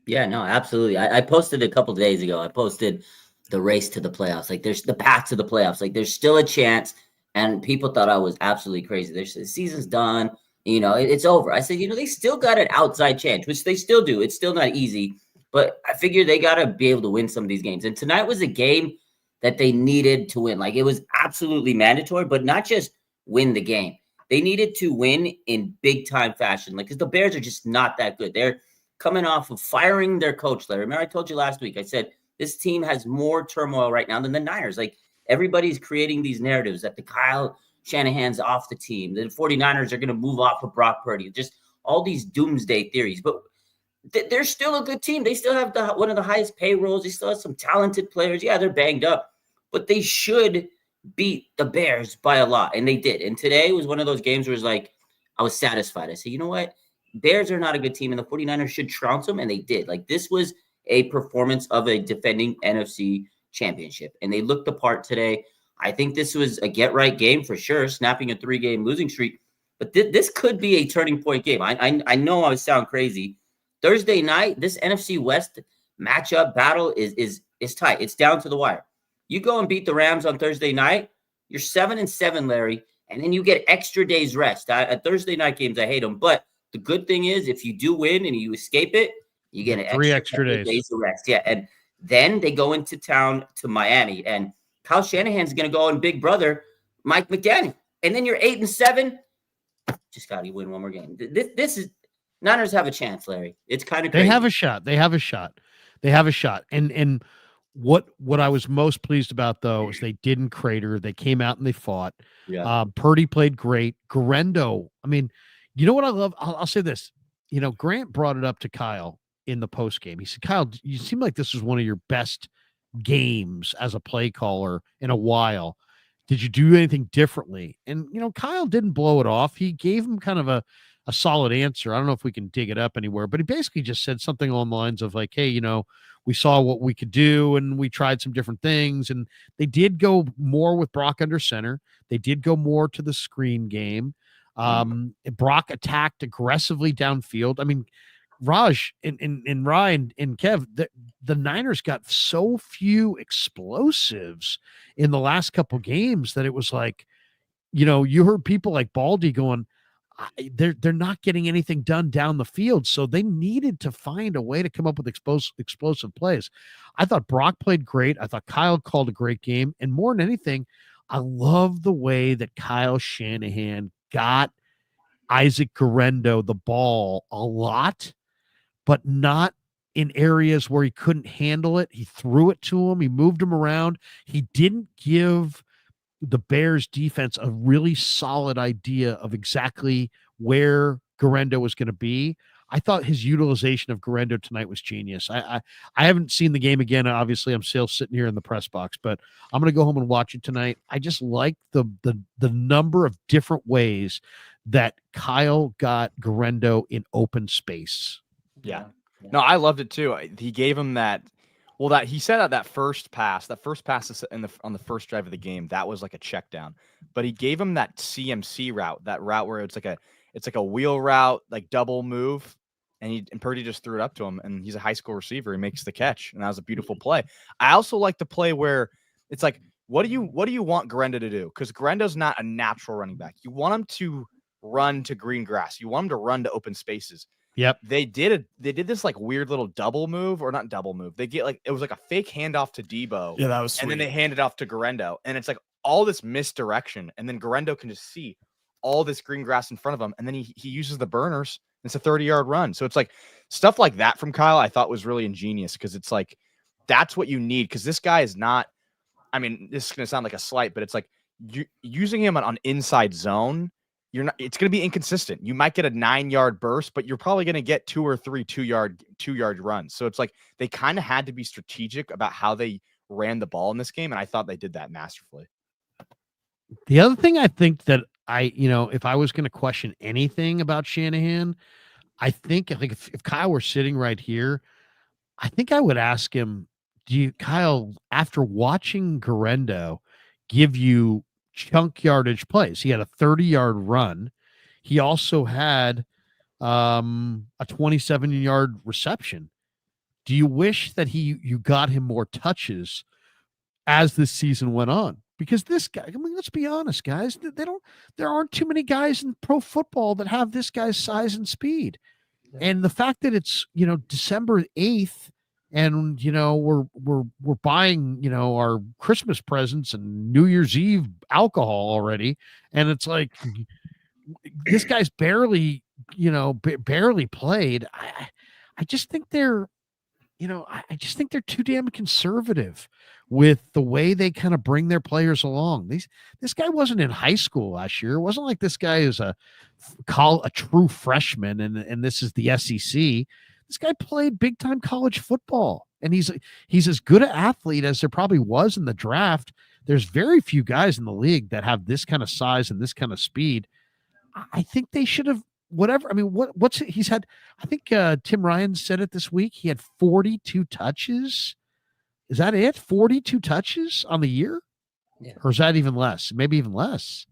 Yeah, no, absolutely. I posted a couple of days ago. I posted the race to the playoffs. Like, there's the path to the playoffs. Like, there's still a chance. And people thought I was absolutely crazy. The season's done. It's over. I said, they still got an outside chance, which they still do. It's still not easy. But I figure they got to be able to win some of these games. And tonight was a game that they needed to win. Like, it was absolutely mandatory, but not just win the game. They needed to win in big-time fashion. Like, because the Bears are just not that good. They're coming off of firing their coach, Larry. Remember I told you last week, I said, this team has more turmoil right now than the Niners. Like, everybody's creating these narratives that the Kyle Shanahan's off the team. The 49ers are going to move off of Brock Purdy. Just all these doomsday theories. But they're still a good team. They still have one of the highest payrolls. They still have some talented players. Yeah, they're banged up, but they should beat the Bears by a lot, and they did. And today was one of those games where it's like I was satisfied. I said, you know what? Bears are not a good team, and the 49ers should trounce them, and they did. Like, this was a performance of a defending NFC championship, and they looked the part today. I think this was a get-right game for sure, snapping a 3-game losing streak. But this could be a turning point game. I know I sound crazy. Thursday night, this NFC West matchup battle is tight. It's down to the wire. You go and beat the Rams on Thursday night, you're 7-7, Larry, and then you get extra days rest. At Thursday night games, I hate them. But the good thing is, if you do win and you escape it, you get an 3 extra days of rest. Yeah, and then they go into town to Miami, and Kyle Shanahan's going to go on Big Brother, Mike McDaniel. And then you're 8-7. Just got to win one more game. This is Niners have a chance, Larry. It's kind of crazy. They have a shot. They have a shot. They have a shot. And what I was most pleased about, though, is they didn't crater. They came out and they fought. Yeah. Purdy played great. Guerrero, I mean, you know what I love? I'll say this. You know, Grant brought it up to Kyle in the post game. He said, Kyle, you seem like this was one of your best games as a play caller in a while. Did you do anything differently? And, you know, Kyle didn't blow it off. He gave him kind of a solid answer. I don't know if we can dig it up anywhere, but he basically just said something along the lines of like, hey, you know, we saw what we could do and we tried some different things. And they did go more with Brock under center. They did go more to the screen game. Brock attacked aggressively downfield. I mean, Raj and Ryan and Kev, the Niners got so few explosives in the last couple games that it was like, you know, you heard people like Baldy going, they're not getting anything done down the field. So they needed to find a way to come up with explosive plays. I thought Brock played great. I thought Kyle called a great game. And more than anything, I love the way that Kyle Shanahan got Isaac Guerrero the ball a lot, but not in areas where he couldn't handle it. He threw it to him. He moved him around. He didn't give the Bears defense a really solid idea of exactly where Guerrero was going to be. I thought his utilization of Guerrero tonight was genius. I haven't seen the game again. Obviously, I'm still sitting here in the press box, but I'm going to go home and watch it tonight. I just like the number of different ways that Kyle got Guerrero in open space. Yeah. No, I loved it too. He gave him that. Well, that he said that first pass on the first drive of the game, that was like a check down. But he gave him that CMC route, that route where it's like a wheel route, like double move, and Purdy just threw it up to him, and he's a high school receiver. He makes the catch, and that was a beautiful play. I also like the play where it's like, what do you want Guerrero to do? Because Guerrero's not a natural running back. You want him to run to green grass. You want him to run to open spaces. Yep. They did this like weird little double move, or not double move. They get like, it was like a fake handoff to Debo. Yeah, that was sweet. And then they handed off to Guerrero, and it's like all this misdirection, and then Guerrero can just see all this green grass in front of him, and then he uses the burners. It's a 30-yard run. So it's like stuff like that from Kyle I thought was really ingenious, because it's like that's what you need, because this guy is not, I mean, this is going to sound like a slight, but it's like using him on inside zone, it's going to be inconsistent. You might get a 9-yard burst, but you're probably going to get 2 or 3 two-yard runs. So it's like they kind of had to be strategic about how they ran the ball in this game, and I thought they did that masterfully. The other thing I think that if I was going to question anything about Shanahan, I think if Kyle were sitting right here, I think I would ask him, Kyle, after watching Guerrero give you chunk yardage plays, he had a 30-yard run. He also had a 27-yard reception. Do you wish that you got him more touches as this season went on? Because this guy, I mean, let's be honest, guys, there aren't too many guys in pro football that have this guy's size and speed. And the fact that it's, December 8th and, we're buying, our Christmas presents and New Year's Eve alcohol already. And it's like, this guy's barely played. I just think they're too damn conservative with the way they kind of bring their players along. This guy wasn't in high school last year. It wasn't like this guy is a true freshman and this is the SEC. This guy played big time college football, and he's as good an athlete as there probably was in the draft. There's very few guys in the league that have this kind of size and this kind of speed. I think they should have whatever. I mean, what's he's had? I think Tim Ryan said it this week. He had 42 touches. Is that it? 42 touches on the year? Yeah. Or is that even less? Maybe even less.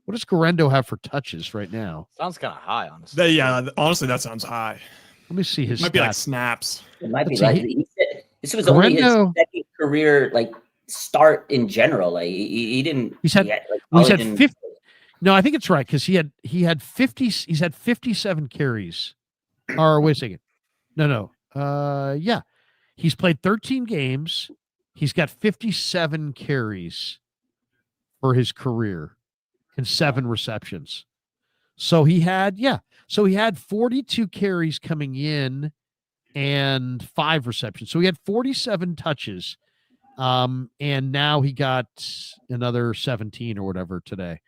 What does Guerrero have for touches right now? Sounds kind of high, honestly. Yeah, honestly, that sounds high. Let me see his Might be like stats. snaps. It might be Let's see, like he said this was only his Guerrero- second career like start in general. Like he didn't. He's had- he had, like, well, he's college had and- 50 No, I think it's right because he had 50. He's had 57 carries. Or wait a second. No. Yeah, he's played 13 games. He's got 57 carries for his career and 7 receptions. So he had 42 carries coming in and 5 receptions. So he had 47 touches. And now he got another 17 or whatever today.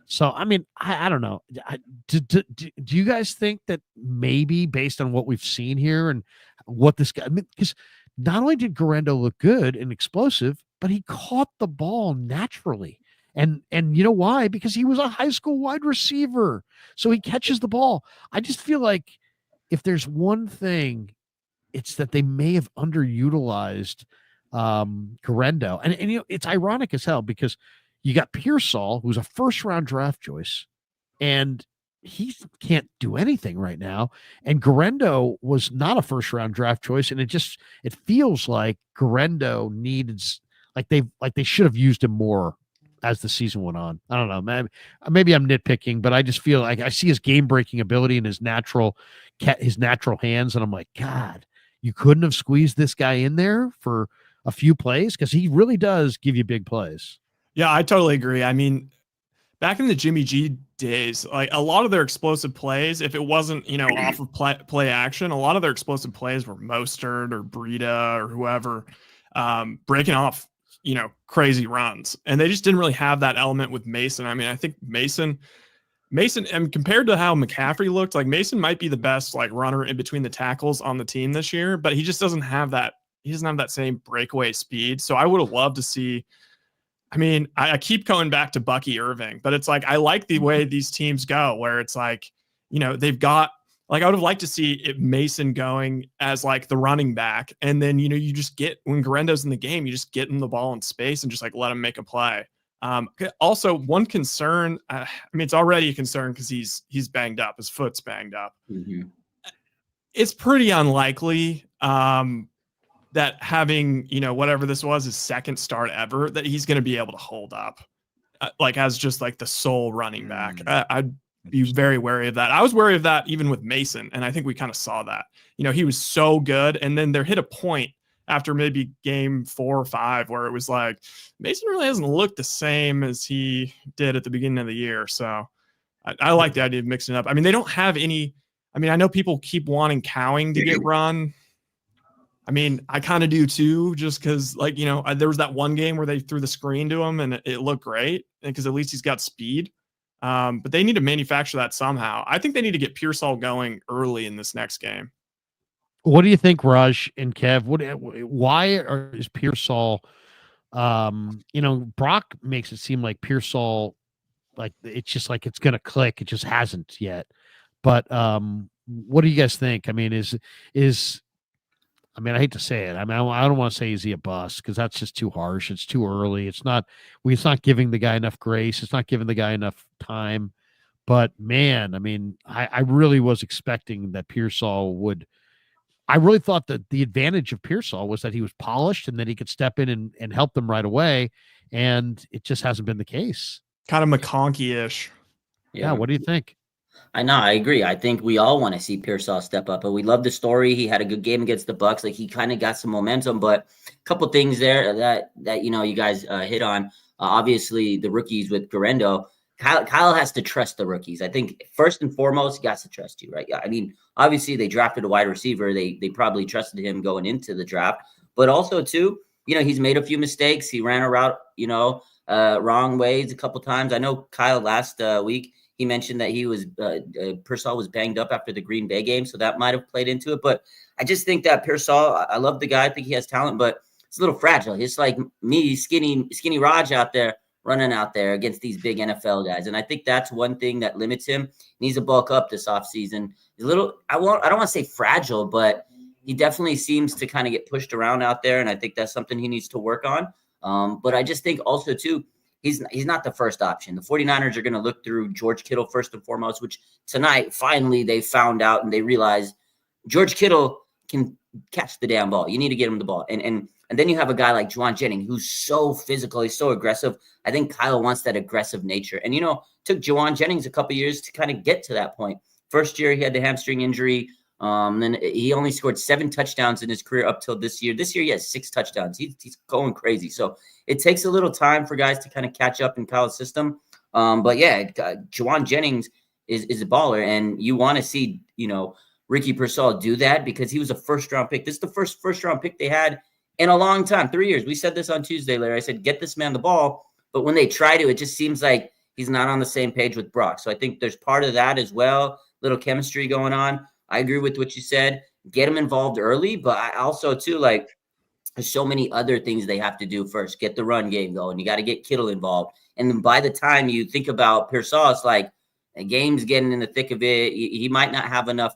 So, I mean, I don't know. Do you guys think that maybe based on what we've seen here and what this guy, because not only did Guerrero look good and explosive, but he caught the ball naturally. And you know why? Because he was a high school wide receiver. So he catches the ball. I just feel like if there's one thing, it's that they may have underutilized Guerrero. And you know, it's ironic as hell because you got Pearsall, who's a first-round draft choice, and he can't do anything right now. And Guerrero was not a first-round draft choice, and it feels like Guerrero needs like they should have used him more as the season went on. I don't know, maybe I'm nitpicking, but I just feel like I see his game-breaking ability and his natural hands, and I'm like, God, you couldn't have squeezed this guy in there for a few plays because he really does give you big plays. Yeah, I totally agree. I mean, back in the Jimmy G days, like a lot of their explosive plays, if it wasn't, off of play action, a lot of their explosive plays were Mostert or Breida or whoever breaking off, crazy runs. And they just didn't really have that element with Mason. I mean, I think Mason, and compared to how McCaffrey looked, like Mason might be the best like runner in between the tackles on the team this year, but he just doesn't have that. He doesn't have that same breakaway speed. So I would have loved to see. I mean, I keep going back to Bucky Irving, but it's like I like the way these teams go, where it's like, they've got like I would have liked to see Mason going as like the running back, and then you just get when Guerrero's in the game, you just get him the ball in space and just like let him make a play. Also, one concern, I mean, it's already a concern because he's banged up, his foot's banged up. Mm-hmm. It's pretty unlikely that having, whatever this was, his second start ever, that he's going to be able to hold up like as just like the sole running back. I'd be very wary of that. I was wary of that even with Mason. And I think we kind of saw that, he was so good. And then there hit a point after maybe game 4 or 5 where it was like, Mason really hasn't looked the same as he did at the beginning of the year. So I like the idea of mixing it up. I mean, they don't have any, I know people keep wanting Cowing to get run. I mean, I kind of do too, just because, there was that one game where they threw the screen to him and it looked great because at least he's got speed. But they need to manufacture that somehow. I think they need to get Pearsall going early in this next game. What do you think, Raj and Kev? Why is Pearsall? Brock makes it seem like Pearsall, like it's just like it's gonna click. It just hasn't yet. But what do you guys think? I mean, I hate to say it. I don't want to say is he a bust because that's just too harsh. It's too early. It's not giving the guy enough grace. It's not giving the guy enough time. But man, I really was expecting that Pearsall would. I really thought that the advantage of Pearsall was that he was polished and that he could step in and help them right away. And it just hasn't been the case. Kind of McConkey-ish. Yeah. What do you think? I know, I agree. I think we all want to see Pearsall step up, but we love the story. He had a good game against the Bucks. Like he kind of got some momentum, but a couple things there that you guys hit on. Obviously, the rookies with Guerrero. Kyle has to trust the rookies. I think first and foremost, he has to trust you, right? I mean, obviously they drafted a wide receiver. They probably trusted him going into the draft, but also too, he's made a few mistakes. He ran a route, wrong ways a couple times. I know Kyle last week. he mentioned that he was Pearsall was banged up after the Green Bay game, so that might have played into it. But I just think that Pearsall, I love the guy. I think he has talent, but it's a little fragile. He's like me, skinny Raj out there running out there against these big NFL guys. And I think that's one thing that limits him. He needs to bulk up this offseason. He's a little, I don't want to say fragile, but he definitely seems to kind of get pushed around out there. And I think that's something he needs to work on. But I just think also too, he's not the first option. The 49ers are going to look through George Kittle first and foremost, which tonight, finally, they found out and they realized George Kittle can catch the damn ball. You need to get him the ball. And then you have a guy like Jauan Jennings, who's so physical. He's so aggressive. I think Kyle wants that aggressive nature. And, took Jauan Jennings a couple years to kind of get to that point. First year, he had the hamstring injury. Then he only scored 7 touchdowns in his career up till this year. This year, he has 6 touchdowns. He's going crazy. So it takes a little time for guys to kind of catch up in Kyle's system. But yeah, Jauan Jennings is a baller. And you want to see, Ricky Pearsall do that because he was a first-round pick. This is the first-round pick they had in a long time, 3 years. We said this on Tuesday, Larry. I said, get this man the ball. But when they try to, it just seems like he's not on the same page with Brock. So I think there's part of that as well, little chemistry going on. I agree with what you said. Get him involved early. But I also, too, there's so many other things they have to do first. Get the run game going. You got to get Kittle involved. And then by the time you think about Pearsall, it's like a game's getting in the thick of it. He might not have enough,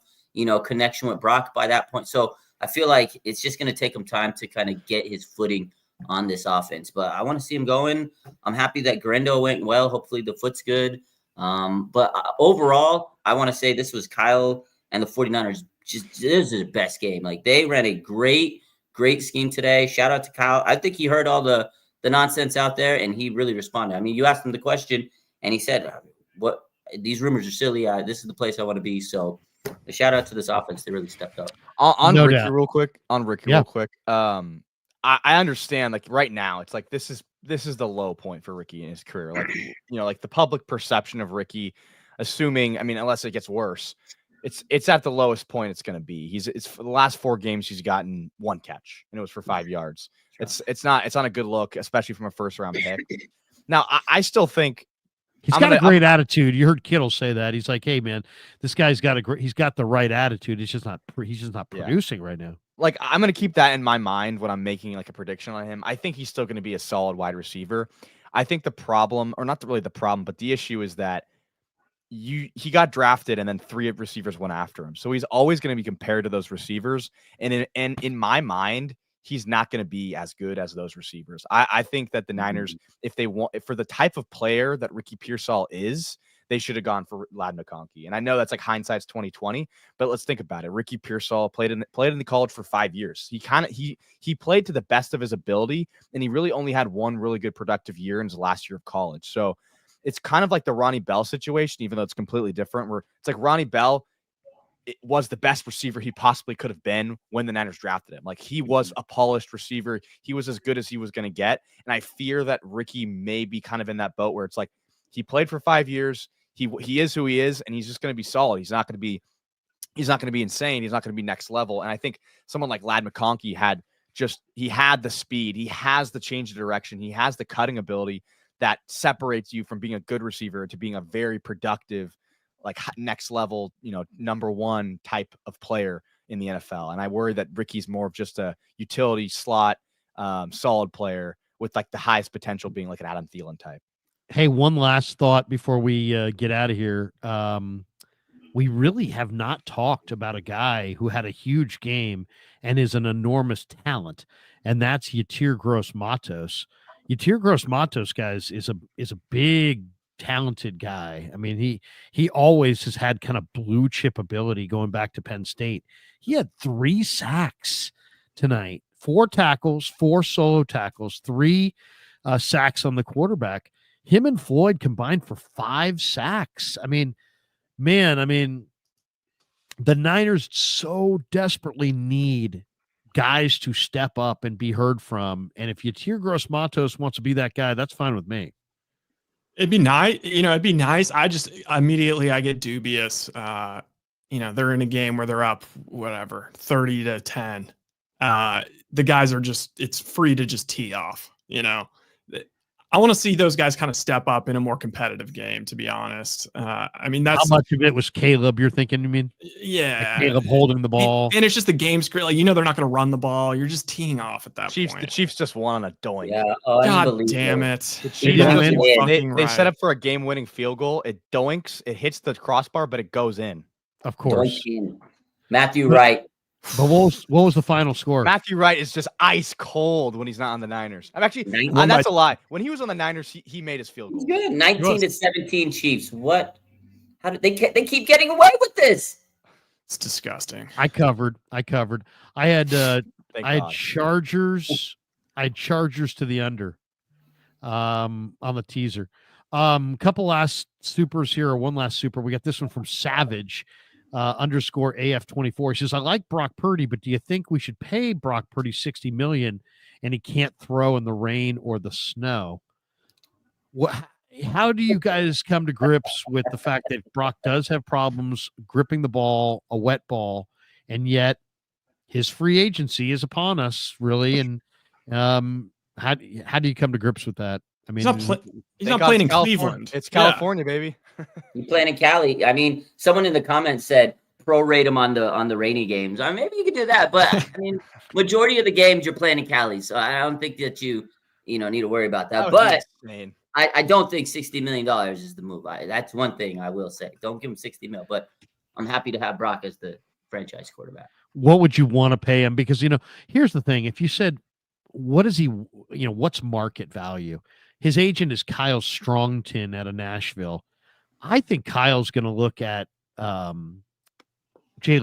connection with Brock by that point. So I feel like it's just going to take him time to kind of get his footing on this offense. But I want to see him going. I'm happy that Grendo went well. Hopefully the foot's good. But overall, I want to say this was Kyle and the 49ers. This is the best game. They ran a great scheme today. Shout out to Kyle. I think he heard all the nonsense out there, and he really responded. I mean, you asked him the question, and he said, "What? These rumors are silly. This is the place I want to be." So a shout out to this offense. They really stepped up. On No Ricky doubt. real quick. Real quick. I understand. Right now, it's like this is the low point for Ricky in his career. The public perception of Ricky, assuming, unless it gets worse, it's at the lowest point it's going to be. It's for the last 4 games he's gotten 1 catch, and it was for 5 yards. It's not a good look, especially from a first round pick. Now, I still think he's got a great attitude. You heard Kittle say that. He's like, "Hey, man, this guy's got he's got the right attitude. He's just not producing right now." I'm going to keep that in my mind when I'm making a prediction on him. I think he's still going to be a solid wide receiver. I think the problem, or not really the problem, but the issue is that he got drafted and then 3 receivers went after him. So he's always going to be compared to those receivers. And in my mind, he's not going to be as good as those receivers. I think that the Niners, if they want, for the type of player that Ricky Pearsall is, they should have gone for Ladd McConkey. And I know that's hindsight's 2020, but let's think about it. Ricky Pearsall played in the college for 5 years. He played to the best of his ability, and he really only had 1 really good productive year in his last year of college. So it's kind of like the Ronnie Bell situation, even though it's completely different, where it's like Ronnie Bell was the best receiver he possibly could have been when the Niners drafted him. He was a polished receiver. He was as good as he was going to get. And I fear that Ricky may be kind of in that boat where it's like he played for 5 years. He is who he is, and he's just going to be solid. He's not going to be insane. He's not going to be next level. And I think someone like Ladd McConkey had the speed. He has the change of direction. He has the cutting ability that separates you from being a good receiver to being a very productive, next level, number 1 type of player in the NFL. And I worry that Ricky's more of just a utility slot, solid player with the highest potential being an Adam Thielen type. Hey, one last thought before we get out of here. We really have not talked about a guy who had a huge game and is an enormous talent, and that's Yetur Gross-Matos. Yetur Gross-Matos, guys, is a big, talented guy. I mean, he always has had kind of blue chip ability going back to Penn State. He had 3 sacks tonight, 4 tackles, 4 solo tackles, 3 sacks on the quarterback. Him and Floyd combined for 5 sacks. I mean, the Niners so desperately need guys to step up and be heard from. And if Yetur Gross-Matos wants to be that guy, that's fine with me. It'd be nice. It'd be nice. I just immediately I get dubious. They're in a game where they're up, 30-10. The guys are it's free to just tee off. I want to see those guys kind of step up in a more competitive game, to be honest. I mean, How that's much of it was Caleb? You're thinking? You mean yeah. Caleb holding the ball? And it's just the game script. Like, they're not going to run the ball. You're just teeing off at that Chiefs, point. the Chiefs just won on a doink. Yeah, God unbelievable. damn it. The He Chiefs doesn't just win. won. Fucking They set right. up for a game-winning field goal. It doinks. It hits the crossbar, but it goes in. Of course. Doink. Matthew Wright. But what was the final score? Matthew Wright is just ice cold when he's not on the Niners. I'm actually, 19 that's a lie. When he was on the Niners, he made his field goal. He's good. 19-17 Chiefs. What? How did they keep getting away with this? It's disgusting. I covered. I had Thank I had God. Chargers. I had Chargers to the under. On the teaser. Couple last supers here, or one last super. We got this one from Savage. _ AF24. He says, I like Brock Purdy, but do you think we should pay Brock Purdy $60 million and he can't throw in the rain or the snow? How do you guys come to grips with the fact that Brock does have problems gripping the ball, a wet ball, and yet his free agency is upon us, really? And how do you come to grips with that? I mean, He's not Thank God playing in it's California. Cleveland. It's Yeah. California, baby. You playing in Cali? I mean, someone in the comments said prorate him on the rainy games. Maybe you could do that, but I mean, majority of the games you're playing in Cali, so I don't think that you need to worry about that. That But was insane. I don't think $60 million is the move. That's one thing I will say. Don't give him 60 mil, but I'm happy to have Brock as the franchise quarterback. what would you want to pay him? Because, here's the thing. If you said, what is he, what's market value? His agent is Kyle Strongton out of Nashville. I think Kyle's going to look at Jalen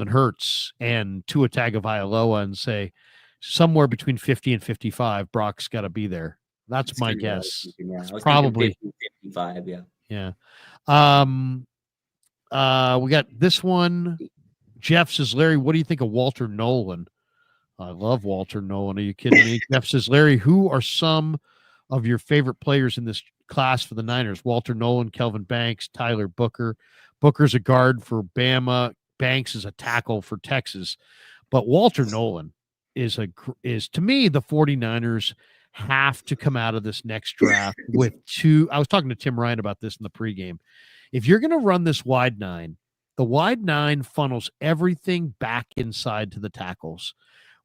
Hurts and Tua Tagovailoa and say somewhere between 50 and 55, Brock's got to be there. That's my guess. Yeah, It's probably 50, 55. Yeah. Yeah. We got this one. Jeff says, Larry, what do you think of Walter Nolan? I love Walter Nolan. Are you kidding me? Jeff says, Larry, who are some of your favorite players in this class for the Niners? Walter Nolan, Kelvin Banks, Tyler Booker. Booker's a guard for Bama. Banks is a tackle for Texas. But Walter Nolan is to me, the 49ers have to come out of this next draft with two. I was talking to Tim Ryan about this in the pregame. If you're going to run this wide nine, the wide nine funnels everything back inside to the tackles.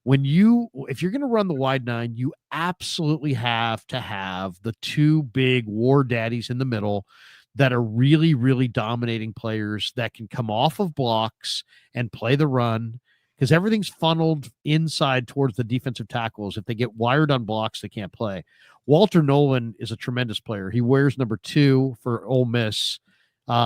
If you're going to run the wide nine, you absolutely have to have the two big war daddies in the middle that are really, really dominating players that can come off of blocks and play the run, because everything's funneled inside towards the defensive tackles. If they get wired on blocks, they can't play. Walter Nolan is a tremendous player. He wears number 2 for Ole Miss.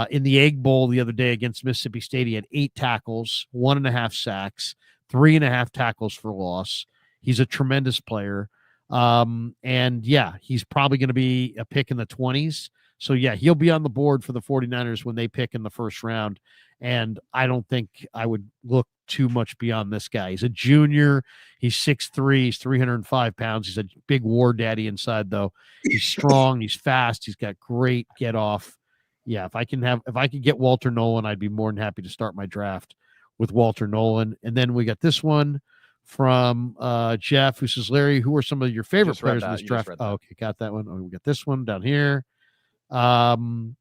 In the Egg Bowl the other day against Mississippi State, he had 8 tackles, 1.5 sacks, 3.5 tackles for loss. He's a tremendous player. And yeah, he's probably going to be a pick in the 20s. So yeah, he'll be on the board for the 49ers when they pick in the first round. And I don't think I would look too much beyond this guy. He's a junior. He's 6'3", he's 305 pounds. He's a big war daddy inside, though. He's strong. He's fast. He's got great get off. Yeah, if I could get Walter Nolan, I'd be more than happy to start my draft with Walter Nolan. And then we got this one from Jeff, who says, Larry, who are some of your favorite players in this draft? Oh, okay, got that one. Oh, we got this one down here. Mon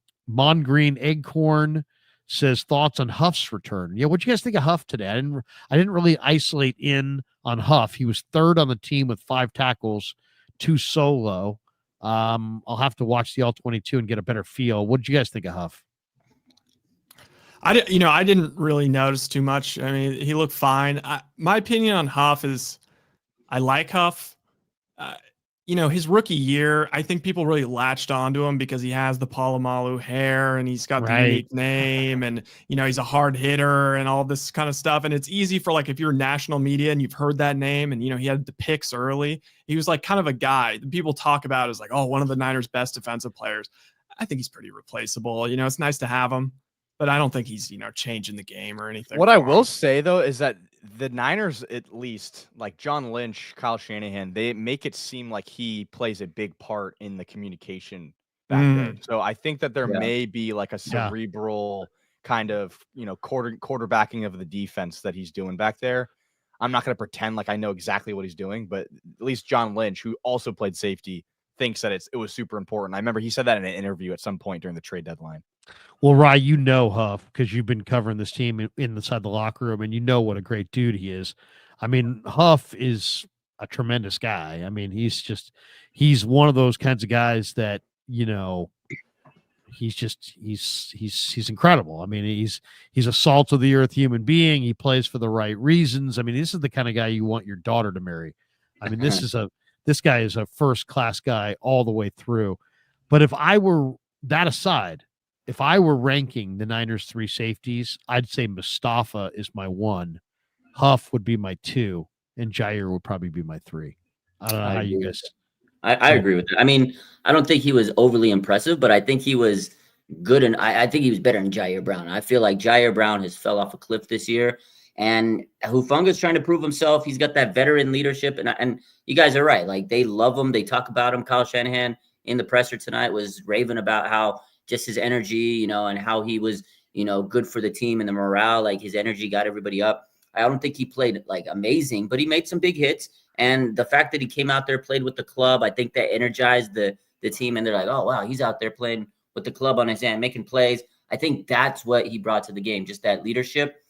Green Eggcorn says, thoughts on Huff's return. Yeah, what'd you guys think of Huff today? I didn't really isolate in on Huff. He was 3rd on the team with 5 tackles, 2 solo. I'll have to watch the all-22 and get a better feel. What did you guys think of Huff? I didn't really notice too much. I mean, he looked fine. My opinion on Huff is I like Huff. His rookie year, I think people really latched onto him because he has the Palomalu hair and he's got the unique name and, he's a hard hitter and all this kind of stuff. And it's easy for if you're national media and you've heard that name and, he had the picks early. He was kind of a guy that people talk about as one of the Niners' best defensive players. I think he's pretty replaceable. It's nice to have him, but I don't think he's, changing the game or anything. What I will say, though, is that the Niners, at least, like John Lynch, Kyle Shanahan, they make it seem like he plays a big part in the communication back there. So I think that there may be a cerebral kind of, quarterbacking of the defense that he's doing back there. I'm not going to pretend like I know exactly what he's doing, but at least John Lynch, who also played safety, thinks that it was super important. I remember he said that in an interview at some point during the trade deadline. Well, Rye, you know Huff because you've been covering this team inside the locker room, and you know what a great dude he is. I mean, Huff is a tremendous guy. I mean, he's one of those kinds of guys that, you know, he's incredible. I mean, he's a salt of the earth human being. He plays for the right reasons. I mean, this is the kind of guy you want your daughter to marry. I mean, this guy is a first class guy all the way through. But if I were that aside, if I were ranking the Niners 3 safeties, I'd say Mustafa is my 1, Huff would be my 2, and Jair would probably be my 3. I don't know how you guys. I agree with that. I mean, I don't think he was overly impressive, but I think he was good, and I think he was better than Jair Brown. I feel like Jair Brown has fell off a cliff this year, and Hufanga's trying to prove himself. He's got that veteran leadership, and you guys are right. Like, they love him. They talk about him. Kyle Shanahan in the presser tonight was raving about how just his energy, you know, and how he was, you know, good for the team and the morale. Like, his energy got everybody up. I don't think he played like amazing, but he made some big hits. And the fact that he came out there, played with the club, I think that energized the team. And they're like, oh, wow, he's out there playing with the club on his hand, making plays. I think that's what he brought to the game, just that leadership.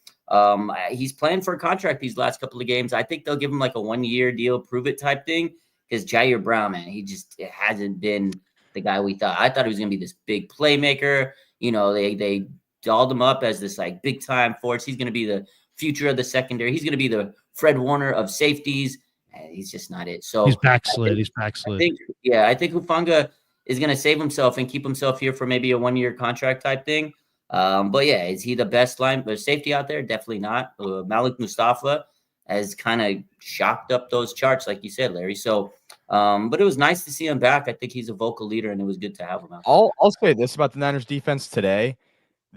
He's playing for a contract these last couple of games. I think they'll give him like a 1-year deal, prove it type thing. Because Jair Brown, man, it hasn't been the guy we thought. I thought he was going to be this big playmaker. You know, they dolled him up as this like big time force. He's going to be the future of the secondary. He's going to be the Fred Warner of safeties. And he's just not it. So he's backslid. I think Hufanga is going to save himself and keep himself here for maybe a 1-year contract type thing. But yeah, is he the best safety out there? Definitely not. Malik Mustafa has kind of shocked up those charts, like you said, Larry. So, but it was nice to see him back. I think he's a vocal leader, and it was good to have him out. I'll say this about the Niners defense today.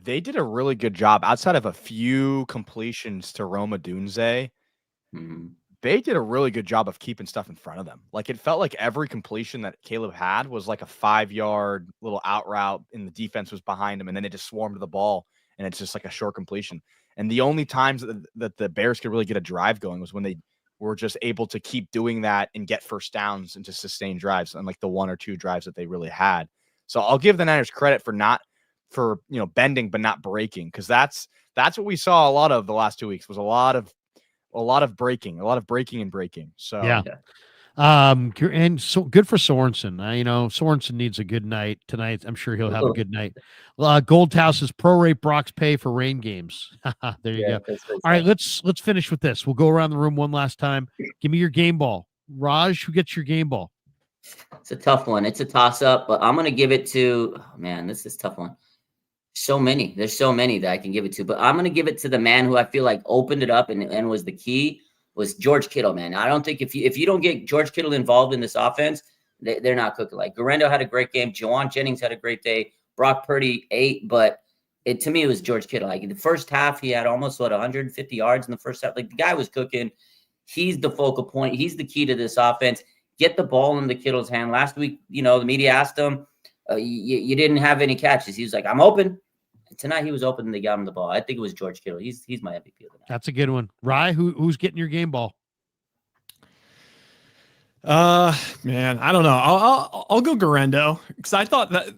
They did a really good job outside of a few completions to Roma Dunze. Mm-hmm. They did a really good job of keeping stuff in front of them. Like, it felt like every completion that Caleb had was like a 5-yard little out route, and the defense was behind him, and then they just swarmed to the ball, and it's just like a short completion. And the only times that the Bears could really get a drive going was when they were just able to keep doing that and get first downs and to sustain drives, and like the 1 or 2 drives that they really had. So I'll give the Niners credit for bending but not breaking, because that's what we saw a lot of the last 2 weeks was a lot of breaking, and breaking. So yeah. And so good for Sorensen. Sorensen needs a good night tonight. I'm sure he'll have a good night. Goldhouse's prorate Brock's pay for rain games. There you go. All right, let's finish with this. We'll go around the room one last time. Give me your game ball. Raj, who gets your game ball? It's a tough one. It's a toss up, but I'm going to give it to, this is a tough one. There's so many that I can give it to, but I'm going to give it to the man who I feel like opened it up and was the key, was George Kittle, man. I don't think if you don't get George Kittle involved in this offense, they're not cooking. Like, Garendo had a great game. Jawan Jennings had a great day. Brock Purdy 8, but to me, it was George Kittle. Like, in the first half, he had almost 150 yards in the first half. Like, the guy was cooking. He's the focal point. He's the key to this offense. Get the ball in the Kittle's hand. Last week, the media asked him, you didn't have any catches. He was like, I'm open. Tonight he was open and they got him the ball. I think it was George Kittle. He's my MVP of the night. That's a good one. Rye, who's getting your game ball? Man, I don't know. I'll go Garendo, because I thought that,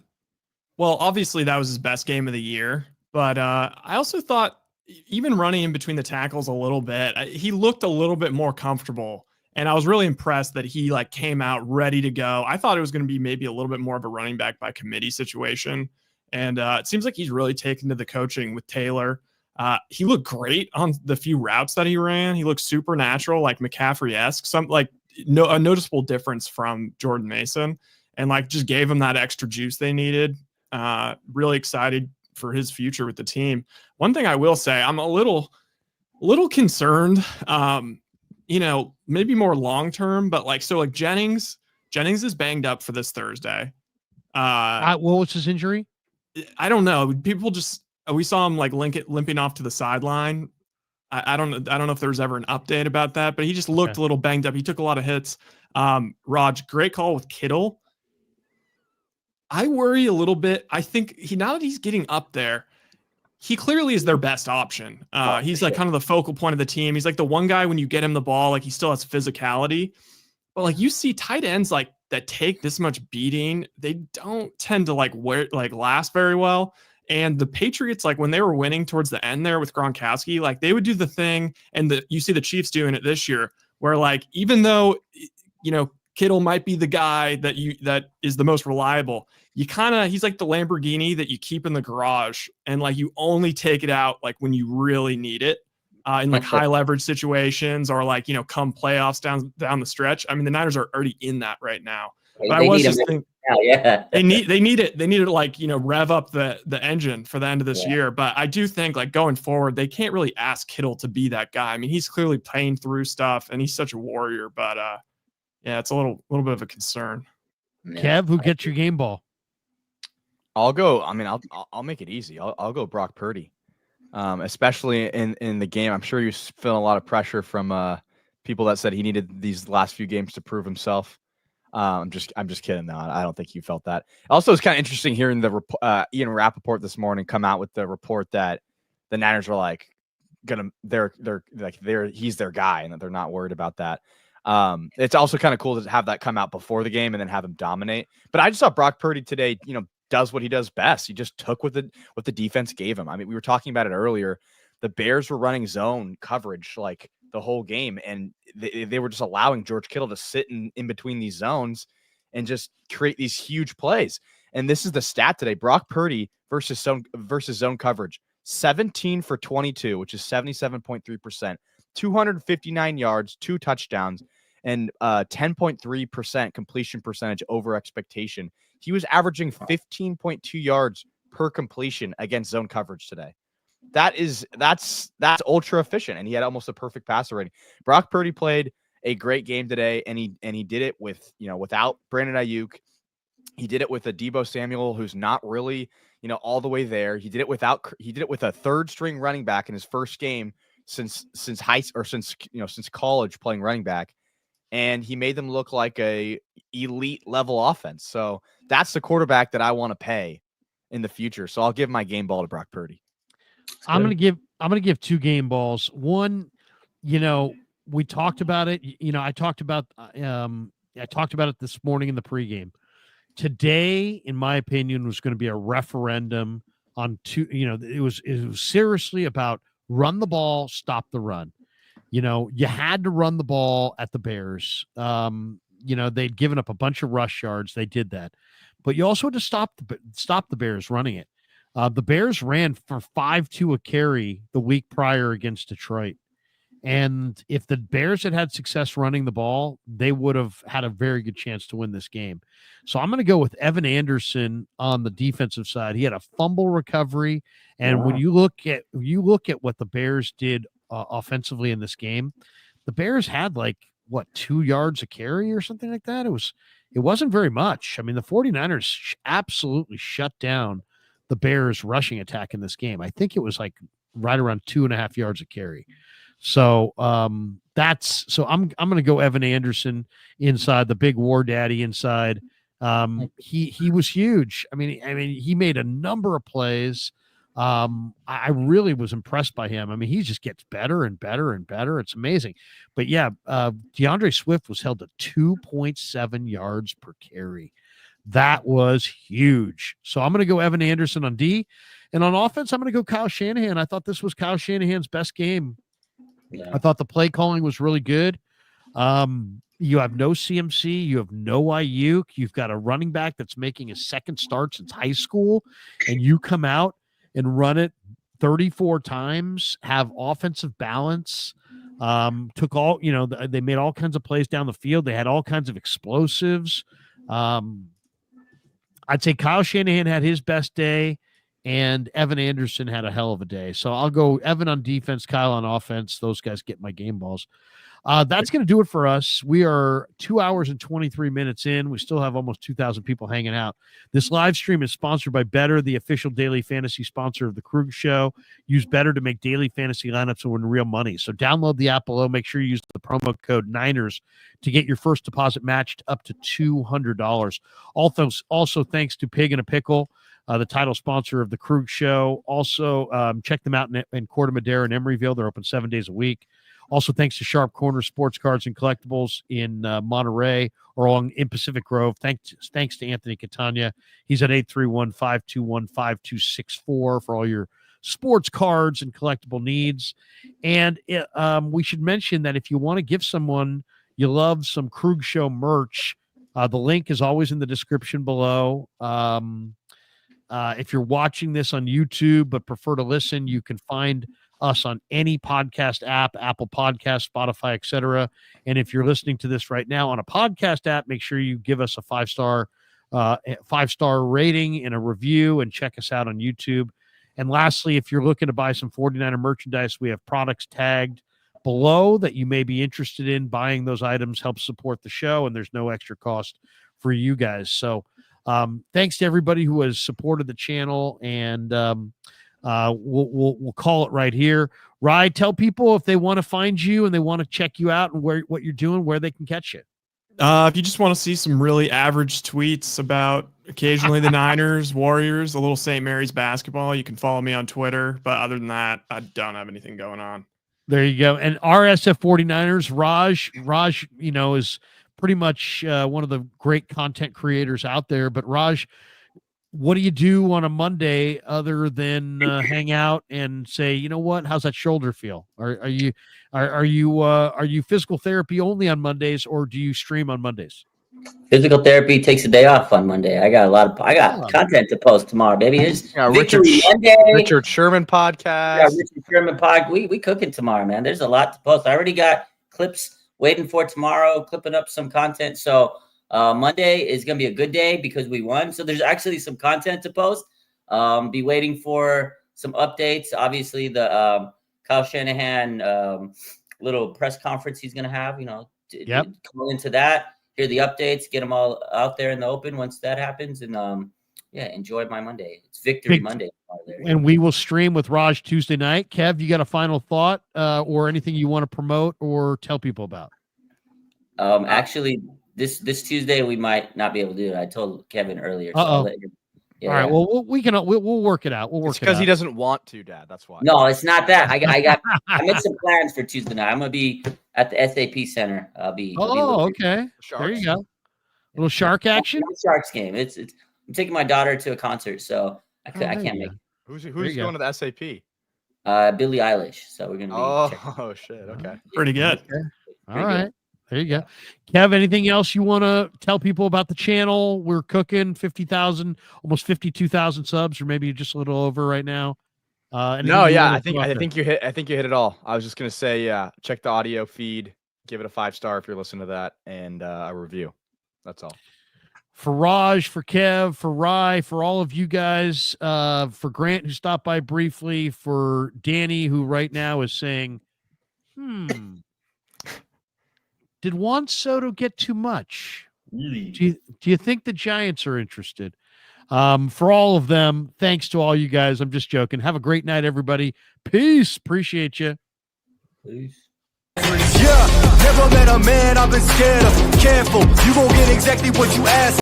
well, obviously that was his best game of the year, but I also thought even running in between the tackles a little bit, he looked a little bit more comfortable. And I was really impressed that he came out ready to go. I thought it was going to be maybe a little bit more of a running back by committee situation. And it seems like he's really taken to the coaching with Taylor. He looked great on the few routes that he ran. He looked super natural, like McCaffrey-esque, a noticeable difference from Jordan Mason, and just gave him that extra juice they needed. Really excited for his future with the team. One thing I will say, I'm a little concerned, maybe more long-term, but Jennings is banged up for this Thursday. What was his injury? I don't know. People we saw him limping off to the sideline. I don't know if there was ever an update about that, but he just looked a little banged up. He took a lot of hits. Raj, great call with Kittle. I worry a little bit. I think now that he's getting up there, he clearly is their best option. He's kind of the focal point of the team. He's the one guy when you get him the ball, he still has physicality. But you see tight ends that take this much beating, they don't tend to last very well. And the Patriots, like when they were winning towards the end there with Gronkowski, like they would do the thing, and you see the Chiefs doing it this year, where like even though Kittle might be the guy that is the most reliable, he's like the Lamborghini that you keep in the garage, and like you only take it out like when you really need it, in like high leverage situations, or like come playoffs down the stretch. I mean, the Niners are already in that right now. But I was just thinking, they need it to like rev up the engine for the end of this year. But I do think like going forward, they can't really ask Kittle to be that guy. I mean, he's clearly playing through stuff, and he's such a warrior. But yeah, it's a little bit of a concern. Kev, who gets your game ball? I'll go. I mean, I'll make it easy. I'll go Brock Purdy, especially in the game. I'm sure you're feeling a lot of pressure from people that said he needed these last few games to prove himself. I'm just kidding. No, I don't think you felt that. Also, it's kind of interesting hearing the Ian Rappaport this morning come out with the report that the Niners were like he's their guy, and that they're not worried about that. It's also kind of cool to have that come out before the game and then have him dominate. But I just saw Brock Purdy today, does what he does best. He just took what the defense gave him. I mean, we were talking about it earlier. The Bears were running zone coverage like the whole game, and they were just allowing George Kittle to sit in between these zones and just create these huge plays. And this is the stat today: Brock Purdy versus zone coverage, 17 for 22, which is 77.3%, 259 yards, 2 touchdowns, and 10.3% completion percentage over expectation. He was averaging 15.2 yards per completion against zone coverage today. That's ultra efficient, and he had almost a perfect passer rating. Brock Purdy played a great game today, and he did it with without Brandon Ayuk. He did it with a Deebo Samuel who's not really all the way there. He did it with a third string running back in his first game since college playing running back, and he made them look like a elite level offense. So that's the quarterback that I want to pay in the future. So I'll give my game ball to Brock Purdy. I'm gonna give 2 game balls. One, we talked about it. I talked about it this morning in the pregame. Today, in my opinion, was going to be a referendum on two. It was seriously about run the ball, stop the run. You had to run the ball at the Bears. They'd given up a bunch of rush yards. They did that, but you also had to stop the Bears running it. The Bears ran for 5.2 a carry the week prior against Detroit. And if the Bears had success running the ball, they would have had a very good chance to win this game. So I'm going to go with Evan Anderson on the defensive side. He had a fumble recovery. And when you look at what the Bears did offensively in this game, the Bears had 2 yards a carry or something like that. It wasn't very much. I mean, the 49ers absolutely shut down the Bears rushing attack in this game. I think it was right around 2.5 yards a carry. So I'm going to go Evan Anderson inside, the big war daddy inside. He was huge. I mean, he made a number of plays. I really was impressed by him. I mean, he just gets better and better and better. It's amazing. But yeah, DeAndre Swift was held to 2.7 yards per carry. That was huge. So I'm going to go Evan Anderson on D. And on offense, I'm going to go Kyle Shanahan. I thought this was Kyle Shanahan's best game. Yeah. I thought the play calling was really good. You have no CMC. You have no Ayuk. You've got a running back that's making his second start since high school. And you come out and run it 34 times, have offensive balance. Took all, they made all kinds of plays down the field. They had all kinds of explosives. I'd say Kyle Shanahan had his best day, and Evan Anderson had a hell of a day. So I'll go Evan on defense, Kyle on offense. Those guys get my game balls. That's going to do it for us. We are 2 hours and 23 minutes in. We still have almost 2,000 people hanging out. This live stream is sponsored by Better, the official daily fantasy sponsor of the Krug Show. Use Better to make daily fantasy lineups and win real money. So download the app below. Make sure you use the promo code Niners to get your first deposit matched up to $200. Also thanks to Pig and a Pickle, the title sponsor of the Krug Show. Also, check them out in Corte Madera and Emeryville. They're open 7 days a week. Also, thanks to Sharp Corner Sports Cards and Collectibles in Monterey or in Pacific Grove. Thanks to Anthony Catania. He's at 831-521-5264 for all your sports cards and collectible needs. And we should mention that if you want to give someone you love some Krug Show merch, the link is always in the description below. If you're watching this on YouTube but prefer to listen, you can find us on any podcast app, Apple Podcast, Spotify, etc. And if you're listening to this right now on a podcast app, make sure you give us a 5-star rating and a review, and check us out on YouTube. And lastly, if you're looking to buy some 49er merchandise, we have products tagged below that you may be interested in. Buying those items helps support the show, and there's no extra cost for you guys. So thanks to everybody who has supported the channel, and we'll call it right here. Rye, tell people if they want to find you and they want to check you out and what you're doing, where they can catch you. If you just want to see some really average tweets about occasionally the Niners, Warriors, a little St. Mary's basketball, you can follow me on Twitter. But other than that, I don't have anything going on. There you go. And RSF 49ers, Raj, is pretty much one of the great content creators out there. But Raj, what do you do on a Monday other than hang out and say, you know what, how's that shoulder feel? Are you physical therapy only on Mondays, or do you stream on Mondays? Physical therapy takes a day off on Monday. I got content to post tomorrow, baby. It's Victory Monday. Richard Sherman podcast. Yeah, Richard Sherman pod. We cooking tomorrow, man. There's a lot to post. I already got clips waiting for tomorrow, clipping up some content. So Monday is going to be a good day because we won. So there's actually some content to post. Be waiting for some updates. Obviously, the Kyle Shanahan little press conference he's going to have, call into that, hear the updates, get them all out there in the open once that happens. And enjoy my Monday. It's Victory Monday. And we will stream with Raj Tuesday night. Kev, you got a final thought or anything you want to promote or tell people about? Actually, this Tuesday we might not be able to do it. I told Kevin earlier. So I'll let him, all right. Well, we'll work it out. It's because he doesn't want to, Dad. That's why. No, it's not that. I made some plans for Tuesday night. I'm gonna be at the SAP Center. I'll be. Okay. Sharks. There you go. A little shark action. Sharks game. It's. I'm taking my daughter to a concert, so I can't make it. Who's going to the SAP? Billie Eilish. So we're gonna be. Oh shit. Okay. Pretty good. Okay. All right. There you go. Kev, anything else you want to tell people about the channel? We're cooking 50,000, almost 52,000 subs, or maybe just a little over right now. I think you hit it all. I was just going to say, check the audio feed, give it a 5-star if you're listening to that, and a review. That's all. For Raj, for Kev, for Rye, for all of you guys, for Grant, who stopped by briefly, for Danny, who right now is saying, did Juan Soto get too much? Really? Do you think the Giants are interested? For all of them, thanks to all you guys. I'm just joking. Have a great night, everybody. Peace. Appreciate you. Peace. Yeah, never met a man I've been scared of. Careful, you gon' get exactly what you ask.